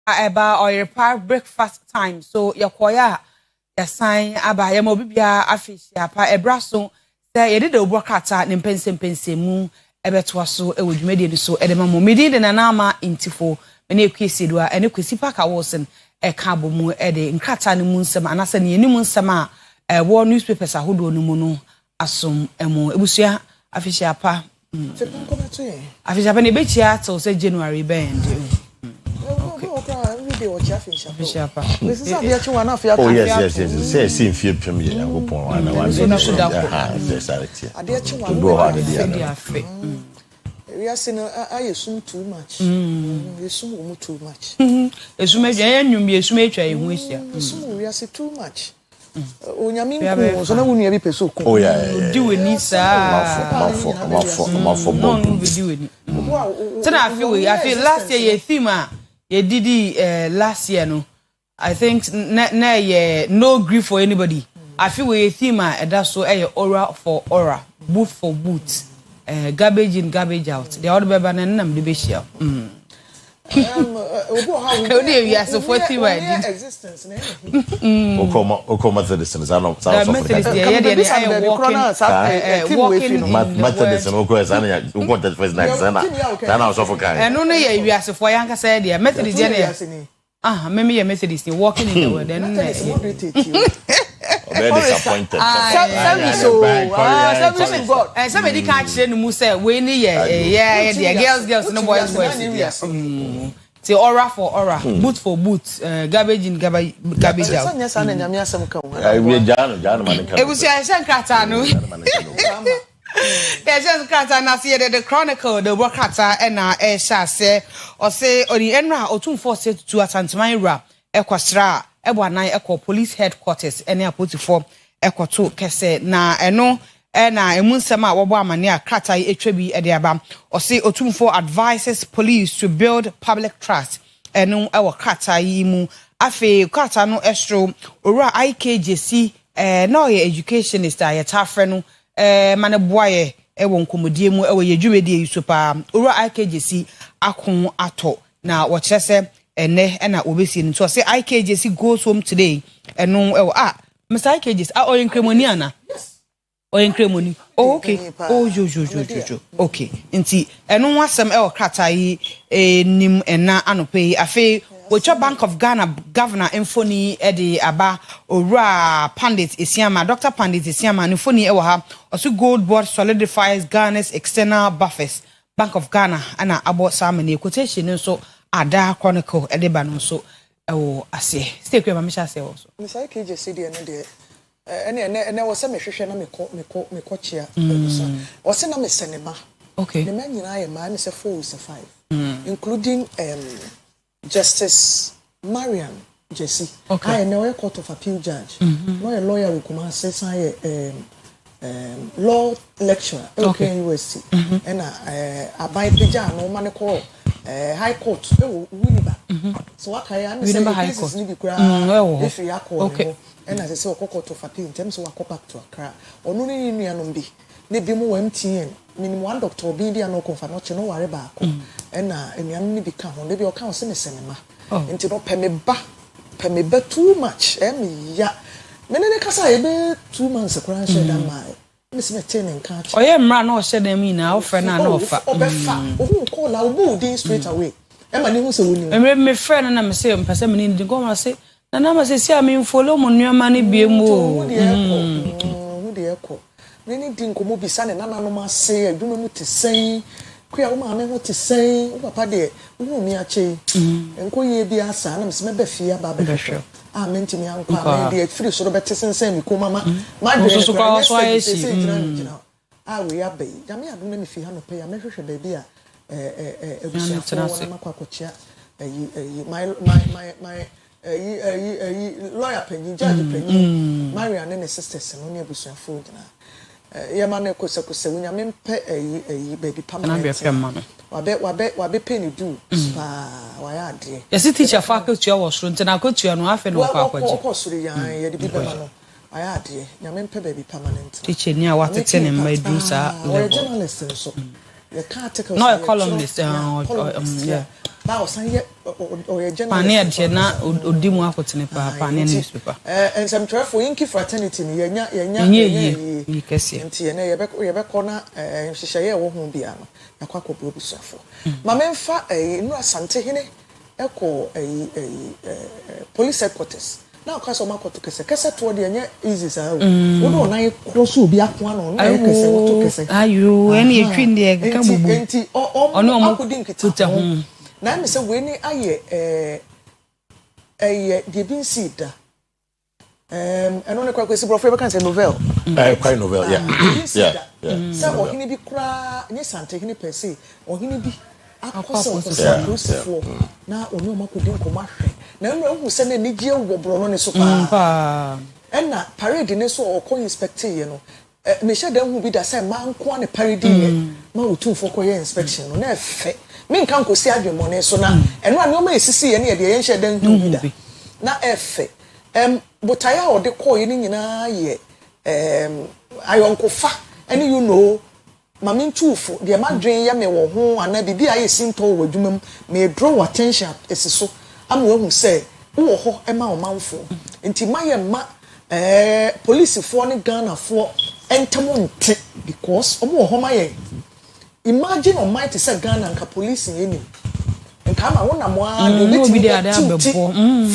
about Oyerepa breakfast time. So yakoya ya sign aba ya mobibia afishi apa ebraso say ye did the workata ne mpense mu ebetwa so e wodwumade ni so edema mo medi de nanama intifo ene Akua Asiedua ene Kwesi paka wosen e ka bomu e de nkata ne mu nsem anase ne eni mu nsem a wo newspapers ahodo no mu no asom emu ebusua afishi apa afishi apa ne bechia till say January bend. Oh yes. Say see fear premier go pon one. We are saying I assume too much. We assume too much. Assume enwum assume atwa ehu hia. We are say too much. Onyame nko so na wonu ya bi peso ko. Oh yeah. Di weni sa. Mafo bomb. Di weni. So na I feel last year ye theme ye didi last year no. I think no grief for anybody. I feel we theme that's so aura for aura, boot for boot. Garbage in, garbage out. The other baby and them the bishop. So for existence. Oko Methodist is I know. Methodist, Methodist and Oko is what that was next. Then I was off okay. And only you ask for young said, yeah, Methodist. Maybe a Methodist walking in the world. Then very disappointed. Somebody catch them who say, we need girls, no boys. Say aura for aura, boot for boot, garbage in, garbage out. It was a Shankatano. Yes, just Katana see the Chronicle, the workata, and I shall say, or say, or the Enra or 247 to Atantamira, Equastra. Ewa na eko police headquarters ene apotifo eko to kese na eno na emunsema wobo amane akrata etwebi ede aba o say otumfo advises police to build public trust eno ewo krata yi mu afi krata no estro ora IKJC na ye educationist ya tafre no mane boaye ewo nkomodie mu ewo yedwumedie yusupa ora IKJC akon ato na wo kyerese ene na obesi nto say IKJC goes home today eno Mr. IKJC oyenkremoni ana yes oyenkremoni okay jo okay nti eno wasem krata yi nim ena anope afi Wocha Bank of Ghana Governor Infoni Edi Aba Ora Pandit Isiama Dr. Pandit Isiama Infoni ewa also gold board solidifies Ghana's external buffers. Bank of Ghana ana abo samani quotation so Ada Chronicle edeba no so ase stay kwe mamisha ase also Mr. IKJC dey no dey ene wo se mehwehwe na me chia o se na me senema okay the man nyina ye ma me se 405 including Justice Mariam Jesse okay I know a court of appeal judge no a lawyer who come say law lecturer okay USC and abai peja no man call high court Winneba so what I understand this is need to if you are called and as I say court of appeal in terms of what back to Accra or no ni nuanom bi ne bi mu MTN minimum one doctor bi dia no confirm no no worry back and nuanom ni bi ka ho ne bi o ka o se ne senema nti no peme ba too much ya me ne kasa e be 2 months kran share that my Miss Metenen catch. Oh, yeah, man, no, share them in our friend and offer. Oh, call our boo straight away. Emma, you say, my friend and I'm saying, Passamin in the Goma say, and I must say, I mean, follow on your money be more. Who the echo? Many didn't come up beside and I must say, I don't know what to say. Queer woman, what to say, Papa dear, who me a chain, and go ye be a son, I'm smell fear, Babby. I meant to me, Uncle, the free so better than come, Mamma. My so why I will obey. Jammy, I don't know if you have no pay. I make sure baby, my lawyer penny, judge penny, Marian and sisters, and only was food. Yamane Kosa, when I mean pay baby permanent. I bet penny do. Why are dear? Yes, a teacher faculty was run and I could you and half and of course, I are dear. Yamen baby permanent. Teaching near what it's in my do, sir. Or a journalist and so. the articles no a columnist yeah ba osan or general pania na odimu akotene pa pania newspaper and some traffic inki fraternity ni yenya yi kese nti na ye be kona hyehyeye wo ho bia no yakwa kobo busafo ma memfa nu asante hene eko police headquarters na kwa so makoto kese to de nya easy sa wo do na cross obi akwa no na kese wo to kese ayo eni etwi ndi ka bubu enti ono akodi nkita ho na me se we ni aye de bin sida eno ne kwa Kwesi Brofo be kan say novel quite novel yeah so ohini bi kura nye sante hini per se ohini bi akoso for na ono makodi nkoma hwe na nwa hu se na nigye wo bro no ne so pa na parade ne so o ko inspect ye no me sha dan hu bi da say ma nko ne parade ye ma otu fo ko ye inspection no na efe me nkan ko si adwemo ne so na eno ane o ma esisi ye ne ye de ye nhye dan hu bi da na efe botaya o de ko ye ni nyina ye ayonkofa ene you know mama ntufo de ma dwen ya me wo ho ana bibi aye sinto wo adwumam me draw attention esiso ama wo say wo ho e ma o manfo nti maye ma police fo ne Ghana fo entamo nte because omo ho maye imagine on might say Ghana nka police yeni nka ma wona mo a no bi dey abebo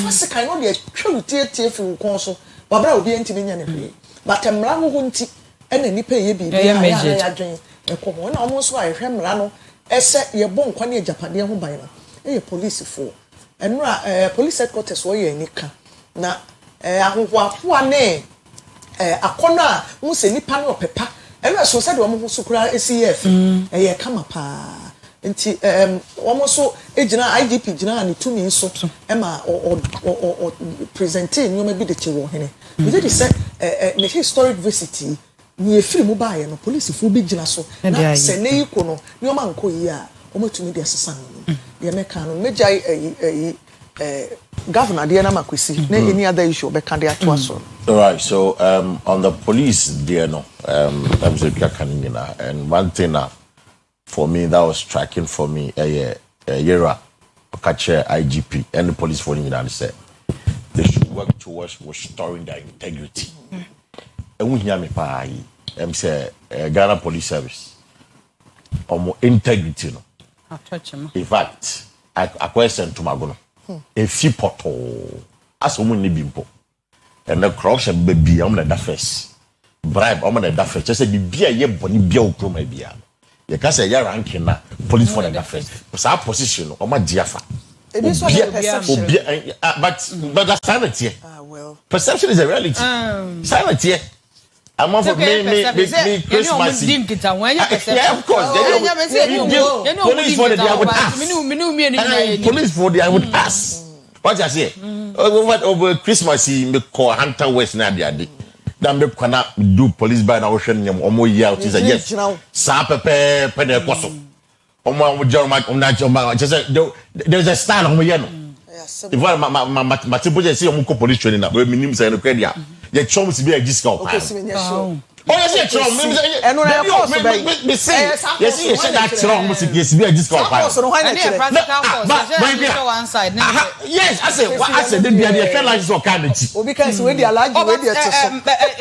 fase kan no de twutie fi ko so wabra obi enti nya ne hwe but emra ho nti ena nipa ye bi ya dwen ekomo na omo so ahwe mra no ese ye bon kwa ne japade ho ban na e police fo enura police headquarters wo ye nika na ahohoafo ane akona mu se nipa no pepa enura so se de omo so kura ACF ye kama pa nti omo so ejina IGP jina ne tumi so ema o presenting nyoma bi de chewo hene we dey say ne historic visit ni efiri mu baaye no police fo bi gina so na se ne yiko no nyoma nko yi a omo tumi de asesa no de meka no meja governor de na makwesi na any other issue be kan de ato so. All right, so on the police there no I'm so kanina and one thing for me that was striking for me Yera Okache IGP and the police for United said they should work towards restoring their integrity. And we hear me pa say Ghana Police Service omo integrity no. In fact, I question to Magono. A few poto as woman ni bimpo. And the corruption baby I'm na first. Bribe I'm na that first. Just say bibia ye boni bia okro ma bia. You can say your ranking na police for that first. Because our position o ma diafa. It is what perception. But that's sanity. Well. Perception is a reality. Sanity. I'm for me Christmas. Yeah, of course. Police for the day I would ask. Police for the I would ask. What I say? Over Christmas, me call Hunter West na dia de. Dan me kwana do police by na wo hwe nyam omo yi out is yes. Sa pepe pe na ekoso. Omo Jerome just there's a style omo ye no. If my typical say omo police training na we minim say no credit. Ye chom si be register o pa. Oh yes ye chom me say yes ye say that chom mo si be register o pa. Yes I say dem be dey feel like so kan chi. Obi kan say we dey allergy we dey teso.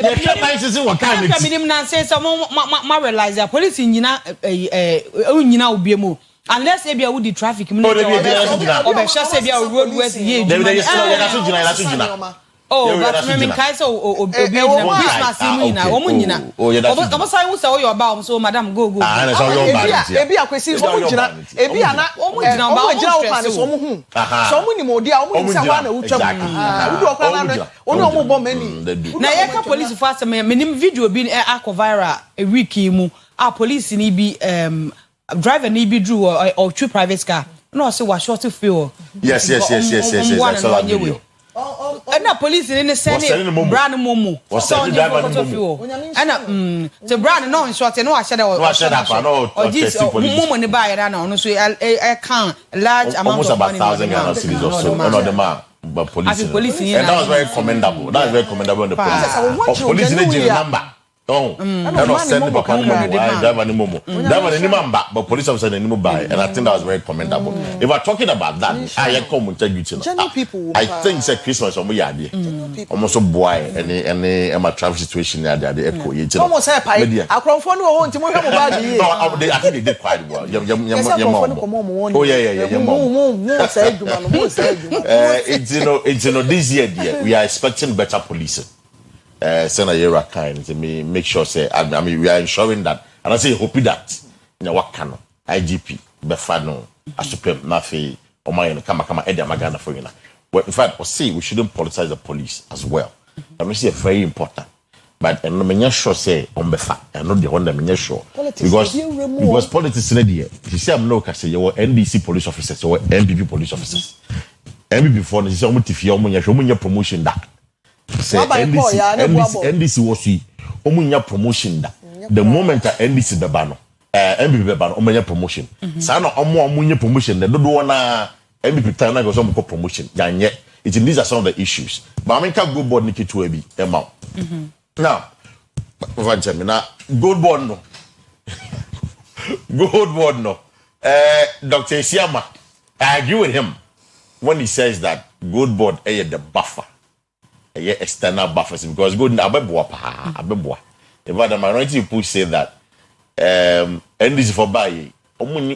Ye feel like so what kan chi. Minim na say so ma realize the police nyina nyina obi mu unless e bia wo di traffic mu no be sure say bia road west ye. Dem jina. Oh, but me kai so obi na Christmas mu nyina wo mu nyina obo sai wo say wo your ba so madam go na so your ba ebi akwesi wo mu nyina ebi ana wo mu nyina ba wo pa so wo hu so wo ni modi a wo mu nsa wa na wo twam wo do okra na wo no mo bo mani na ye ka police for asem me nim video bi akọ viral a week mu a police ni bi driver ni bi drew or true private car no say wa short fuel yes I saw that video. Na police ni send brand momo so the driver momo and the brand no short no a share or this momo ni buy na no so I can large amount almost of about money 1,000 Ghana cedis or so one of them but police and that was very commendable on the police police need number Oh, and not send the papa driver ni momo. Driver ni mamba, but police officer ni mo buy, and I think that was very commendable. If we're talking about that, I come with you. I think it's Christmas or Muyadi. Almost a boy, any my traffic situation there, the echo. Almost a pie. I come for no one to more about you. No, I think they did quite well. Oh, it's this year, dear. We are expecting better policing. Senator Yera kind to me make sure say I mean we are ensuring that and I say hope that you know what can IGP Befano Asupem Nafi or my kama Edia Magana for you. Well, in fact, we shouldn't politicize the police as well. I mean, it's very important. But and I'm sure say on Befa and not the one that I'm sure because politics in the you see I'm no say you NDC police officers or MPP police officers. MPP for is almost if you promotion that. Say NDC was see omunya promotion da the moment NDC beba no MPP beba no omunya promotion sa na omunya promotion da dodo na MPP time na go some promotion yanye it these are some of the issues but I mean ka go board niki to abi ema now vanchami na gold board no gold board no Dr. Siama I agree with him when he says that gold board is the buffer. External buffers because good abeboa. In fact, the minority people say that NDC for buy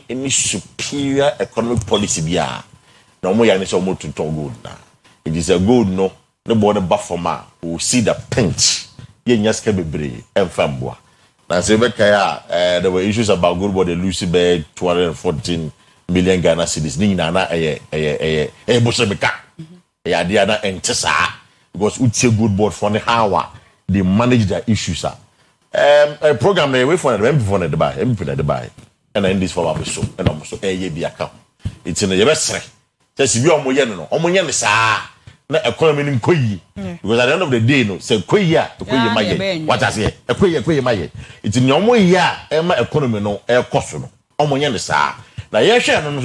any superior economic policy bia. No more yani so to talk good now. It is a good no border buffer ma who see the pinch. Ye nyaske bebre emfamboa. Na se be kaya there were issues about good board Lucy Bay 214 million Ghana cedis. Ni na bosebeka. Ya dia na entesa. Because it's a good board for the how they manage their issues. A program they wait for them before they buy, and then this for our so and almost a year be account. It's in the best. Just if you are Moyen, sir, not economy in Koyi. Because at the end of the day, no, say Koya, what I say, a Koya, it's in your Moya, Emma economy, no, air cost, no, Omoyan, sir. Now, you share no,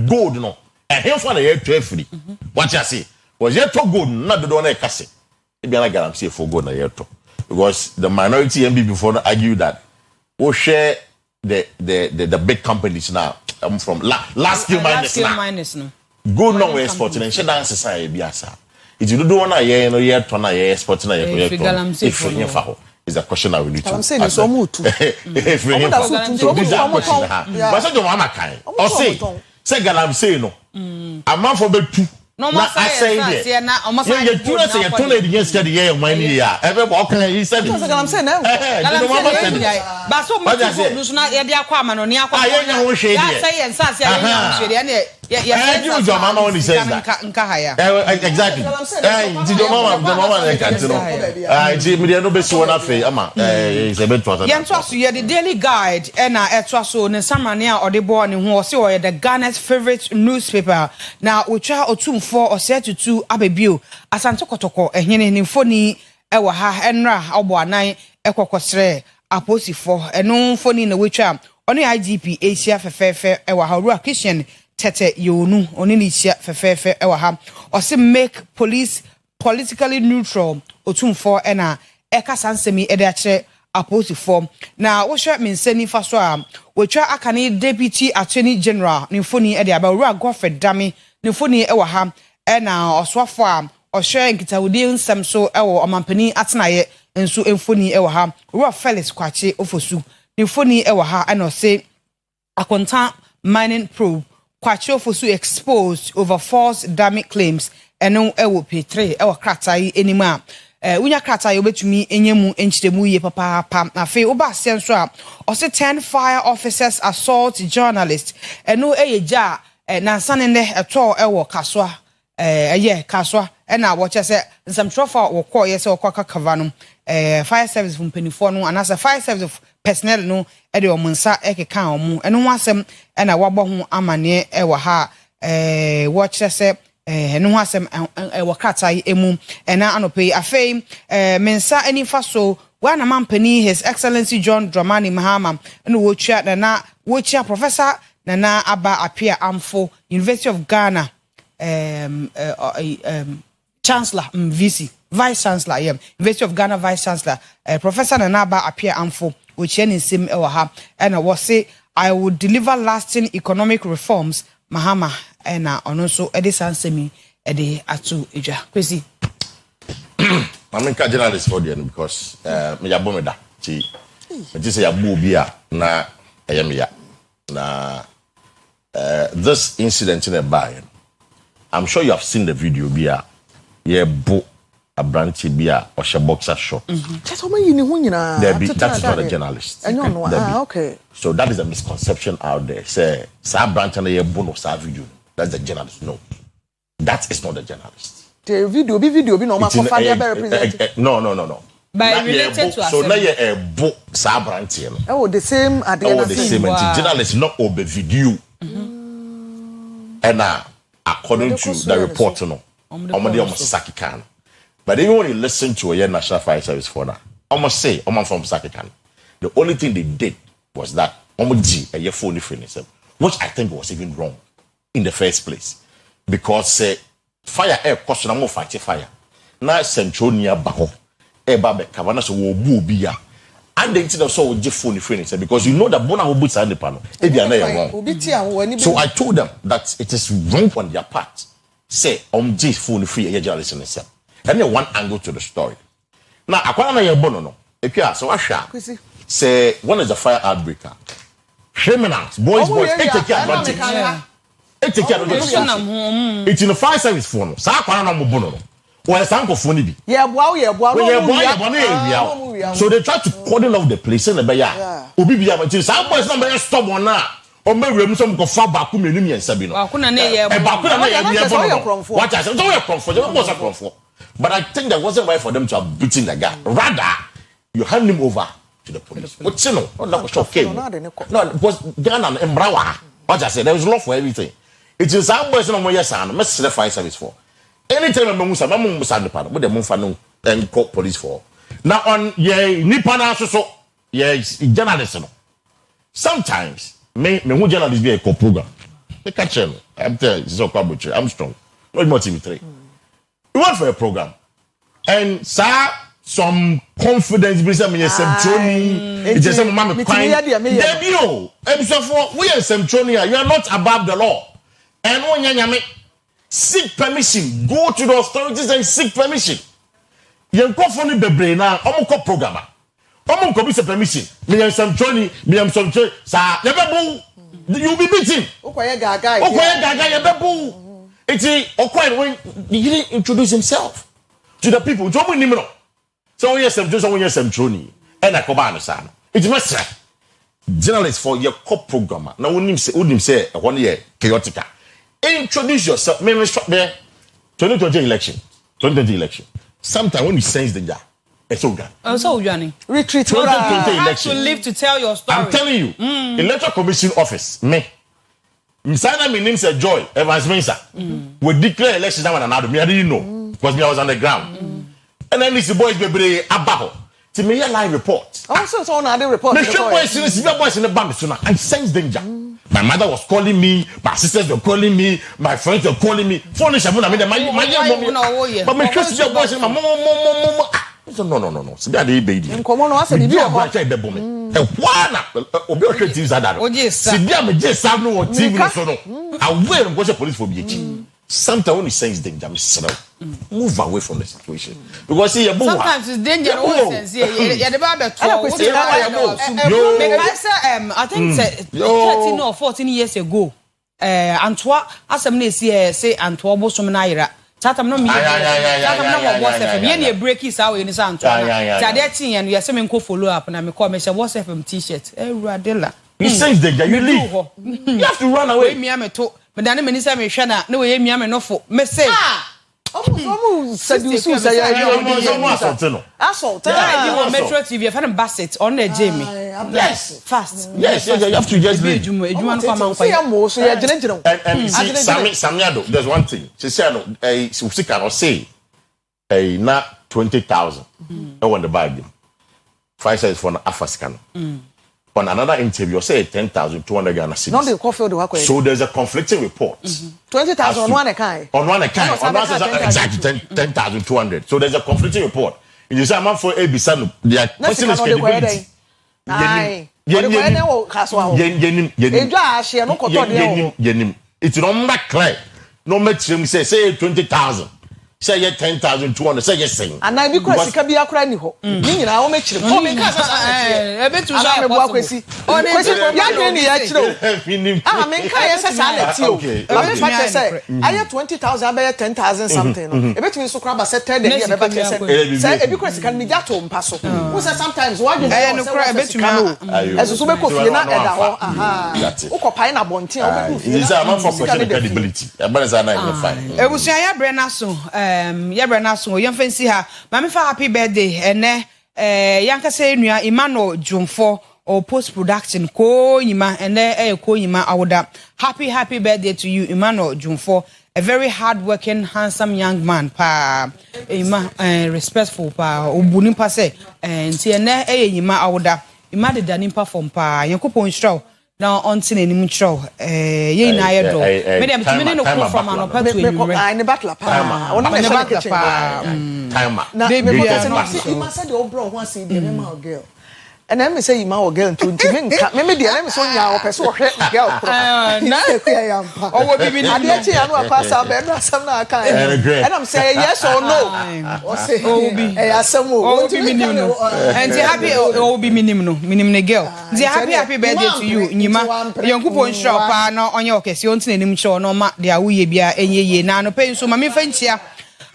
gold, no, and him for the year 12. What I say. Was yet to good, not the one I can say. Maybe I got say for good yet to because the minority MB before argue that we share the big companies now. I'm from last year minus now. Good no way exporting and share dance society biasa. If you do one a year, no year to na year exporting a year. Is a question I will need to. I'm saying so much. If we have so these are questions. But so do mama kind. Or say galam say no. A man for be two. No, I say that. You do not say a tone against the year of my year. Every walk he said, I'm saying, but so much is not a dear Quaman on Yaka. I know she and Sassy. Yeah, you, your mama only says that. Exactly. The Daily Guide and I trust so in some manner or the born in who was the Ghana's favorite newspaper. Now, we try or 2 4 or 32 Abebu as Antokotoko and Yen Phony Ewa Henra Alboa 9 Equacostre Aposi 4 and no phony in the witcher only IGP Asia Fefe Ewa Harua Christian. Tete Yonu Oninisha Fefe Ewaha or say make police politically neutral Otumfo ena Eka Sansemi Edache Aposi form. Now what shall mean sending first which are Akani Deputy Attorney General Nifuni Edia Barua Godfrey Dami Nifuni Ewaha ena or Swafam or sharing Kitawudian Samso Ewo or Mampani Atnaye and so Infuni Ewaha Rua Felix Kwache Ofosu Nifuni Ewaha and or say a content mining probe. Kwacho Fosu exposed over false damage claims and no ewo pay 3 ewa kratai anymore. Unya kratai obetumi enyemu enchitemu ye papa pam na fe oba senso a o se 10 fire officers assault journalists and no eyeja na sanene eto ewo kaswa kaswa na wo chese nsam trofa wo call yes wo kwaka kavano fire service from penifo no anasa fire service personnel no e de omunsa ekeka omu eno wasem na wabo ho amane e wa ha wo chese eno wasem e wo kratai emu na anope afei mensa enifa so wana mampani his excellency John Dramani Mahama no wo chia na wo chia professor na aba apia amfo University of Ghana chancellor VC Vice Chancellor, University of Ghana Vice Chancellor, Professor Nanaba appear amfo, which in sim ewaha, and I was say, I would deliver lasting economic reforms, Mahama, and also Edison Semi, Ede Atu Ija. Kwesi. I'm in journalist for them because me abomeda. Ti, me say abu bia na ayamiya. Na this incident in a bar. I'm sure you have seen the video bia. Ye bo a branch bia or she boxer short. That's what you know. That is not a journalist. I know. Okay. So that is a misconception out there. Say sa branch na ye bo no sa video. That's the journalist. No, that is not the journalist. The video be normal for father represent. No. By related to us. So now you a book sa branch here. Oh, the same at the end. Oh, the same. Journalist not over video. And according to the report, no, almost Saki Khan. But even when you listen to a National Fire Service for now, almost say, from Saki Khan, the only thing they did was that almost a year phone which I think was even wrong in the first place, because fire air cost no more fight fire. Now Centronia Baho, Ebabe Kavana so will bia. And the incident so with phone because you know that Bona will boots and the panel. So I told them that it is wrong on their part. Say G phone free a journalist in itself. And then one angle to the story. Now Akua Asiedua no. If you are so Asha say one is a fire outbreaker. Criminals, boys, they take advantage. They take advantage. It's in the fire service phone. Sa Akua no mo bono. Well, sanko phone bi. So they try to cordon off the place in the baya. Obi bia ma tin some boys na be stop one na. O ma wem some go fa ba ku menu miensa bi no. Ba ku na na ye bono. What I said, don't you from for. But I think that wasn't right for them to have beaten the guy. Rather, you hand him over to the police. What's no? Not okay. No, because Ghana and Brawa. What I said, there was law for everything. It is some boys no more yes and mess the fire service for. Anytime I'm the panel, with the Mufano and call police for. Now on ye Nipana so journalism. Sometimes me who journalist be a co-program. The catcher, I'm telling you, so I'm strong. Not more TV3. We went for a program. And sir, some confidence be some Troni. It's just some mama crying. Debut. We are some Troni. You are not above the law. And when you seek permission, go to the authorities and seek permission. You go for the bebre now. I'm a programmer. I'm going to permission. Me am some Troni. Me am some Troni. Sir, you'll be beaten. Okoye gaga. You bebu. It's Okoye when he didn't introduce himself to the people. So yes, some Troni. And I come on, son. It's my journalist for your co-programmer. Now, when him say 1 year chaotic. Introduce yourself. Maybe stop there. 2020 election. Sometimes when you sense danger, it's all gone. So Johnny. Retreat. 2020 you election. have to live to tell your story. I'm telling you, Electoral Commission office, me. Msana my name is Joy Evans Mensa. We declare election that one another. Me I didn't know because me I was on the ground. And then this boys be abaho. To me a live report. Also, so another report. Me sure boys in the bank. So I sense danger. My mother was calling me, my sisters were calling me, my friends were calling me. Phone is my mom. But my trust your boys in my mom. So no. So that they baby. Come on, say be the bomb. And one obi o treat is that. See dia me just have no TV so no. I will go to police for BH. Sometimes when you sense danger, move away from the situation. Because see, sometimes it's dangerous. I think 13 or 14 years ago, Antwa, as I'm say Antwa Bosomanaira. Tatam no me. Tatam no WhatsApp. Any break is out in the Antwa. Tadeti and we are saying go follow up and I call me WhatsApp T-shirt. Radella. You sense danger, you leave. You have to run away. Me am to. But then me say me shana. No way me am no for. Me say. Seduce assault. Metro TV. I find Bassett on the Jamie. Yes, fast. Yes, you have to just leave. And Samiado, there's one thing. She said, she cannot say, not 20,000. I want to buy them. 5 cents for an Afascan. on another interview, say 10,200 Ghana cedis. No, they call for the work. So there's a conflicting report. 20,000 on one account. On one account, on one exactly 10,200. So there's a conflicting report. You say, I'm for ABC. They are questioning credibility. It's not clear. No match say 20,000. Say 10,200. Say yes, saying. And I be Kwesi can be a cranny ho. Meaning I will make you. Oh, because I bet you are Kwesi. Oh, Kwesi, I mean, I say, I have 20,000, I bet 10,000 something. I bet you so crab said 10 days. Say, because can be that home passo. Who says sometimes why you bet you as a super coffee, not at all. Aha, Okopina Bonti. This is a man for credibility. But as I know, fine. It was Shaya Brennaso. Yabra so yam fancy ha mama fa happy birthday ene yanka say nua Emmanuel Jumfo or post production ko yima ene ko yima awoda happy birthday to you Emmanuel Jumfo, a very hard-working, handsome young man pa respectful pa obuni pa say nti ene yima awoda ima de danimpa from pa yankopon straw now on tin any mucho ye na ye do me dem timi no ko from an opa to enwure ne battle pa ona me battle pa time na baby you said the obro ho say the me girl and I say my girl to me dey me so nya o person o hwe girl pro na ku ya yampa o wo bibi ni ade chi ya no pass out be no asam na aka and I'm say yes or no o say o bi asam o bibi ni no and happy o bi minim no minim ne girl the happy birthday to you nyima yankupon show pa na onye okesi o ntina nim show no ma de awoye bia enye na no pe so ma me fanchia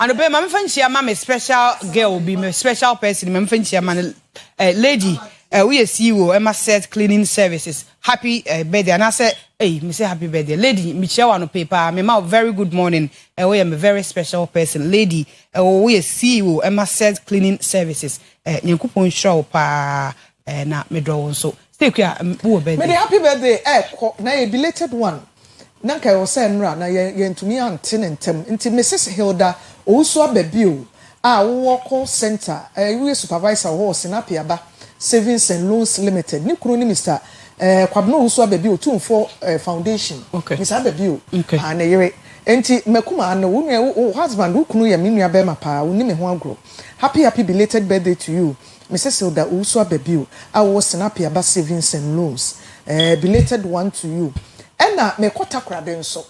and be ma me fanchia ma me special girl be me special person ma me fanchia ma lady we are CEO Emma said cleaning services. Happy birthday. And I said, hey, me say happy birthday. Lady, me share one paper. Me ma very good morning. We am a very special person. Lady, we are CEO Emma said cleaning services. Nyankopon show pa na me draw so. Stay here. Who birthday? Me happy birthday. Na a belated one. Nanka I was saying na ye ntumi ante ntem. Nti Mrs. Hilda also baby o. Wo call center. We supervisor wo Sinapia ba. Savings and Loans Limited. Ni kunu ni Mr. Kwabno Uso abebi o 24 Foundation. Okay. Mr. abebi o. Okay. Na yere. Enti mekuma na wo husband wo kunu ya minua be ma pa oni me ho agro. Happy belated birthday to you. Mrs. Hilda Uso abebi o. Awo Sinapia ba Savings and Loans. Belated one to you. Ena mekota krade nso.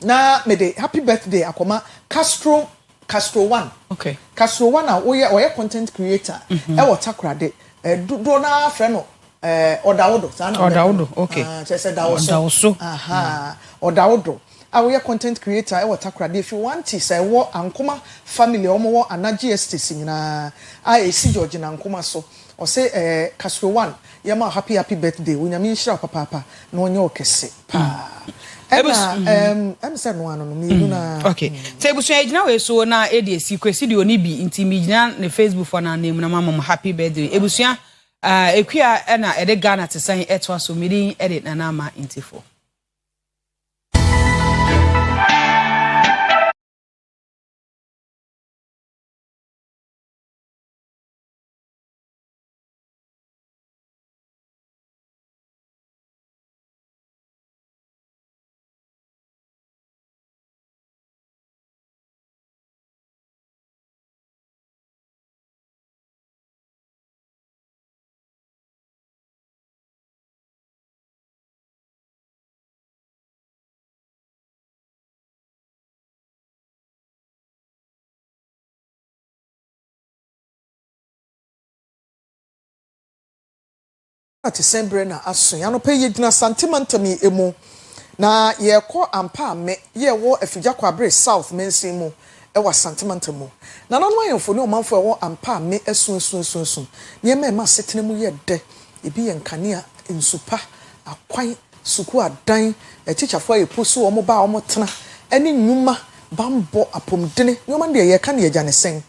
Na me de happy birthday akoma Castro 1. Okay. Castro 1 a oye content creator. Takrade. Do na freno Odaodo sana Odaodo okay chese Daoso aha Odaodo we content creator takrade if you want to say wo ankoma family omo ana GST nyina esi George na ankoma so o say Castro 1 yema happy birthday unyame nhira papa na onye okese pa em say no ano no na okay so ebusu agina we so na edc Kwesi de oni bi nti mi gina na Facebook for na name na mama happy birthday ebusu ekua na ede Ghana tesan etwa so mi edit na ma intifo ati sembre na aso ya no pe yegina santimantami emu na ye ko ampa me ye wo afigya kwabre south mensin mu e wa santimantamu na nanu ayemfo ne omanfo e wo ampa me esunsunsunsun ye ma setene mu ye de ebi ye nkanea nsupa akwan suku adan teacherfo ye posu omo ba omo tena eni nnwuma bambo apomdene nyoma de ye ka ne agya ne sen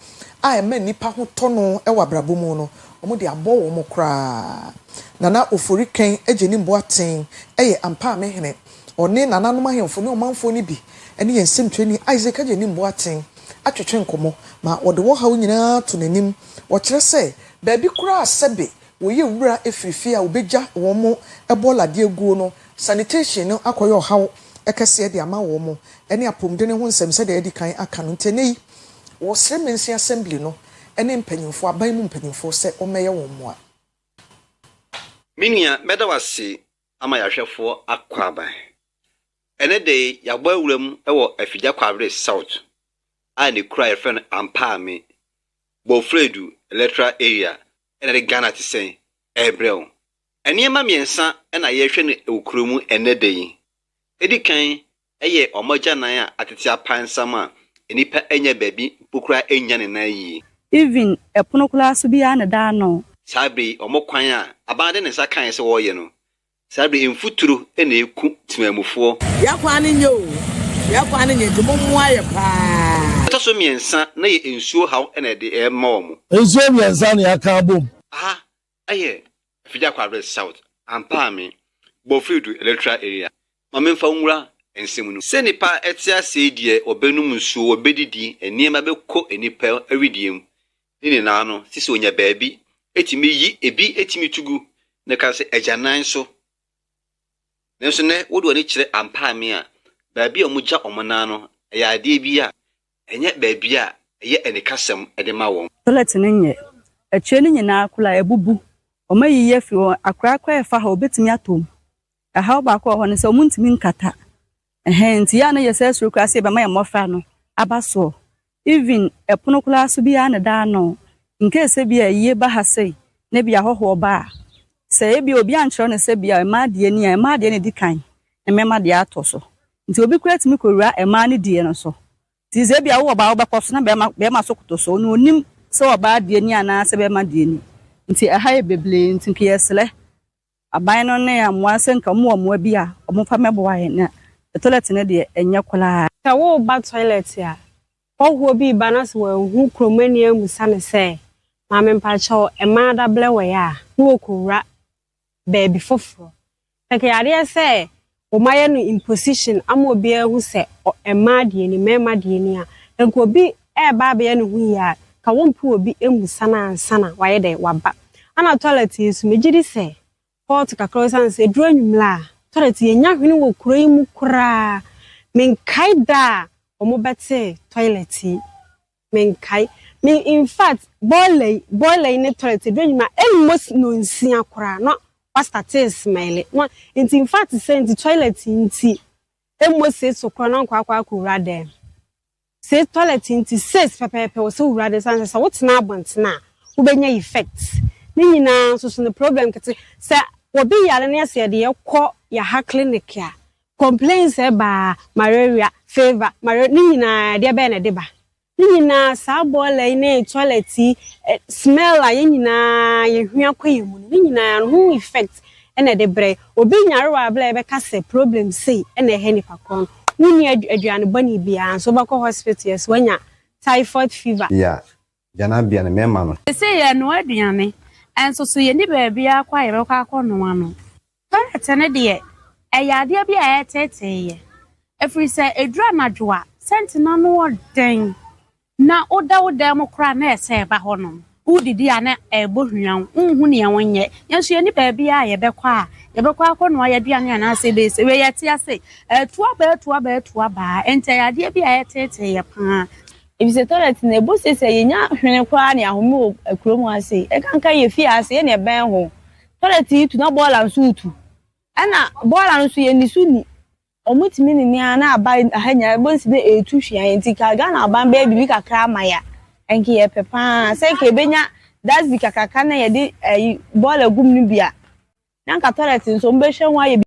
a ema nipa ho tono e wa brabo mu no omo de abo wo mo kra nana oforiken ejeni mboaten eye ampa mehene one nana no mahemfo ne omanfo ni bi ene ye nsentweni Isaac ejeni mboaten atwetwe nkomo ma wode wo hawo nyina to nanim wo kire se baabi kura sebe wo ye wura efirifi a obeja wo mo ebola de egu no sanitation no akoyo hawo ekese de ama wo mo ene apomde ne ho nsem se de edi kan aka no ntene wo semensi assembly no ene mpanyimfo aban mu mpanyimfo se omeye wo mo a minia medawase ama yahwefo akwa aban ene de yagba awuram ewo afidja kwabere south a ne kura ye friend ampame bofredu electoral area ene de Ghana ti sen ebrel eniema miensa ena yehwe ne ewukromu ene de yi edi kan eye omoja nan a atete apansam a enipa enya baabi pokura enya ne nan yi even epono kula so bia na da no sabre omokwan a abande ne sa kan se wo ye no sabre emfuturo ena eku timamufo yakwa ne nye dumumu aye pa toso miensa na ye ensuo haw ena de e ma omo ensuo miensa na yaka bom aha aye afidja kwabere south ampame bofredu electoral area mamemfa nwura ensemu no se nipa etia se die obenum nsuo obedidi eniema bekọ enipa awidiem ni na no sisi onya baabi etimi yi ebi etimi tugu ne ka se ejanan so nenso ne wodo ani kire ampame a baabi omugya omona no ya ade bi a enye baabi a eye enikasem edema won toilet ne nye etwe ne nyina kula ebubu omayi ye fi akrakra efa ha obetimi atom aha ba ko ho ne se omuntimi nkata nti ya na yesesuru kwase be ma mofa no abaso even epono kula so bia na da no nke se bia ye ba ha sei ne bia hoho ba se bia obi anchro ne se bia ma de ne dikan ne mema de atoso nti obi kura timi korura ema ne die no so ti se bia wo ba wo bekoso na be ma sokoto so no onim se wo ba de ni ana se be ma de ni nti aha e beble nti nke yesle aban no ne amwa se nka mo bia omofa mebo aye na toilet ne de enye kola ta wo ba toilet ya ho bi banas wo hu kromani amusa ne se ma me mpacho e ma da ble we ya wo kura baby foforo take yare se o maye no in position am obi hu se e ma de ni me ma de ni a enko obi e ba be no hu ya ka wompu obi emusa na ansana waye de waba ana toilet yesu mejidi se port ka croissant se dro nwumla toilet yenya hwene wo kuro yi mu kura menkai da omo bete toilet menkai me in fact boiler in toilet dro nwuma almost no nsia kura no pasta smile no in fact say in toilet inti almost say so kura na kwa kura dem say toilet inti says pepepe wo so wura de san say what na abontina wo benya effect ni nyina so the problem kete say obi yare ne ase de yakọ ya ha clinic ya complaints ba malaria fever ni nyina de be na de ba ni nyina sa boiler na toilet smell a nyina ye hwia kwemu ni nyina no effect ena de bre obi nyare wa bla be ka se problem say ena he nipa kon wuni aduane bani bia so ba ko hospital yes wanya typhoid fever ya jana bia na mema no say ya no aduane enso so ye ni ba bia kwa ye be kwa akono ano toilet ne de eyade bia eteteye every say edura nadwoa sentina no den na oda mo kra na ese ba honom udidi ana ebohwian unhu ne wonye yenso ye ni ba bia ye be kwa akono ye duane ana se be se we yete ase tuwa ba ente yade bia eteteye pa if toilet na ebo se yenya hwene kwa ne ahomo akurom ase e kanka ye fi ase ne ben ho toilet itu na bola nso utu ana bola nso ye ni suni omutimi ni na aba ahanya ebo nsi be etu hwia enti ka ga na aba be bibi kakra maya enki ye pepa se ke benya that's the kakaka na ye de bola gum ni bia na ka toilet nso mbe hwenwa ye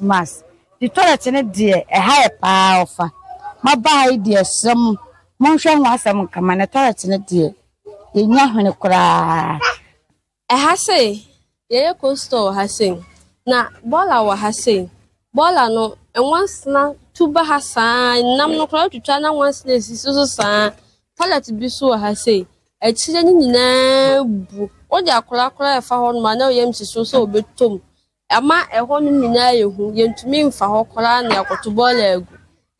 Mas the toilet ne de e ha pa ofa ma bai de sem mon hwe ho asem kama ne toilet ne de yenya hwene kura ha say ye costo ha say na bola wa ha say bola no once na tuba ha san nam no kra tutwa na once na sisi so san toilet bi so ha say Ekyire ni nyinaa bu. O de akora efa ho no ma na oyem siso so obetom. Ama eho no nyinaa yehu yentumi mfa ho kora na yakoto ball egu.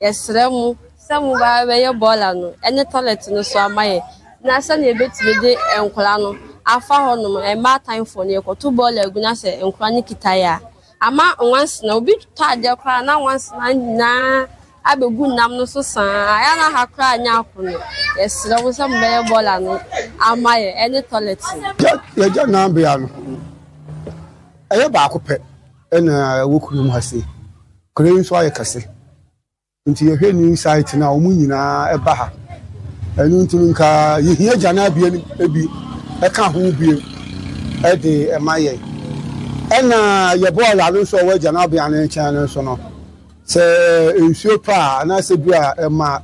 Yesre mu semu ba be ye ball no. Ene toilet no so amaye. Na se na ebetime de enkora no afa ho no e ma time for na yakoto ball egu na se enkora ni kitaya. Ama once na obi tade kora na once na abegu nam no so san aya na hakra anya akono yesre wo sam be bola no amaye any toilet ya na bia no aya ba akopɛ na wokurum hase kure so aye kase nti ye hwe ni site na omu nyina eba ha enu ntunu nka ye hia jana bia ni ebi eka ho bia e de emaye ena ye bola no so wa jana bia na ncha no so no se ensuo pa na se bia ema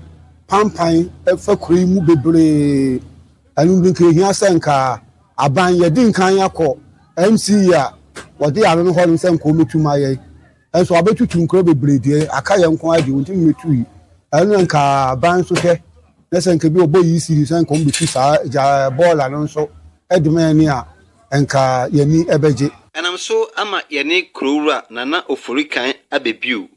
pampan efa kuri mu bebre anu nke hia senka aban ye din kan yakọ MC ya wode anu no ho no senka o metuma ye enso abetutu nkro bebre die aka ye nko ade wonti metu yi anu nka ban so hwe na senka bi obo yi siri senka o betu sa ja bola no so eduma ni a enka ye ni ebeje enam so ama ye ne krowura nana oforikan abebiu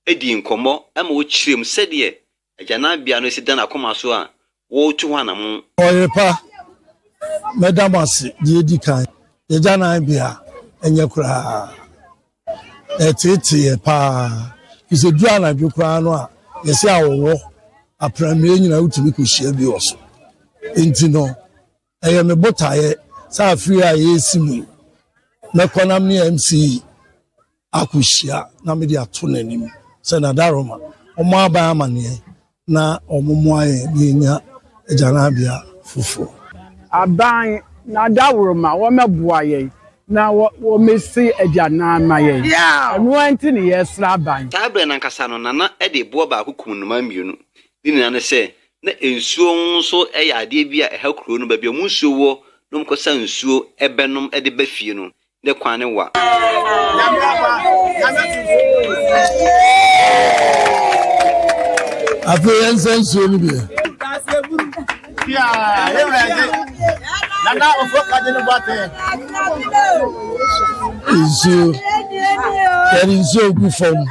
edi nkomo ama wo kirem sede agana bia no sidan akoma so a wo tu hwana mu Oyerepa madam asi die di kan ye jana bia enye kura etete pa ise dua na bi kura no a ye se awowo apramre nyina utumi ko hia bi oso enti no eye me botaye sa afri a ye simu na konam ni MC akuhia na me dia to nanim se na daroma omo aba amane na omomo aye bi nya ejana bia fufu aban na daworoma wo meboa ye na wo mesi ejana maye anu anti ne yesra aban tabre na nkasa no nana e de bo ba akukum no mamienu ni nana se na ensuo nso e ya ade bi a e hakuro no ba bi mu nsuo wo no mkosa nsuo ebenom e de ba fie no de kwane wa afi ensenso ni bi nana ofo kaje no bate isu there is so good form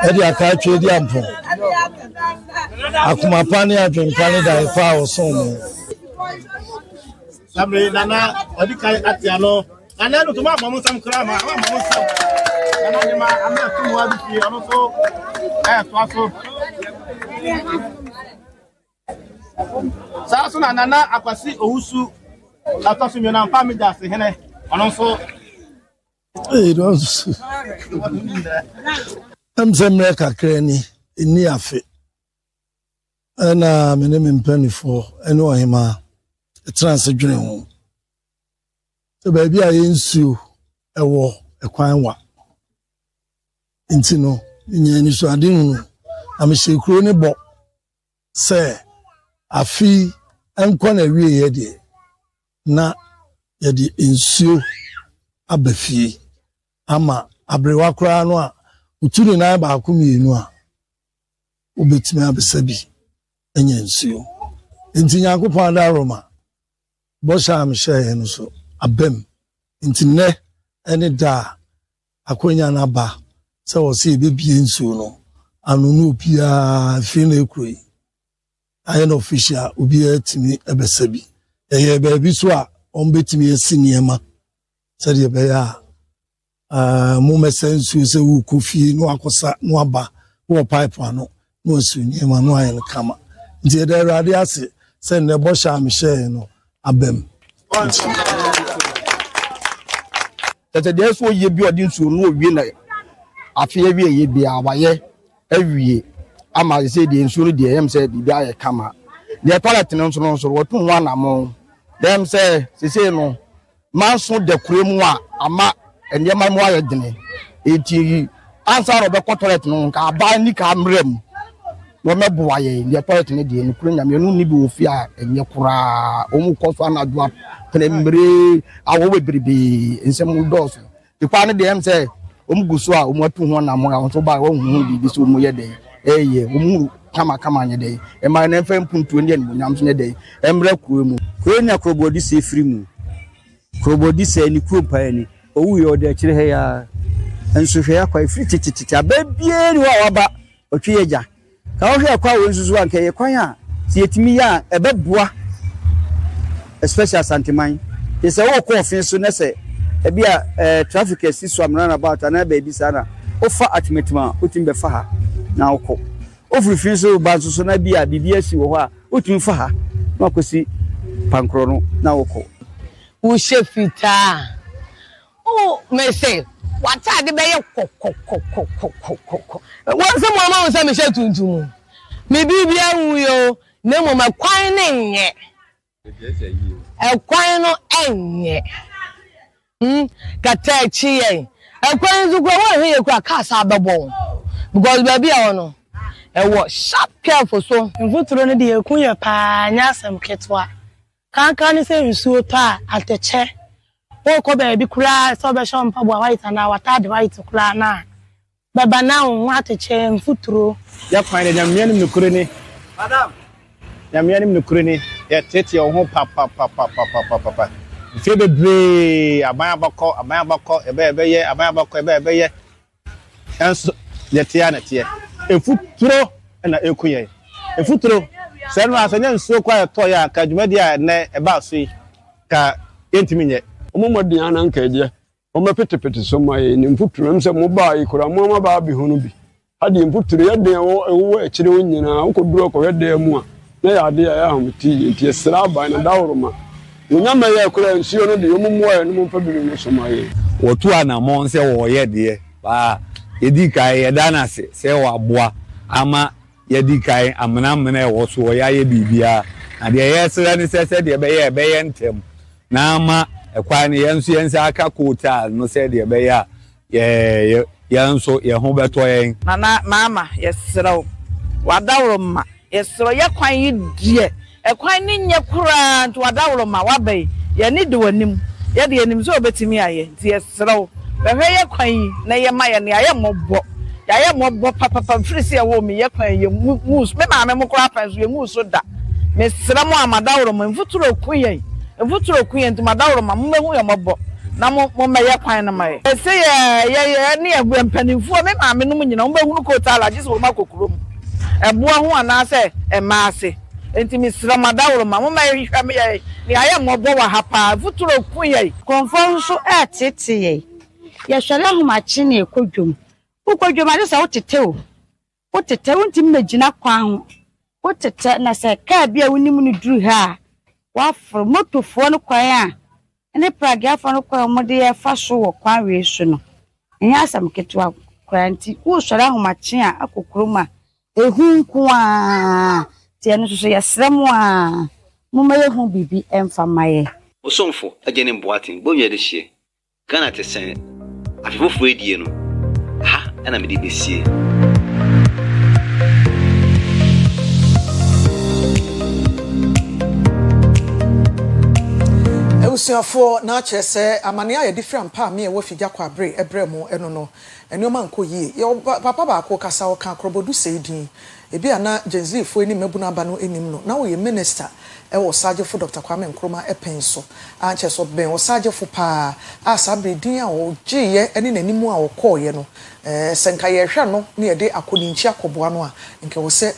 edi aka twe di ampo akuma pani adwen pani da ifa oson sabre nana odi kai atiano nana no to ma mamu sam kra ma mamu sam nana ni ma amna tu wa bi fi ono so to aso Sasu na nana akwasi owusu atosu mi na mpa mi da se hene ono so don't am semre kakra ni ni afe ana mene me mpani fo ene ohima transdwene ho so ba bia ye nsuo ewo ekwan wa ntino nya ni so ade hu am shekuro ne bo se afi enko na wie ye de na ye de nsuo abafie ama abrewa kura no a uturu na ba akumienu a obetime abesabi enya nsuo enti yakopon da roma bosha am share no so abem enti ne ene da akonya na ba se wo se bebie nsuo no anu no opia fi na ekroi ayen official obi atimi ebesabi eye ba bi so a on betimi esi niema se de be ya mo mesensu se wu kofi no akosa no aba wo pipe ano no asu niema no ayen kama nti de rade ase se ne bosha am share no abem tete de so ye bi odi nsu no wie na afie wie ye bia waye awie ama se de nsu no de yem se bibia ye kama de toilet no nso no so wo tun wana mo dem se no manso de kuremu a ama enye ma mo aye dene eti ansa ro be toilet no ka ba ni ka mrem wo meboa ye de toilet ne de no kuro nyame no ni bi ofi a enye kura o mu koso anadua prembre awo bebrebe nsem dos ikwa ne de em se o mu guso a o mu atu ho na mo a so ba wo hu bi so mu ye de eye o mu kama nye dey e ma na fa mpuntu ne nyam so ne dey emra kuro mu kuro nya krobodi se free mu krobodi se ni kuro pa ni owu ye ode kire he ya enso hwe akwa free tititi ababie ni wa waba otwe yeja ka wo hwe akwa wo nsusu anka ye kwan a ti yetimi ya ebeboa especially santiman yesa wo ko ofin so ne se ebia traffic asiso amrana about na baby sana ofa atmetima otimbe fa ha na okọ ofurufin so ba so na bia bibia si wo ho a otim fa ha na akosi pankro no na okọ wo shefita o me say wata de be ye kokokokokokoko won se mo ma won se me she tuntum me bibia hu yo na mo ma kwan ne nye kwan no enye kata chi yen kwan zu kwa wo he kwa kasa abebo because baby a no wo sharp careful so mvuturo ne de ekun ye pa nya asem ketwa kan ni se nsuo pa ateche o ko baby kura so be shom pa bo white na wata de white kura na baba na wo ateche mvuturo ya kwan de nyamia ni kure ni madam nyamia ni kure ni ya tete yo ho pa fe bebre abayabako ebe enso yetia na tie efuturo na ekuye efuturo se no asanya nsuo kwa to ya ka dwumadi a ne eba so ka entimi nye omomodi ana nka je omepetepete so mai ni mfuturo mse mo ba ikura mo ma ba bi hono bi ade mfuturo ye de ewo akire onyina ukoduro ko ye de mu a na ya de ya hamti tie sra ba na dawroma nyama ya kura nsuo no de omummo ya no mo pabiri no so mai wotu ana mo nse wo ye de ba edika ye dana se wo aboa ama yedikai amana wo so wo ya ye bibia na de ye sra ni se de be ye ntem na ama ekwa ni yenso yense aka kota no se de be ya ye yenso ye ho beto yen na mama yesro wadawroma yesro ye kwan yi die ekwan ni nye kura nto wadawroma wabai ye ni de wanim ye de anim so obetimi aye nti yesro behwe ye kwan yi na ye ma ye ne aye mobbo ya mobbo papa frisi ya wo mi ye kwan ye mus me ma me mukura pan so ye muso da me sra mo amadawroma mfuturo kunye nti madawroma mo mehu ye mobbo na mo me ye kwan na mai se ye ne ebu empanimfu me ma me no nyina mo behu ko ta alaji so ma kokurom eboa ho ana se ema ase enti me sra madawroma mo ma ye hwa me ye ne aye mobbo wa hapa mfuturo kunye konfon so atete ye hwele homachi na ekodwom ukodwom ade se wotete wonti mmegina kwan ho wotete na se ka bia wonim no duru ha wafro motofo no kwan a ene pragia fa no kwan mo de ye fa so wo kwan we so no enya asam ketwa kwanti wo hwele homachi a akokurom a ehu nko a tie no so yesrem a mo ma yehu bibi emfa maye osomfo agene mboatin bo de hye kana te sen afifofo edie no ha ana me de besie Usiafo na chese amane aye different pa me e wo figya kwa bre ebremu eno no enioma nko yi papa ba ko kasa wo kan krobodu seidin ebi ana genzi fo eni mabuna aba no enim no na wo ye minister e wo sajefo Dr. Kwame Nkrumah epenso anche so ben wo sajefo pa asabre din a wo giye eni nanimu a wo koye no senka ye hwa no na ye de akoninchi akoboa no a nke wo se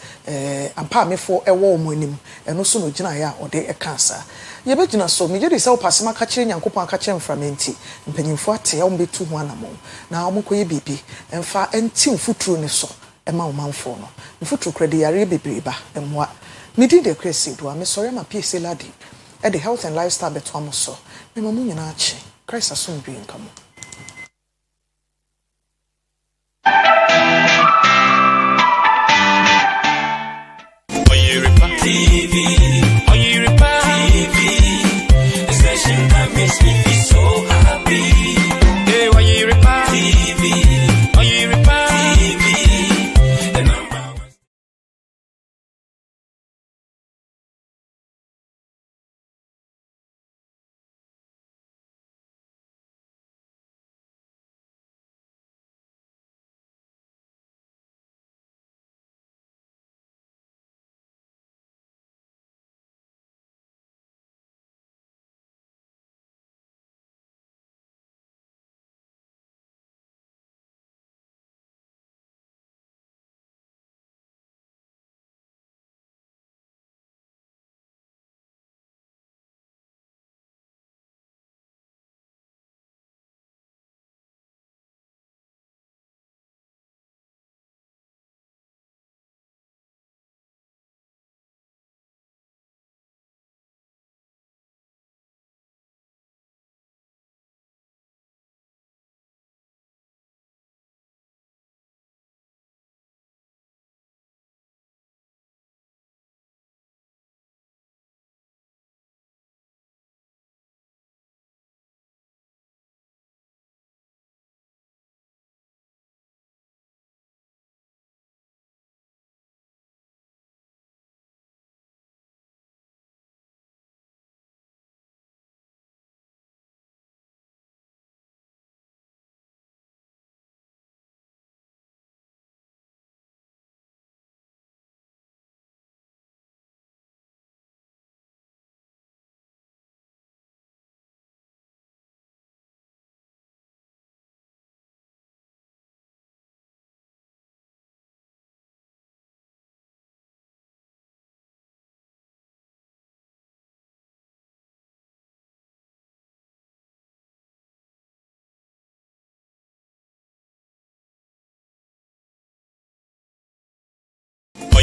ampa mefo e wo mo anim eno so no gina ya ode e kansa ye begina so me jedi se wo pasema ka kire nyankopon aka kire mframenti mpanyimfo ate ya wo betu ho anamo na wo koye bibi emfa enti mfuturo ne so ema wo manfo no mfuturo kredi yare bebreba emwa Midi de Kwesi Asiedua me sorry ma PSA ladi e the health and lifestyle beto amoso me mamu nyina achi Christ asomdwe nkamo Oyerepa TV Oyerepa TV the station that makes me feel so happy. Hey Oyerepa TV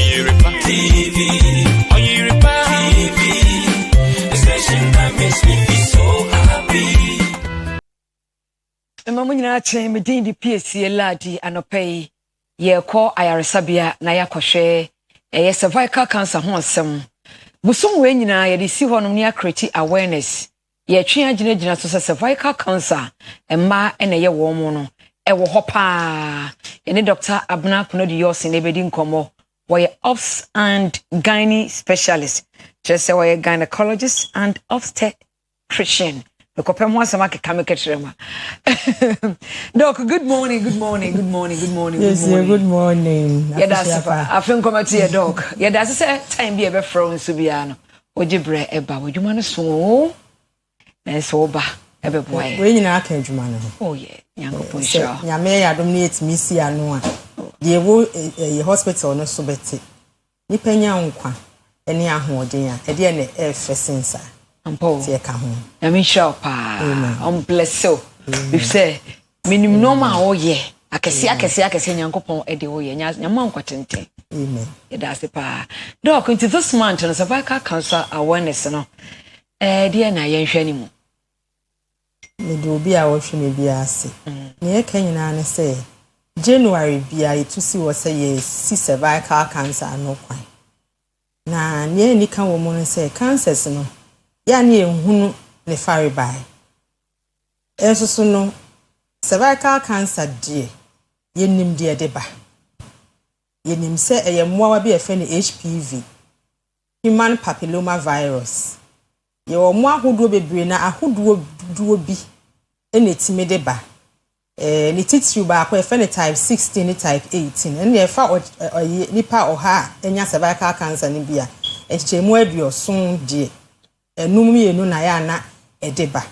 Oyerepa TV, Oyerepa TV, the station that makes me feel so happy. Mama nyina che me din di PSC ladi anopei ye ko ayaresabia na yakohwe ye cervical cancer ho asem busom we nyina ye de si honom ne create awareness ye twe agina so cervical cancer emma ene ye wo mo no e wo hopa ene Dr. Abna Kunodios ne bedi nkomo we obs and gynae specialist just say we gynecologist and obstetrician. Doc, good morning. Yes, good morning. Yeah, that's I think come to your dog. Yeah, that's time be a from Subiano. Ojibre eba, would you man so? And so ba, ebe boy. When you are Jumano. Oh, yeah, young Pusha. Yame, I don't need me see a no one. The hospital no so better. Nipenya unkwa, any ahon dear, a dear air for sensa. Ampo I mean sure pa bless you if say minimum normal oh yeah akese nyankopon e de oh yeah nyama nkwatente amen that's pa doc into this month no cervical cancer awareness no de na yenhwe ni mu me do bi a wo hwe me bi ase ne e kan nyina ne say January bia yetusi wo say ye si cervical cancer no kwan na ne ni kan wo mu no say cancers no ya ni ehunu ne fare bai enso no cervical cancer die yenim die de ba yenim se eyemmoa bi efe ne HPV human papilloma virus ye omo ahodo bebre na ahodo duo bi enetime de ba ni titiri ba ko efe ne type 16 ne type 18 ene efa nipa oha enya cervical cancer ne bia echemu aduoson die enum mienu na ya na edeba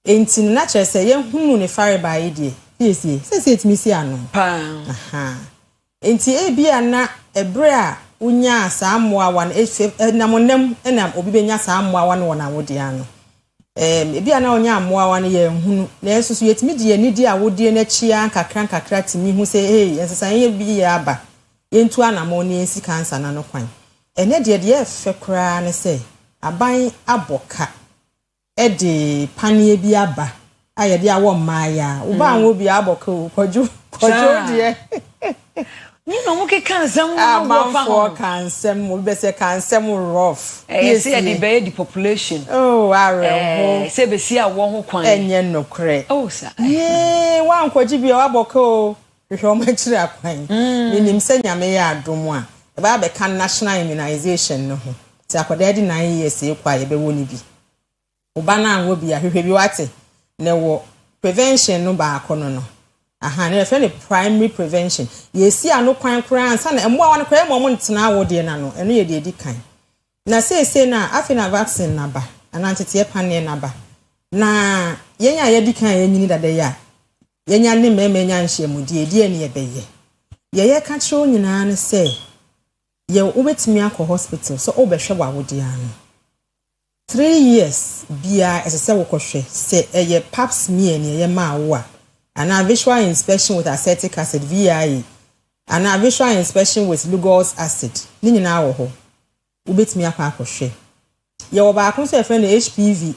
enti na kyerese ye hunu ne fare ba yedie piesie sese etimi si ano pa aha enti ebia na ebre a unya asamoa wan namonam na obi benya asamoa wan wona wodi ano ebia na onya amoa wan ye hunu na enso yetimi di anidi a wodi na chia kakra timi hu se hey ensesa ye bi ya aba yentu anamo ne ensi cancer na no kwan ene de efe kra ne se aban aboka ede panie bi aba ayede awo maya uba anwo bi aboka kojo de ni no mo ke kansem wo fa ho kansem wo be se kansem rough yes e dey be the population oh are se be si awo ho kwan enye nokre oh sa ye wan kwaji bi aboka o hwe o ma kire akwan ni nim se nyame ya adom a e ba be kan national immunization no ho ti akoda di 9 years e kwa ye be woni bi oba na anwo bi ahwehwe bi wate ne wo prevention no ba akono no aha ne fe ne primary prevention ye si ano kwan kran ansa na emwa wan kwa emwa mo ntena wo de na no eno ye de edi kan na se na afina vaccine na ba anantete panel na ba na yenya ye di kan ye nyini dade ya yenya ne memenya nhye mu de edi ene ye beye ye ka kiro nyina ne se ye ubetimi akọ hospital so obehwe wa wodi ano 3 years bia esese wokohwe se eye pap smear ne ye ma wo a visual inspection with acetic acid VIA and a visual inspection with lugos acid ni nyina wo ho ubetimi akọ ye wo ba akon so efe na HPV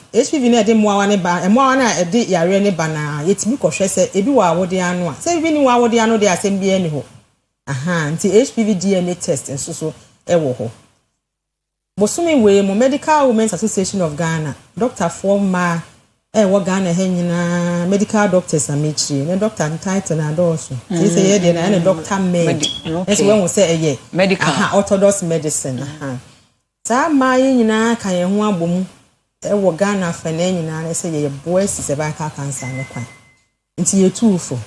na de moawa ne ba moawa na de yare ne ba na yetimi kohwe se ebi wa wodi ano a se ebi ni wa wodi ano de asem bia ni ho aha nti HPV DNA test nso so ewo ho bosumi we mo Medical Women's Association of Ghana Dr. Forma wo Ghana he nyina medical doctors amechi ne doctor title na doso say ye de na doctor med eso we say eye medical orthodox medicine aha sa ma ye nyina kan ye ho abom wo Ghana fa na nyina na say ye boys cervical cancer no kwan nti ye tuufo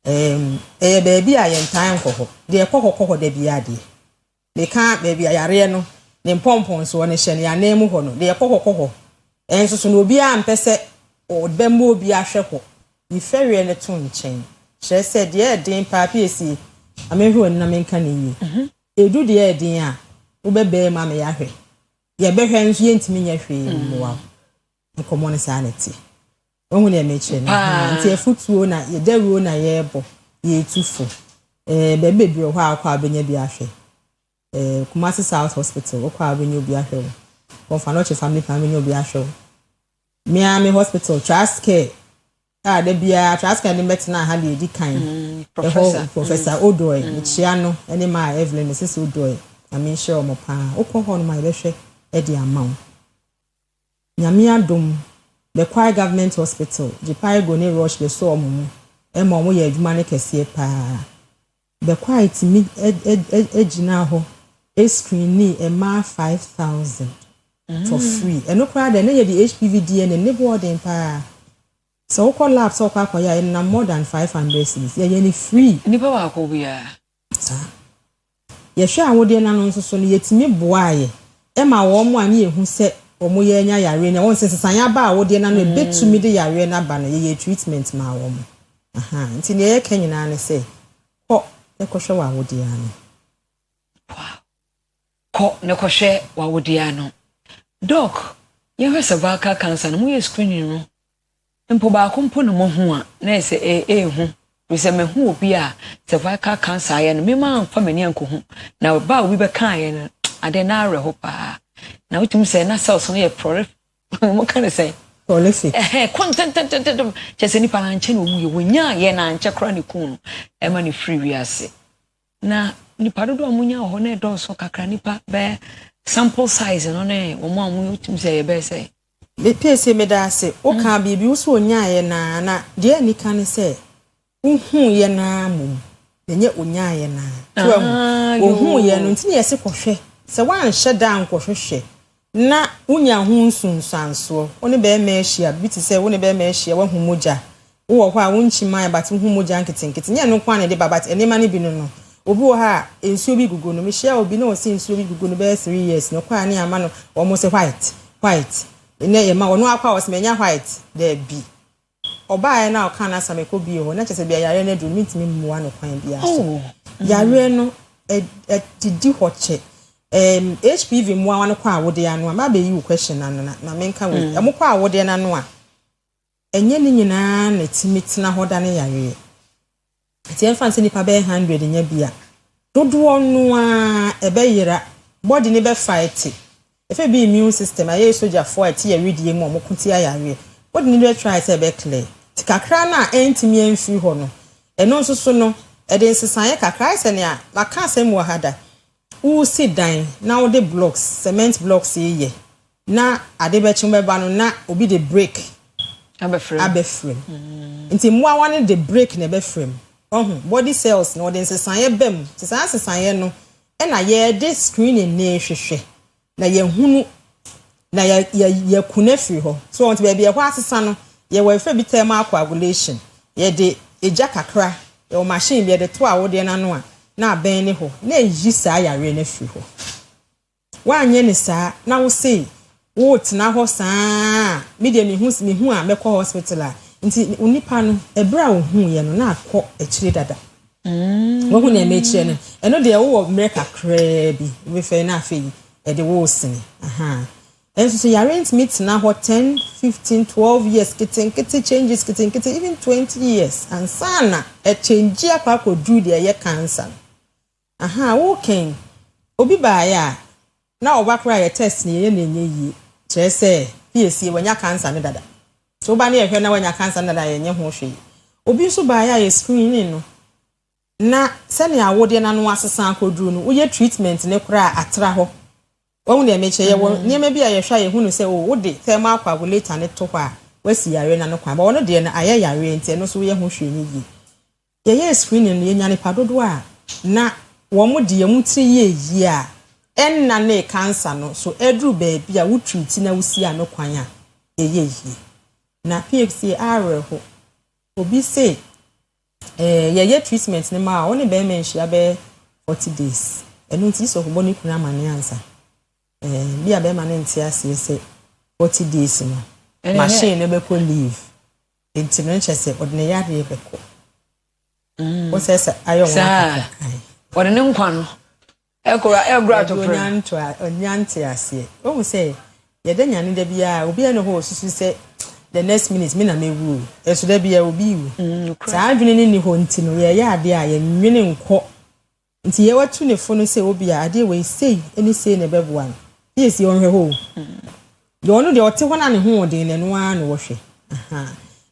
baby a yentan koho de koho de bia de me ka baby ayare no ne pompon so ne hye ne anemu ho no de koho enso so no obi a mpese odbembo obi ahwe ho ni ferie ne to nchen hye se de den papi esi amehwe na menka ne yi edu de den a wo bebe ma me yahwe ye behwe nso yentimi nya hwe mowa nkomo ne sanity ohun na emeche na nti efutuo na ye daruo na ye bo ye tufu bebe bi ho akwa abenya bi ahwe Kumasi South Hospital okwa abenyo bi ahwe Confanoche family abenyo bi ahwe Miami Hospital Trust Care de bia Trust Care ni metina ha de edi kan Professor Odoy Chiano ene ma Evelyn Mrs Odoy I sure mo pa okọ ho no ma behwe e di amaw Nyame adom the Kwai Government Hospital the Pai go ne rush the so omo e ma omo ye adwuma ne kese pa the Kwai timi ejina ho a screen ni e ma 5,000 for free eno kwa de na ye the HPV DNA ne boarding pa so call lab so kwa ya na more than 500 cedis ye ni free nipa wa ko bia sa ye hwe awode na no so no yetimi boaye e ma wo mo ani ehu se omo ye nya yare na won sesan ya ba awode na no betumi de yare na ba na ye treatment ma wo mo aha nti ne ye kanyina ne se ko ne ko hwe wa awode ya no ko ne ko hwe wa awode ya no doc ye hwe cervical cancer no mo ye screening no mpo ba ko mpo no mo ho a na se hu we me hu obi a cervical cancer ya no me ma amfa mani anko hu na ba obi be kan ya no ade na are ho pa na utum se na cells no ye prolific mo kan say prolific content chese ni pa na nche no mu ye wonya ye na nche kra ni ku no e ma ni free wi ase na ni pa dodo amunya ho na do so kakra ni pa be sample size no na wo mo amu utum se ye be say be pese me da se o kan bibi wo so onya ye na de ni kan se uhu ye na mum enye onya ye na so uhu ye no ntini ye se kohwe se wan hye dan kohwehwe na unya hu nsunsanso oni be ma ehia biti se woni be ma ehia wa hu moja wo ho a wonchi man but hu moja nkitenkete nye no kwa ne de babat enema ne bi no obi wo ha ensuo bi gugu no me hia obi na o se ensuo bi gugu no be 3 years no kwa ne ama no o mo se white ene ye ma wono akwa o se menya white there be oba na o kan na sameko bi ho na chese bia yare na du mitimi muwa no kwan bia so yare no didi hoche HPV muwa wan kwa awode ya no ma be yi question na menka we amokwa awode na no a enye ni nyina na timitina hoda ne yare ti enfanse ni pa be 100 nya bia dodo no a ebe yira body ni be fight efe bi immune system aye soldier for ati ya ready mu omokunti ayare body ni be try say be clear kakra na entimi enfi ho no eno nso so no e de nsesan ye kakra ise ne a maka asem wo hada wo sit down na wo de blocks cement blocks ye na ade be chimbe ba no na obi de break abefrem nti mo awane de break na be frame body cells no de nsesan ye bem nsesan ye no e na ye de screening na hwehwe na ye hunu na ye kunefi ho so want be bia kwa asesa no ye we fa bi thermal coagulation ye de eja kakra ye o machine bi de to awode na no a na aben ne ho na eji saa yare na fi ho wanye ne saa na wo sei wo tena ho saa media me hu a mekọ hospital a nti unipa no ebra wo hu ye no na akọ ekire dada wo hu na emechire no eno de wo America kra bi we fe na afi e de wo sini enso so yare ntimi na ho 10 15 12 years kitten changes kitten even 20 years and sana e change akwa do de ye cancer okay obi ba ya na obakra ye test ni ye na enye yi kire se PSC wanya cancer ne dada so ba na ye hwe na wanya cancer na dada ye nye ho hwe obi so ba ya ye screening no na se ne awode na no asesa akoduru no wo ye treatment ne kura atra ho wo ne meche ye wo nyema bi a ye hwa ye hunu se wo de thermal coagulator ne to ho a wasi yare na no kwa ba wono de na aye yare nti no so ye ho hwe ni yi ye screening ye nya ne padodo a na wo mo de ye mutri ye yi a enna ne cancer no so edru ba bi a wo treat na wo si a no kwan a ye yi na PXA are ho obi se ye treatment ne ma woni be menhia be 40 days enu nti so ho ni kuna mane ansa bi a be mane nti ase se 40 days no machine ne be ko leave enti no nchese odne yare be ko wo se ayo wa wona ne nkwa no egura to pray onyanti ase wo se ye da nyane da bia obi ene ho susu se the next minute me na mewu eso da bia obi wu saa adwene ni ho nti no ye ade a ye nwene nko nti ye watu ne fo no se obi a ade we sei eni sei ne beboa no yes ye onhwe ho ye ono de ote ho na ne ho odin ne no a ne wo hwe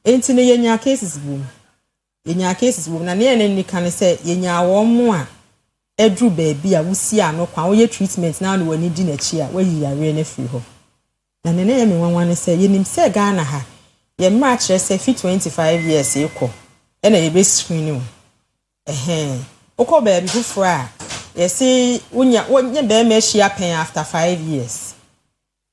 enti ne yenya cases boom na ne ne nika ne se yenya wo mo a edru baabi a wusi ano kwa wo ye treatment na no wani di na chi a wayi yare na fi ho na ne ye me wanwan ne se yenim se Ghana ha ye mra kire se fi 25 years ekọ e na ye be screen okọ baabi fufura a ye se wonya be ma hia pen after 5 years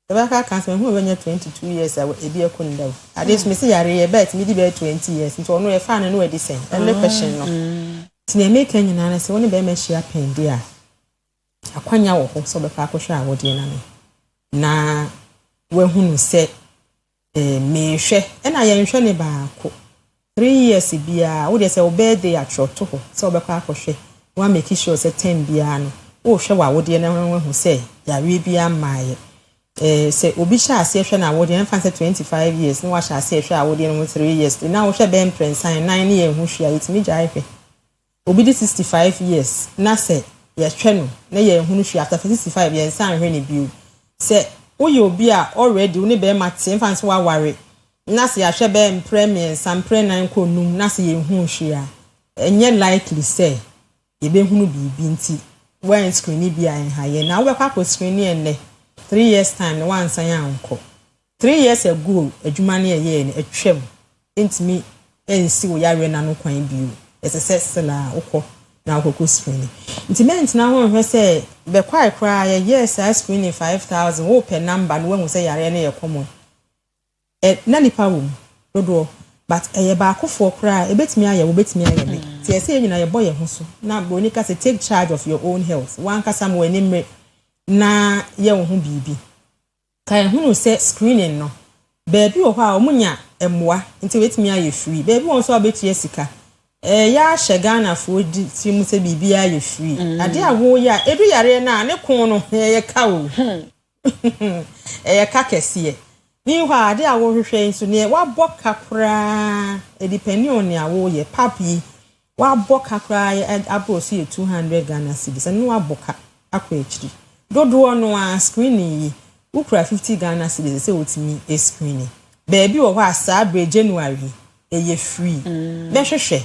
Rebecca cancer who when 22 years ebi ekunda ades me se yare ye bet me di be 20 years nti ono ye fa na no edi sen and question no tine make nyina na se woni be ma hia pen dia akwanya wo ho so be fa akwohwe a wodi na we hunu se me hwe na ye nhwe ne baako 3 years bia wo de se birthday atroto ho so be kwa akwohwe wa make sure se 10 bia no wo hwe wa wodi na hu se yare bia maaye se obi sha ase hwe na wodi na fa se 25 years no wa sha ase hwe a wodi no 3 years na wo hwe ben prensan 9 ne ye hu hwe a itimi gya hwe obi di 65 years na se ye hwe no na ye hu hwe after 65 years san hwe ne biu se oye obi a already wo ne be ma te fa se wa ware na se ya hwe ben premier san pre nan ko num na se ye hu hwe a enye likely say ye be hu no bibi nti when screen bi a ha ye na wo kwa screen ne ne 3 years time no one san yanko 3 years ago adwuma ne ye ne atwam intimi ensi wo yare na no kwan biu ss la ukọ na akoko screen intimate na ho hwe se be kwai kra ye yes I screen 5000 wo pe number no wen se yare ne ye common na nipa wo dodo but eye ba akofo kra ebetimi aye wo betimi aye me ti ese nyina ye boye ho so na bo ni ka se take charge of your own health wan kasa mo enimre na ye wo ho bibi kai hunu se screening no baby wo ha omunya emmoa nti wetimi aye free baby won so abetu sika ya Ghana fo di ti mu se bibi aye free ade awo ya edu yare na ne kon no ye ka o ka kese ni hwa ade awo hwehwe nso ne wa boka kra depending on awo ye papi wa boka kra abo so ye 200 Ghana cedis and wa boka akwa echiri dodo no a screening yi ukra 50 Ghana cedis se otimi e screening baby wo hwa sa bre January ye free be hwehwe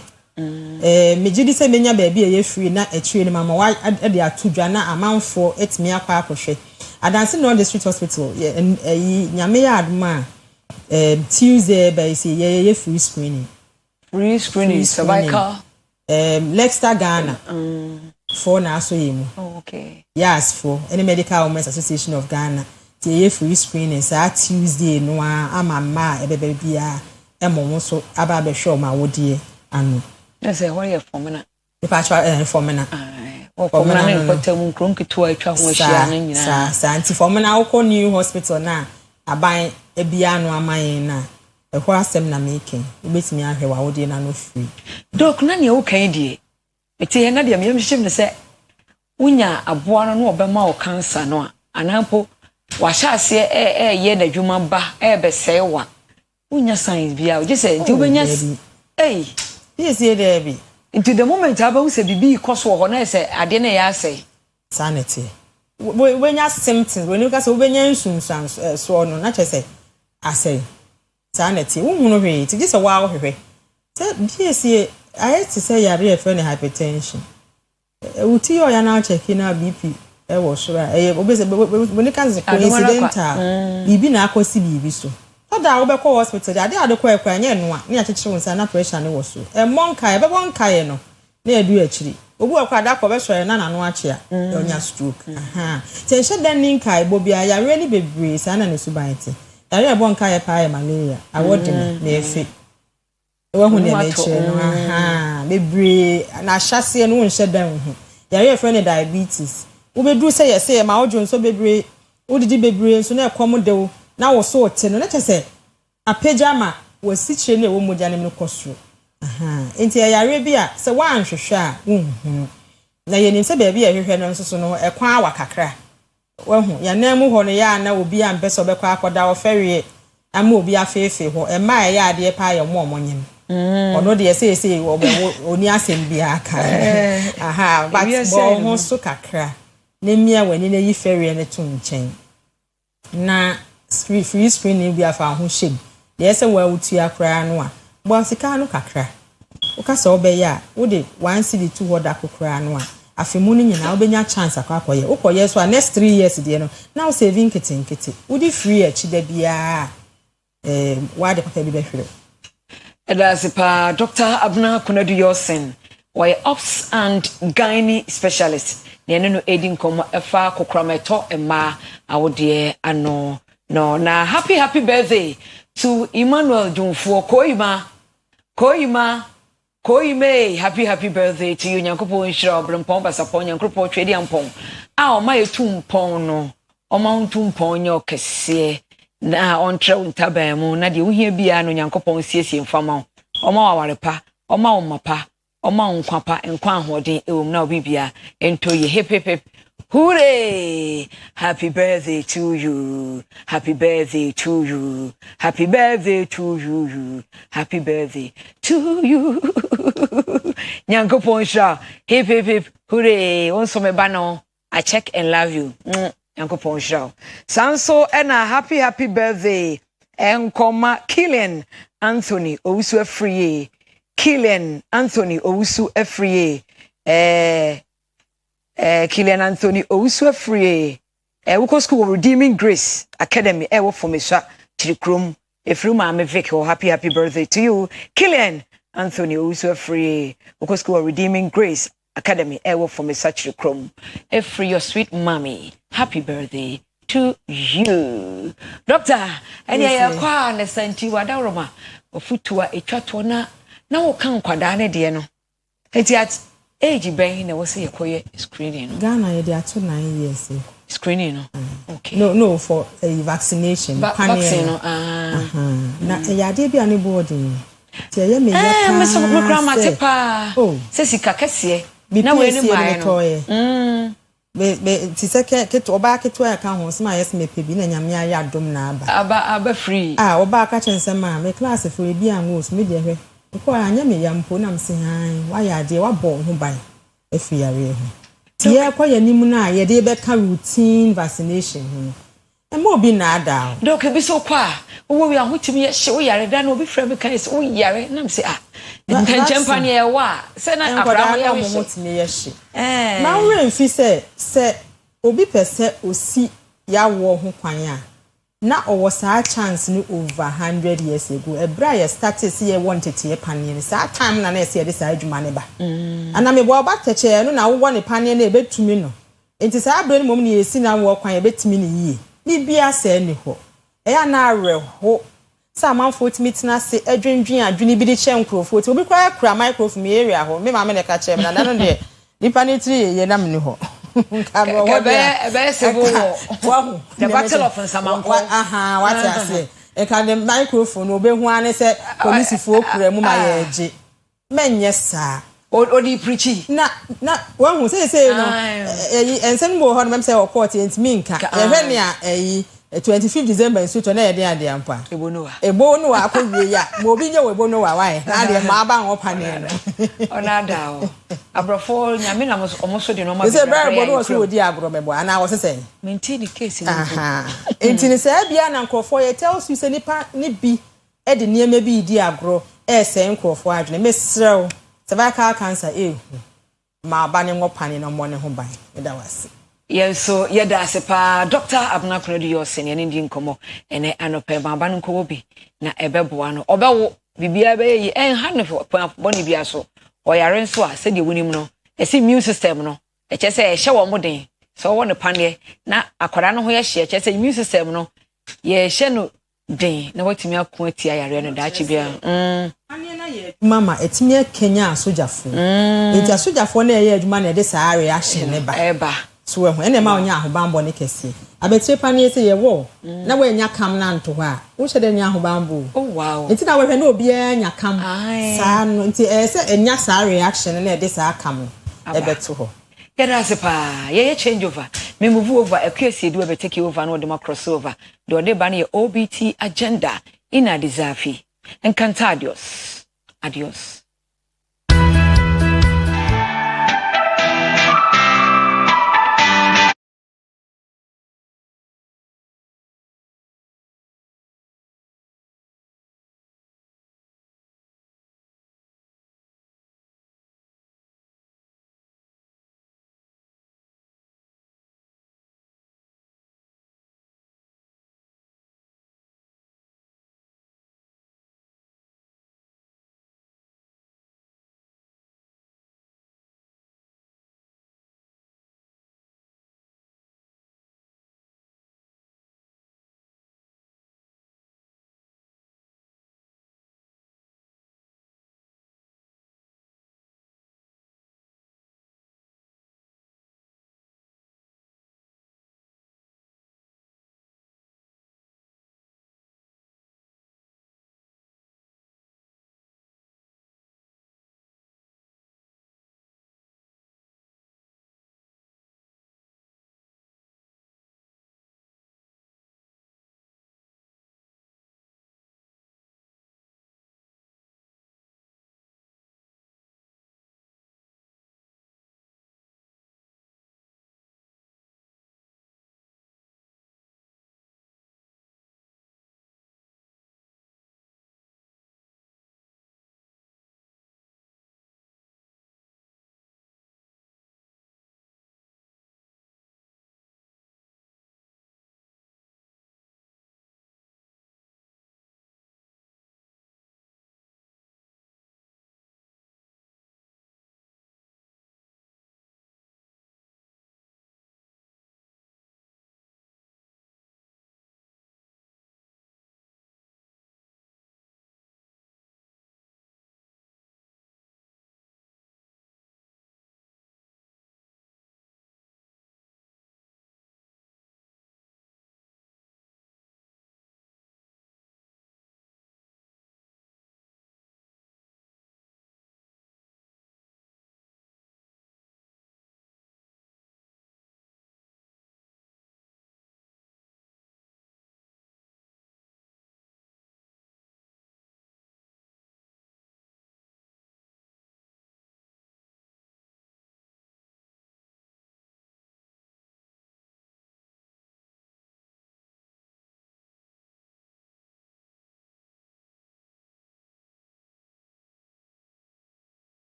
mejidi se menya baby ye free na echiri ne mama wa de atudwa na amanfo etimi akwa akohwe adansi no district hospital nyame ya aduma Tuesday by say ye free screening cervical Lexter Ghana for na so yemu okay yes for any medical women's association of Ghana ye free screening sa Tuesday no amama ebebe bia emomo so aba be hwe ma wodie anu say what you formina the patch formina formina ne kwatamu kronkitu atwa ho ahia na nyina sa anti formina ukọ new hospital na aban ebia no aman na ehwo asem na making obetimi ahwe wa wodie na no free doc na ne wo kan die eti he na de me yemhim ne se unya aboa no obema o cancer no anampo wa hyase ye na dwuma ba be sei wa unya science bia o je se nti obenya yes ye there be into the moment aba se bibi koso ho na se ade na ya sei sanity when ya symptoms when you ka se obenya nsunsan so no na che se asei sanity wo hunu hwe ti je se wa wo hwe se yes ye I to say yare e friend hypertension uti yo ya na check na BP e wo so obese when can se coincidental bibi na akosi bibi so oda wo be ko hospital ade ko ekwa nya no a na akyekyere won sa na pressure ne wo so monka e be monka ye no na edu akiri obu akwa da ko be so na no ache a onya stroke tension dan ninka e bo bia yare ni bebre sa na ne subanti yare e bonka ye pa ye malaria awodi na efe we hu ne meche no bebre na hyase no nhye dan hu yare e friend diabetes wo be du say yes ma ojo nso bebre wo didi bebre nso na ekom de wo na wo so ote no na chese apejama wo sichire na wo moja ne kosoro enti yare bia se wa anhwehwe a na ye nim se ba bia hwehwe no nso so no ekwan awa kakra wo hu ya na mu ho no ya na obi ambe so bekwa akoda wo ferie ama obi afefe ho e ma ya ade pa ye mo omonyem ono de say oni asem bia aka aha but bo ho so kakra na mia wani na yi ferry ne to nchen na free screen bia fa ho shem de say wa utu akra no a bo sika no kakra o ka se obeya wo de 1 city 2 hoda kokra no a afemu no nyina obenya chance akwakoye ukoye so next 3 years de no now saving kete wo di free a chi da bia wa de papa bi be hwere Edasipa Dr. Abna Kunadu Yosen why ops and gynae specialist ne no edin komo efa kokrometo ema awode ano no na happy birthday to Emmanuel Jumfo Koime happy birthday to you nyankopon hira obrempon basapon nyankopon twedi ampon a o ma yetumpon no o ma untumpon nyo kese na ontre untaban mu na de wohia bia no nyankopon siesie mfama o ma wawarepa o ma omapa o ma nkwapa nkwa ahoden ewom na obibia entoye hip hooray happy birthday to you happy birthday to you happy birthday to you happy birthday to you nyankopon sha hip hooray onso me ba no I check and love you nyankopon sha sanso ena happy birthday enkoma Killian Anthony Owusu Afriye Killian Anthony Owusu Afriye Killian Anthony Owusu Afriye we school Redeeming Grace Academy we for me sha Chirikrom efru ma me Vic happy birthday to you Killian Anthony Owusu Afriye we school Redeeming Grace Academy we for me sha Chirikrom every your sweet mommy happy birthday to you Doctor any Akua na santi wadaroma ofutua etwato na wo kan kwada ne de no enti at age ben na wo se yekoye screening no Ghana ye dey ato 9 years screening no okay no for a vaccination vaccine no na ya de bia ne boarding ti ye me ya me so ko kra matepa se sika kese na we ni mai no be ti se ke oba ke to ya ka ho sma yes me pebi na nyame ya adom na aba free oba ka chense ma me class for ebi anwo so me de hwe ko anya me ya mpo na mse han wa ya de wa bo ho ban efi yare ho ti ye kwa ya nimu na ye de be ka routine vaccination ho e mo bi na ada doc bi so kwa wo wi ahotimi ye hye wo yare da na obi fra be kan se wo yare na mse ntanchempa ne ye wa se na abra ya mo motimi ye hye ma wo mfi se obi pese osi ya wo ho kwan a na owo sa chance ni over 100 years ago ebra ye started see ye wanted to panie sa time na na se ye sa adwuma ne ba ana me bo ba teche no na wo ne panie na ebetumi no enti sa abra ni mom ne yesi na wo kwan ebetumi ne yie ni bia se ni ho e ya na areho sa manfo timi tina se adwendwen adwene bi de che nkrofo ti obi kura microphone me area ho me ma me ne ka che me na no de nipa ne tiri ye na me ni ho Ebe se bo the battle of Nsamanko what I say e ka the microphone obehu ane se police fo kura mu ma ye age menye sa odi preachi na wan hu say no ensem bo ho no mem say o court ntimi nka e hwe ne a 25 December so to na ye de ade ampa ebo no akowie ya mo obi nye ebo no wa why na de ma ba ho pane no ona da o abrofo nyame na mo so de no ma be say bra bo no so odi agro mebo ana wo say maintain the case ni enti ne say bia na nkrofo ye tell you say nipa ne bi e de niam bi di agro e say nkrofo adwene mesrew cervical cancer ma ba ne ngo pane no mo ne ho ban e da wase yes so yeda sepa Dr. Abna Kunadu Yosen ene ndi nkomo ene anope baba no nkowo bi na ebeboa no obewo bibia be yi ha ne boni bia so oyare nso a se de wonim no esi immune system no e che se e hye wo moden so wo ne pane na akwara no ho ye hye che se immune system no ye hye no den na watimi akon atia yare no da chi bia mama etimi Kenya asojafo enti asojafo na ye adwuma na de sa reaction ne ba eba so we ho ene ma onya ahobambo ne kese abetire pani ese ye wo na we nya kam na nto ha wo hye de nya ahobambo oh wow enti na we hwe na obi anya kam sa no enti ese enya sa reaction na de sa kam ebeto ho yeda sepa ye change over me move over Akua Asiedua be take over no de ma crossover de ba na ye OBT agenda ina desafi encantadios Adios.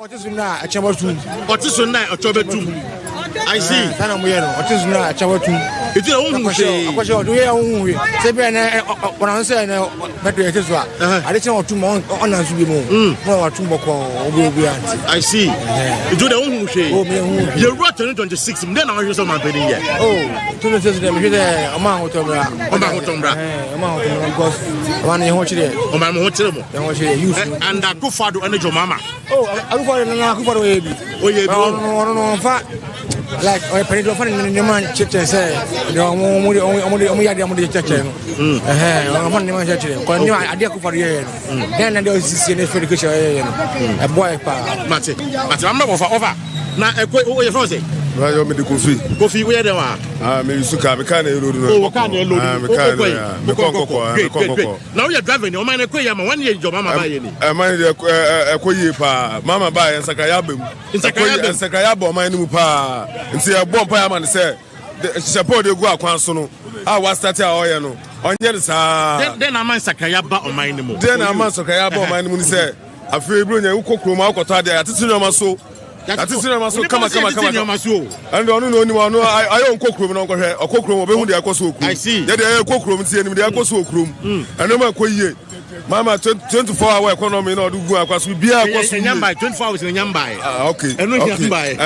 Otisuna achawatum. Otisuna achawatum. I see. Sana muyero. Otisuna achawatum. It is a woman. Akwasho do ya unwe. Sebe na onanse na bedo yetezwa. Adeche otum on nansu bi mu. No otum boko obi anti. I see. It do the woman she. Oh me hu. You wrote 2026. Then I hear some man paying here. Oh, 2026 me hwe ama hotombra. Ama hotombra. Ama hotombra because one ye ho chire. O ma ho chire mo. Ye ho chire use. And Akufado and your mama. Oh, Akufado we bi. Oye bi. No fa like o pere do fa ni man chiche say do mo ya de mo de chiche no. O man ni man chiche. Ko ni ade Akufado ye no. Then na de sisi ne education ye no. A boy pa. Mate I'm not over. Na o ye from say Yo me de Kofi we dey wa. Me suka me kan e road no. Oh, kan e road. Me kan me kokoko. Now you driving o man e kwey am one year your mama ba ye ni. Man de ekoyi pa mama ba ye nsakaya bam. Nsakaya bo man ni mu pa. Nti e bo mpa ya man say support de go akwan so no. Wa start a o ye no. Onye de sa. Den na man nsakaya ba o man ni mu. Den na man nsakaya ba o man ni mu ni say afi bro nya ukokro ma akoto ade atiti nyoma so. That is not so come. And on no one, I own cockroom no cockroom, obe de akoso. I see. There are cockroom, see any akoso room. And no man Mama 24 hour economy no do go akwaso bia akwaso. Nyamba 24 hours nyamba. Okay. And no nyamba.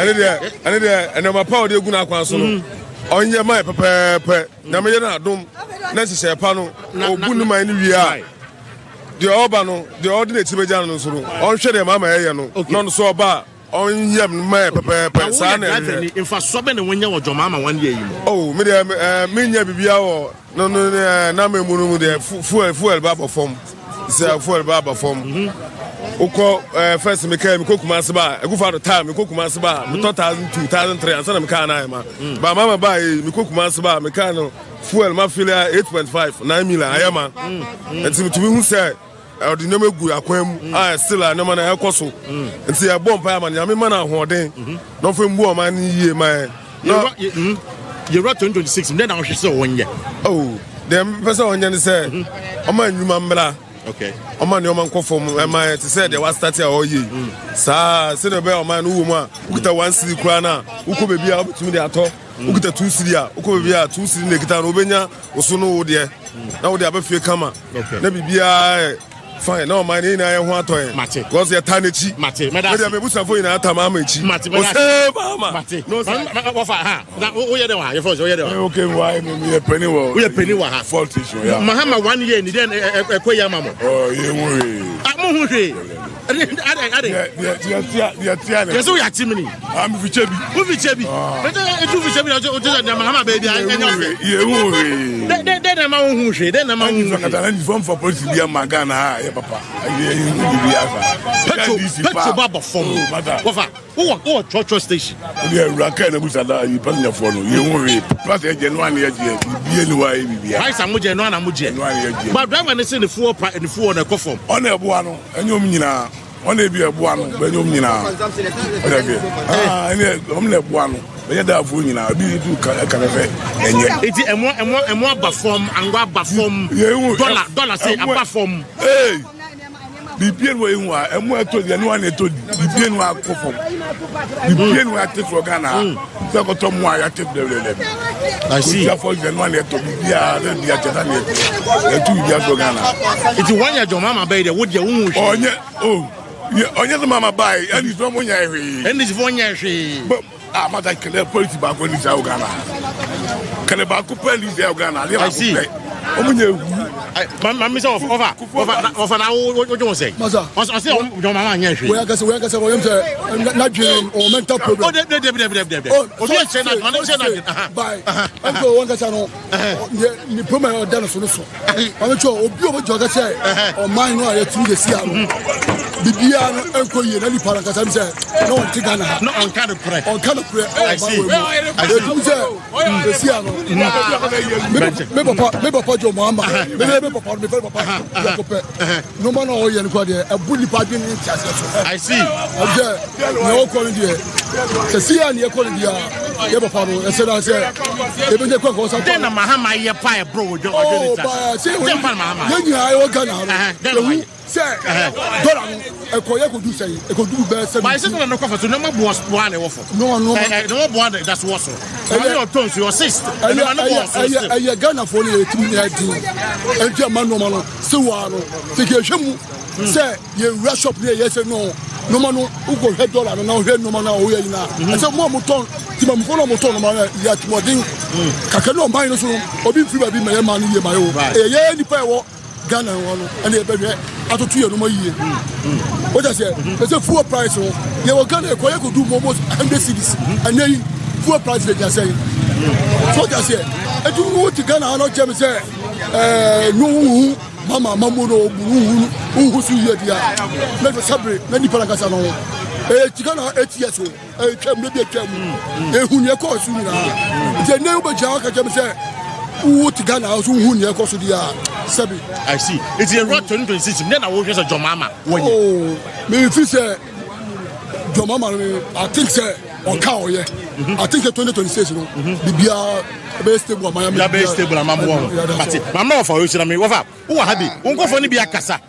And there and my power de gu na akwaso no. Onye mai pepe. Na me na adom na sise pa no. Obu no man ni wi a. The urban the ordinate meja no so no. On hwe de mama eye no. No so oba on yam my pepe sana in fa so be ne wonya wo jomama wan ye yi oh me de me nya bibia wo no na me mu de fuel baba form say fuel baba form uko first me kai me kokuma se ba egufa do time me kokuma se ba me 2003 ansana me kai na ma ba mama ba me kokuma se ba me kai no fuel ma filia 8.5 9 million ayama enti to me hu say the name gu akwam still a no man ekoso nti e bomb pa man ya me man ahoden no fe mbu o man yie man no you wrote 2026 then I say one year oh them person on yen say o man nyuma mbra okay o man o man kofom man to say they was start all year sa say the be o man wo mu a ukita 1 city kura na uko bebi a obetumi de ato ukita 2 city a uko bebi a 2 city ne kita no obenya oso no wo de na wo de abafie kama na bibia fine no man in I want to mate because you turn it mate me busa for na atama machi mate no offer ha na o ye de wa your first o ye de wa okay why me penny wa we penny wa ha fault issue yeah mahama 1 year ni den ekoya mamo oh ye we mo hu hwe ade yeso ya timini am fichebi who fichebi etu fichebi na o tell na mahama baby anya ye we den na ma hu hwe den na ma hu hwe na ni form for police bia magana papa petro baba form wafa wo church station we raka na busa da yi panya for no ye won plus e je no an ye je bie ni wa e bibia ai samu je no an amu je but driver ne say ne fuo na ko form on e bo ano enyom nyina on e bi e bo ano be enyom nyina ene om le bo ano be da fu nyina bi du ka fe enye iti emo aba form angwa aba form dollar say aba form eh bibien wo ehun a emu eto de no an eto bibien wo akofo bibien wo ate for Ghana so ko to mo aya te de I see ya for de no an eto bibia de dia cheta ne eto bibia for Ghana iti one year your mama be de wo de wo hu onye onye the mama buy and is no mo nya ehwe and is for nya ehwe mother kele police ba ko ni sa Ghana kele ba ko police ya Ghana le ba ko omunye mama say over na wo jo say o say your mama nya ehwe we aka say o yem say na dream or mental problem o de o bi say na man say na bye uncle one say no ni problem o da no so mama cho obi o jo ka say o man no ya tu de si ano bibia no enko ye na ni para ka say no on ti Ghana no on kind of pray I see de si ano me papa jo mama me papa ya ko pe no man o ye nko de abuli pa bi ni ti ase so I see oje no ko ni de se si ani e ko ni dia ye papa no e say that say e be je kwa so then na mahama ye pa bro ojo ni ta then pa mahama ye nya ayo Ghana no say dollar e ko ye ko do say e ko do be say my sister no kwa so no mo boss one e wo for no no one that's what so your tons your sister e Ghana for ni e timi ya din e je ma no se wa no se ke hwemu say ye rush up there ye say no no ugo head dollar no head no na o ye na say mo ton ti ma mo no ton no ya ti mo din kaka no man no so obi free ba bi me man ye ma yo ye ni pa wo Ghana wono and e be hwe atotu ye no ma yie o just say fuel price no ye wo Ghana ko ye ko do almost 100 cedis and then fuel price they just say so just say e do no ti Ghana no jam say no mama mamono hu su ye dia na to sabre na ni palangasa no tigana 8 years o twam no bi twam hu ne ko su ni na je ne u be ja ka jam say u tigana so hu ne ko su dia sabe I see it's a road 2026 then I will just John Mama oh me fi say John Mama I think say on ka o ye I think 2026 no bibia be stable ma ya be stable ma mo but mama of you me wo fa wo ha bi wo nkofo ni bi akasa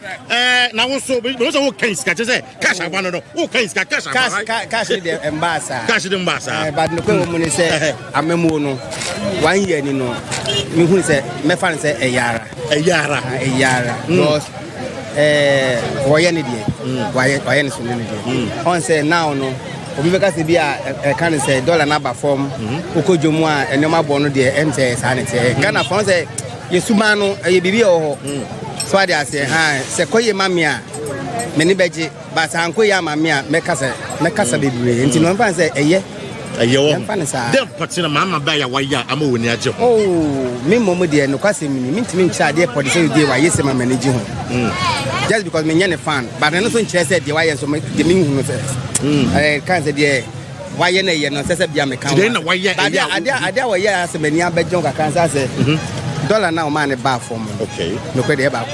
na wo so wo kan iska che say cash agba no wo kan iska cash de embasa cash de embasa but no ko mo ni say amemu no 1 year ni no mi hu say me fa say eyara because woye ni die woye ni so ni die on say now no obi be ka se bia kan say dollar na ba form okojomu a enema bo no de ente sanete Ghana for say yesuma no ye bibi o ho so ade ase se koye mame a meni beje ba san koye mame a mekasa bebre enti no mfa say eye wo dem patina mama ba ya waya ama woni aje ho me momo de no kwase mini mintimi ncha de pode say de wa yese mama na ji ho just because me nyane fan but no so nche say de wa yeso de me hu no say kan say de wa ye na ye no say bia me kan de na wa ye ade wa ye ase mani abejon ka kan say dollar na o man ba form okay no kwede e ba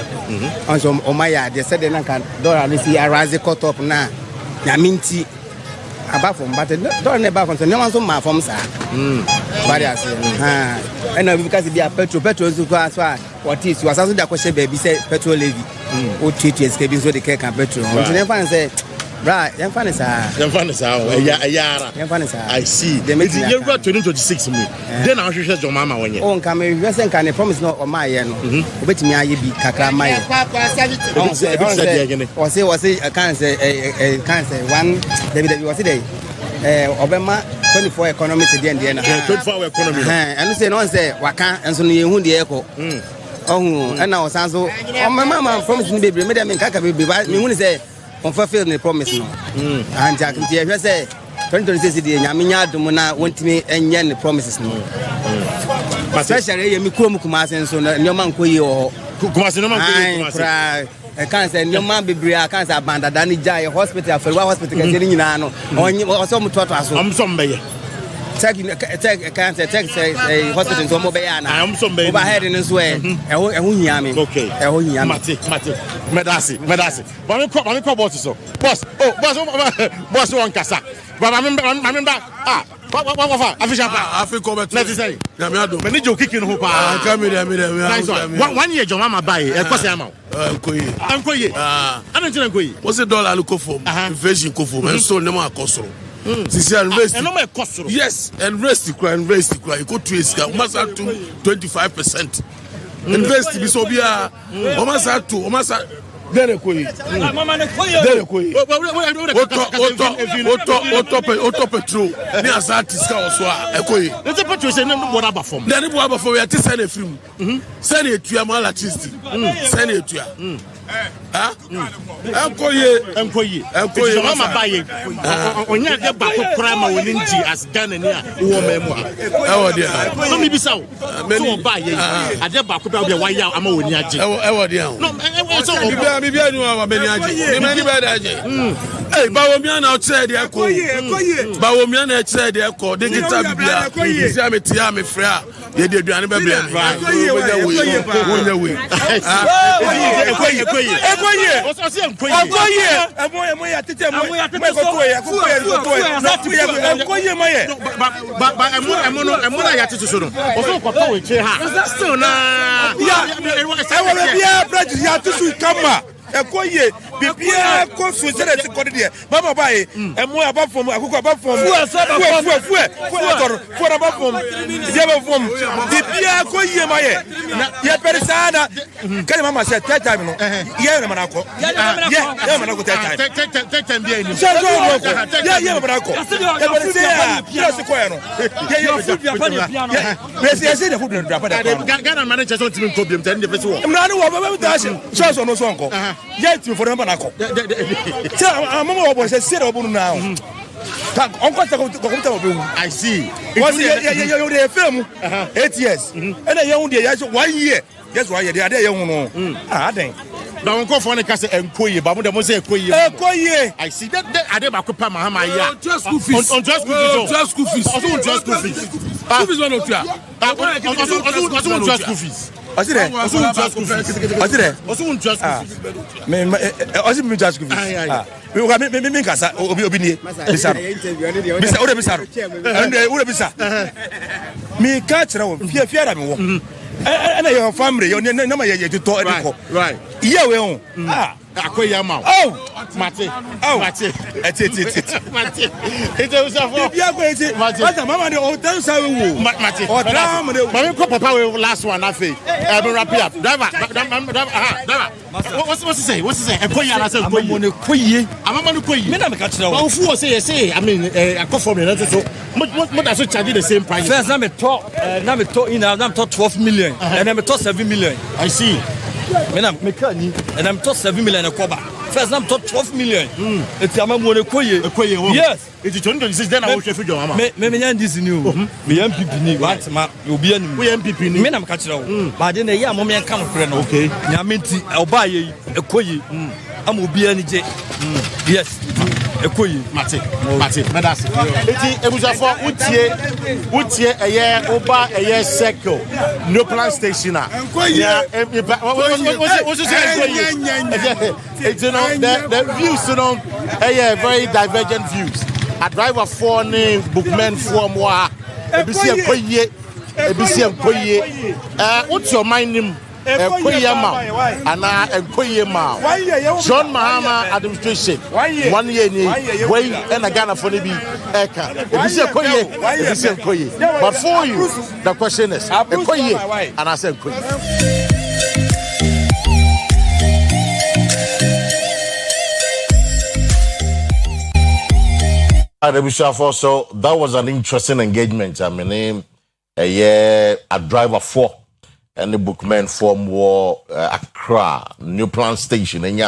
on so o ma ya de say de na kan dollar ni si araze cut up na minti about from but don't never concern no one so ma from sir bari ase and because be a petrol so what is you asaso da question baby say petrol levy o treat escape so the care can petrol you never say bra yan fan sa ayara I see the year 2026 me then I should your mama when you on come we say can promise no o ma ye no obetimi aye bi kakra ma ye o say can say one David was there obema 24 economy to the end there na 24 economy and say no say waka enso no ye hu de eko ohun and now sanso o mama promise ni bebre me dem kaka bebre me hu ni say on fulfill the promise no and jack tie hwe say 2026 die nyame nya adom na wontimi enye ne promises no especially ye mi kurom kumase nso na nyoma nkoyi o kumase no man koyi kumase can say nyoma bibria can say abandada ni jai hospital afelwa hospital ke ni nyina no onye so mutoto aso am so mbeye take hospital so mo be ya na am so mbeye over head ni so eho hia me okay eho hia mate medasi ba me ko boss so boss won kasa ba member what official Africa bet let's say na me ado me ni jo kicking ho pa me 1 year jo mama buy e kwase ama ankoye ana ntina ankoye what's the dollar look for inflation ko for and so nem akosoro sisi invest no me kosoro yes and invest you go to is almost at 25% invest bi so bia almost at dere koyi oto petrol ni asati ska oso a ekoyi the petrol say no boda ba form dere bo ba form ya ti send efrim send etua ma electricity send etua enkoye mama baye onya de ba kokora ma woni nji as Ghana ni a wo memu a ewo dia no mi bisa wo so baye ade ba ko be wa ya ama woni aje ewo dia no so bibia ni wa meni aje ni meni ba da aje Hey, Bawomiana outside the echo. Bawomiana outside the echo. They get up here. Siame Tiame Fra. They did an baby. Ekoye bibia ko so sere ti kodi de baba bae emo aba fom akoko aba fom fu aba fom je ba fom bibia ko ye maye ye perisana kale mama say third time no ye na manako ye manako third time bia ni so ye manako ye perisana ye se ko ye no ye fu bia pa ne bia no ye se de fu bia pa de Ghana manager so timi ko bia mtani de fesi wo mna no wo ba ta so no so nko yet for number nako mama obo say say obo now onko ta ko I see was you dey film 8 years and then you dey 1 year yes 1 year dey dey you no den na onko for ne ka say enkoye ba mo dem say enkoye I see that ade ba ko pa mahama ya just school fees on just school fees also just school fees school fees one of you also just school fees also there me kasa obi ni bisa me ka kire wo fia da me wo ana your family your na ma ye to ediko right yeah we on akoya ma mate eti mate ete usafo bia ko eti mate mama de o dan sa wo mate o dan mama ko papa we last one afi me wrap up driver what's he say akoya na say koyi amama no koyi me na me ka kire wo fu o say I mean akofo me na so mo da so charge the same price first na me talk in na me talk 12 million and then me talk 7 million I see me can and I'm talk 7 million a cover. First I'm talk 12 million. It's a man koye. Yes. It's 2026 then I will show you mama. Me nyan this new. Me MPP ni what ma obi anim. We MPP ni. Me na me ka kire wo. Ba de na ya mo me kan kure no. Okay. Nyamenti oba ye ekoye. Am obi ani je. Yes. Ekoye. Mate. Me da se. Eti ebusafo utie eye oba eye circle. No plan station a. Yeah. What's it say? It's you know the views, you know, very divergent views. A driver for name, bookman for moi. Ebisi enkoye. What's your mind name? Enkoye ma. Ana enkoye ma. John Mahama administration. 1 year ni way and a Ghana for the be eka. Ebisi enkoye. But for you, the question is enkoye and I say enkoye. So that was an interesting engagement. I mean, a driver for and the bookman from war Accra, New Plant Station, and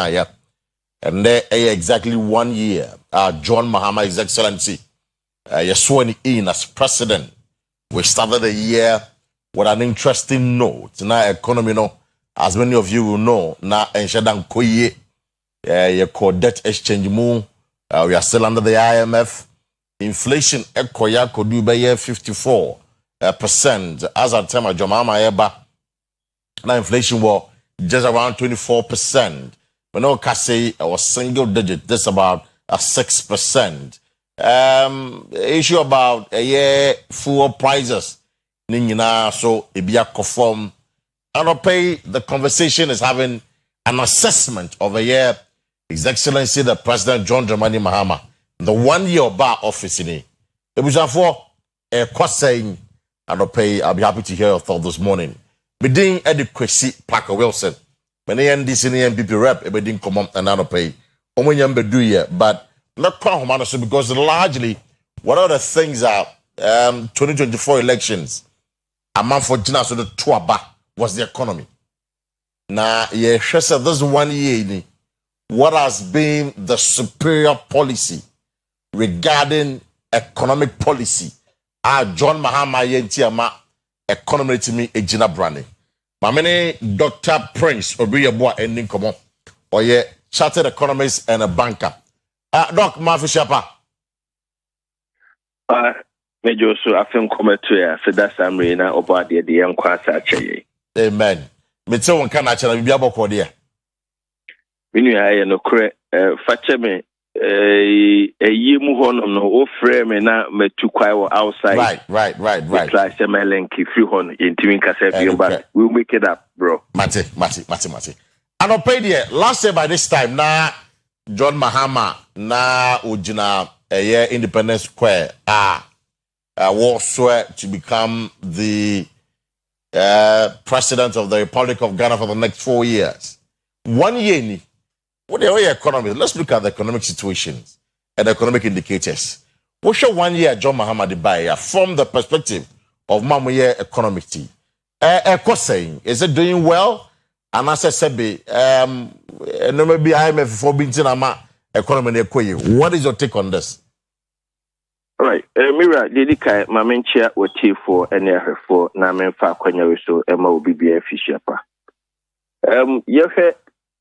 and there exactly 1 year. John Mahama, His Excellency, you sworn in as president. We started the year with an interesting note. Now, economy, as many of you will know, now Enshadan Koye, you call debt exchange move. We are still under the IMF. Inflation ekoya kodu be 54% as at time of Jomama Eba. Now inflation was just around 24%. But no say was single digit, that's about 6%. Issue about fuel prices. Ningina so ibia conform. And the conversation is having an assessment of a year. His Excellency the President John Dramani Mahama, the 1 year bar office in it. It was for a cost saying, and I'll be happy to hear your thought this morning. Bedin Eddie Kwesi Parker Wilson, when they end this in the MPP rep, it didn't come up and not pay. But not quite because largely, what other things are 2024 elections, a month for Jina, so the Tuaba was the economy. Now, this 1 year. What has been the superior policy regarding economic policy? John Mahama Yentiama economy to me Ejina Brani. Mamene Dr. Prince Obriyeboa ending come or chartered economist and a banker. Doc Mafishapa. Major, so I think come to ya so that's Amrina about the young Kwasa Che. Amen. Mitso one can actually be able to there. We knew I no cre Fatcheme a year move on no frame and now me to quite outside. Right. Try some lenky few on in Timin Cassette, but we'll make it up, bro. Mate. And I'll pay there. Last year by this time, na John Mahama, na Ujina, a year Independence Square, was swear to become the president of the Republic of Ghana for the next 4 years. 1 year, what the economy? Let's look at the economic situations and the economic indicators. What show 1 year John Mahama Debaya from the perspective of Mamuye economic tea? Saying, is it doing well? And as I said, no maybe IMF for being economy. What is your take on this? All right, Mira, Dedica, my main chair or T4 and for Namen Faquanya so Emma will be Fisherpa. You heard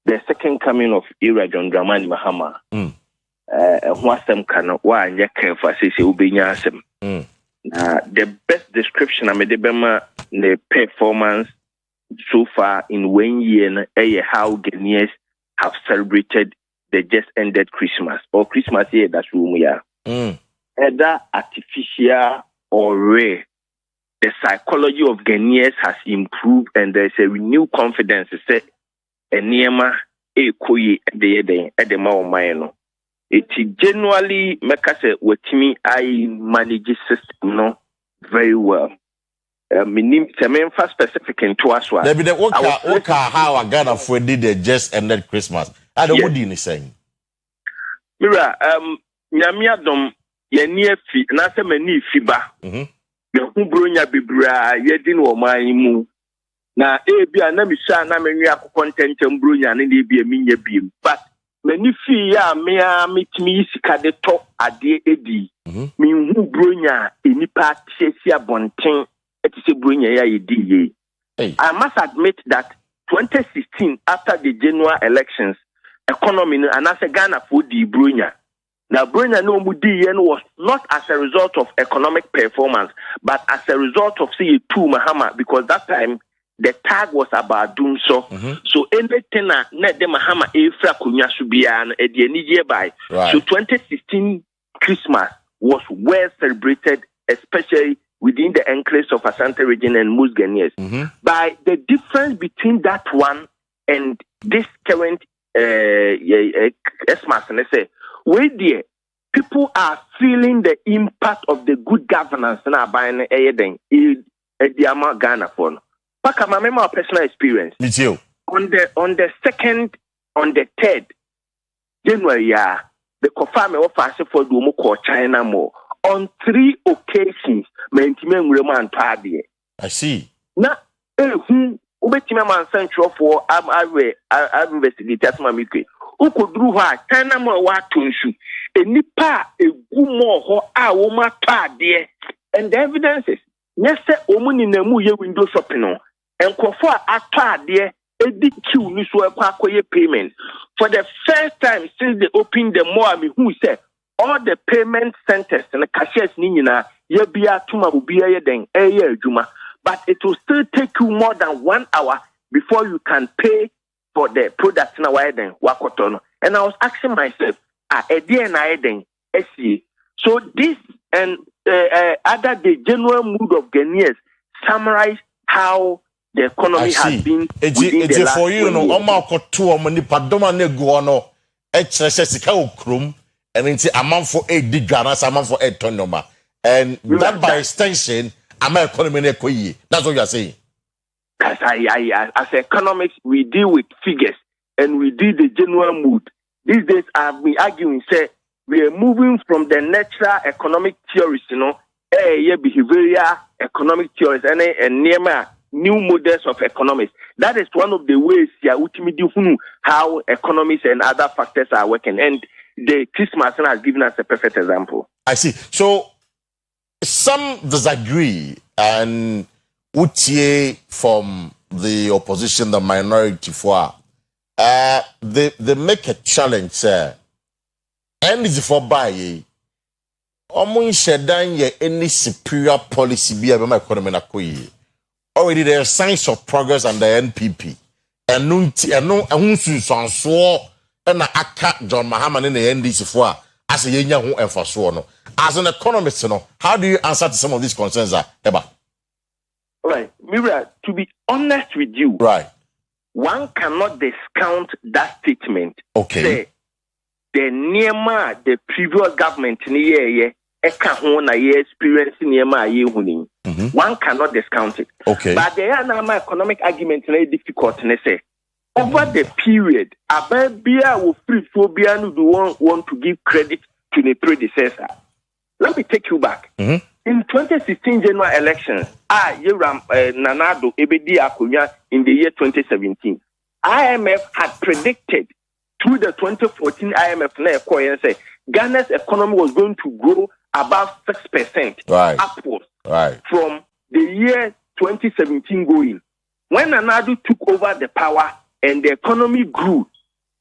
the second coming of Ira John Dramani Mahama. What's them kind of why and Yakan for Sisi Ubinyasem. The best description I made the performance so far in 1 year, how Ghanaians have celebrated the just ended Christmas or Christmas here. That's who we are. Either artificial or rare, the psychology of Ghanaians has improved and there's a renewed confidence to say, Enema, Ekoye, at the Mao. It genuinely make us what me I manage system very well. Meaning, for specific into us. There be the Oka how Ghana for did the just ended Christmas. I don't know what you saying. Mira, Nyamiadom, ye fi, na se mani fiba. Ye hubronya bibra, ye din wo mu. Na bia na mi sha na menwi akkontent mbronya ne de bia minye biem. But mani fi ya me a mitimi sika de to ade edi. Mi hubronya enipa tiesi abonten. I must admit that 2016, after the general elections, economy and as a Ghana for the Brunya. Now, Brunya no was not as a result of economic performance, but as a result of C2 Mahama, because that time the tag was about doing so. So anything that the Mahama Efra Kunya should be an by. So 2016 Christmas was well celebrated, especially within the enclaves of Asante region and most Ghanaians. By the difference between that one and this current Xmas, and they say, wait there, people are feeling the impact of the good governance now by an the amount Ghana for. But I remember my personal experience. Me too. On the 2nd, on the 3rd January, the confirm offer for Dumo called China more. On 3 occasions, I see. Now, Ubetiman Central for I've investigated my miki. Uko drew her, China more what to issue. A nipa, a gumo, ho, a woman, dear. And the evidence is, yes, woman in the Muye window shopping on. And Kofa at dear, a DQ, Niswa Pakoye payment. For the first time since they opened the Moami, who said, all the payment centers and the cashiers nina yebia tuma ubia den juma, but it will still take you more than 1 hour before you can pay for the product na den wakotono. And I was asking myself, so this and other the general mood of Ghanaians summarize how the economy has been. It's for you know, Oma many padoma ne guano, krum. And it's a month for 8 Ghana, a month for 8 ton number. And that by extension, I'm economy. That's what you're saying. Because as economics, we deal with figures and we deal the general mood. These days, I've been arguing, say, we are moving from the natural economic theories, behavioral economic theories, and near new models of economics. That is one of the ways how economics and other factors are working. And the Christmas has given us a perfect example. I see. So some disagree, and Utie from the opposition, the minority for they make a challenge. NDC for buy Omun shedan ye any superior policy be a economy na koyi. Already there are signs of progress under NPP. And no hunsu so and aka John Mahama in the NDC for as a young and for so. As an economist, how do you answer to some of these concerns, Eba? Right. Mira, to be honest with you, right, one cannot discount that statement. Okay. Say, the Nema, the previous government, one cannot discount it. Okay. But there are now economic arguments very difficult. Say, over the period, Ababia will free phobia no want to give credit to the predecessor. Let me take you back. In 2016 general elections, Nanado Ebedi Akunya in the year 2017, IMF had predicted through the 2014 IMF say Ghana's economy was going to grow about 6% upwards from the year 2017 going. When Nanado took over the power and the economy grew,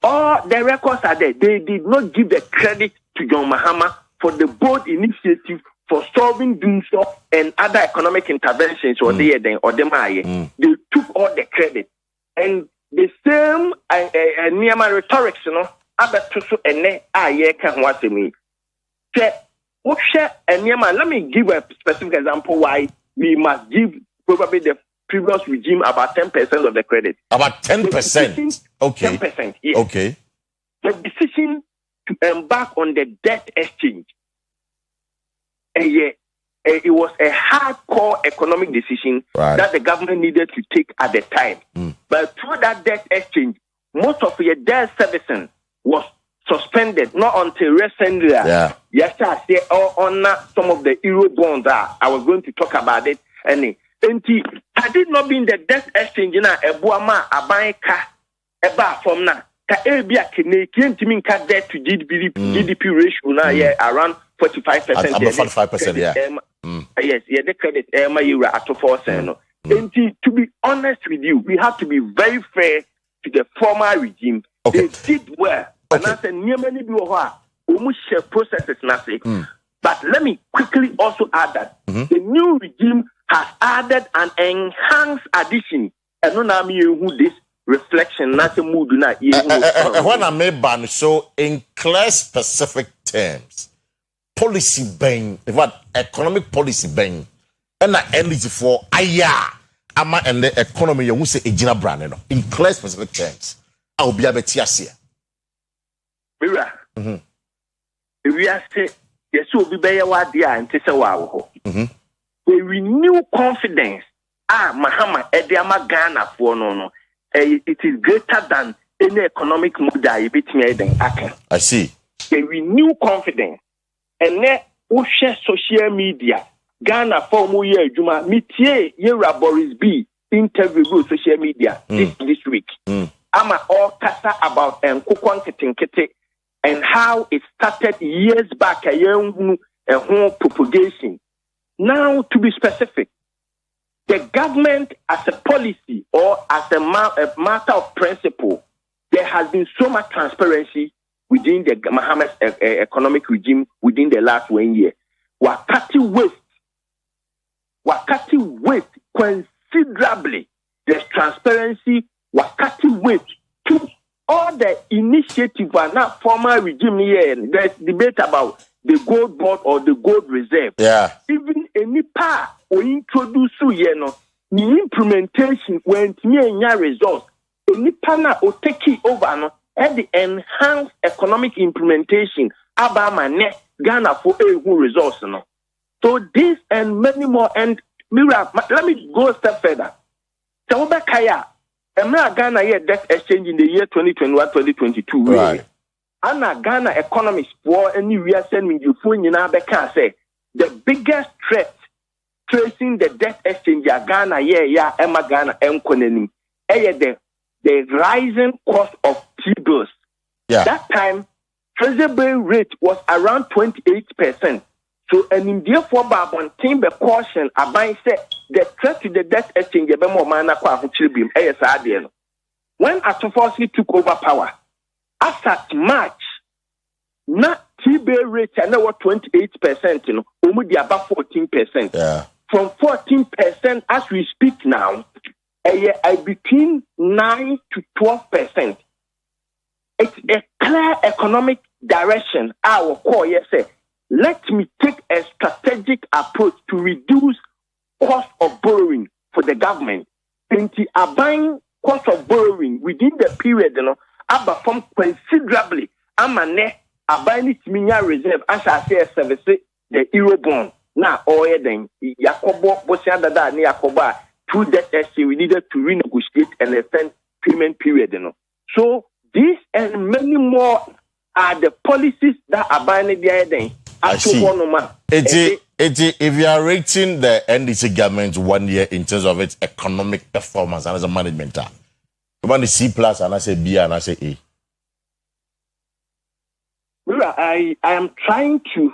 all the records are there. They did not give the credit to John Mahama for the bold initiative for solving doom so and other economic interventions or they took all the credit. And the same Niyama rhetorics, let me give a specific example why we must give probably the previous regime about 10% of the credit. About 10%? Okay. 10%, yes. Okay. The decision to embark on the debt exchange, it was a hardcore economic decision that the government needed to take at the time. But through that debt exchange, most of your debt servicing was suspended, not until recently. Yes, I say on some of the Euro bonds. I was going to talk about it. And had it not been the debt exchange, Ebuama, Abanka, Eba from now, Kaebia Canadian debt to GDP ratio now, around 45%. About 45%, yeah. Yes, the credit, you are at 4%. To be honest with you, we have to be very fair to the former regime. They did well. And I said, processes nothing. But let me quickly also add that the new regime has added an enhanced addition. And who this reflection, not a mood. When I made ban, so in clear specific terms, policy bang, what economic policy bang, and I ended for ama and the economy, you will say a general brand, in clear specific terms. I'll be able to see. Mira, we are saying, yes, will be better what they are and take a while. We renew confidence. Mahama, Ediama Ghana for no. It is greater than any economic mood that you beat me than I see. They renew confidence. And then, we share social media. Ghana for more year, Juma, Mitie, Yera Boris B. interview with social media this week. I'm all kasa about Kukwan Kete and how it started years back, a young home propagation. Now, to be specific, the government as a policy or as a matter of principle, there has been so much transparency within the Mahama's economic regime within the last 1 year. Wakati waste considerably. There's transparency. Wakati waste took all the initiative and not former regime here. There's debate about the gold board or the gold reserve. Even any part or introduce the implementation when near results. Any partner or take it over no and the enhanced economic implementation Abama net Ghana for a results no. So this and many more and Mira, let me go a step further. Tawoba Kaya, Ghana here debt exchange in the year 2021-2022. Right. Anna Ghana economists for any real sending you phone can say the biggest threat tracing the debt exchange Ghana Emma Ghana Mkoneni the rising cost of T-bills. That time treasury rate was around 28%. So and in therefore Babon team be caution about say the threat to the debt exchange be more man when Atufosi took over power, as at March, not bay rate and now 28%, you know, almost about 14%. Yeah. From 14% as we speak now, I between 9 to 12%. It's a clear economic direction. Our core, yes, sir. Let me take a strategic approach to reduce cost of borrowing for the government. And the buying cost of borrowing within the period, you know, perform considerably. I'm a buying it minya reserve as I say service the Eurobond. Now, then Yakobo Bosianda ni Yakoba through that we needed to renegotiate and extend payment period, you know. So these and many more are the policies that are buying the then. I see. If you are rating the NDC government 1 year in terms of its economic performance and as a management, you want the C plus and I say B and I say A. I am trying to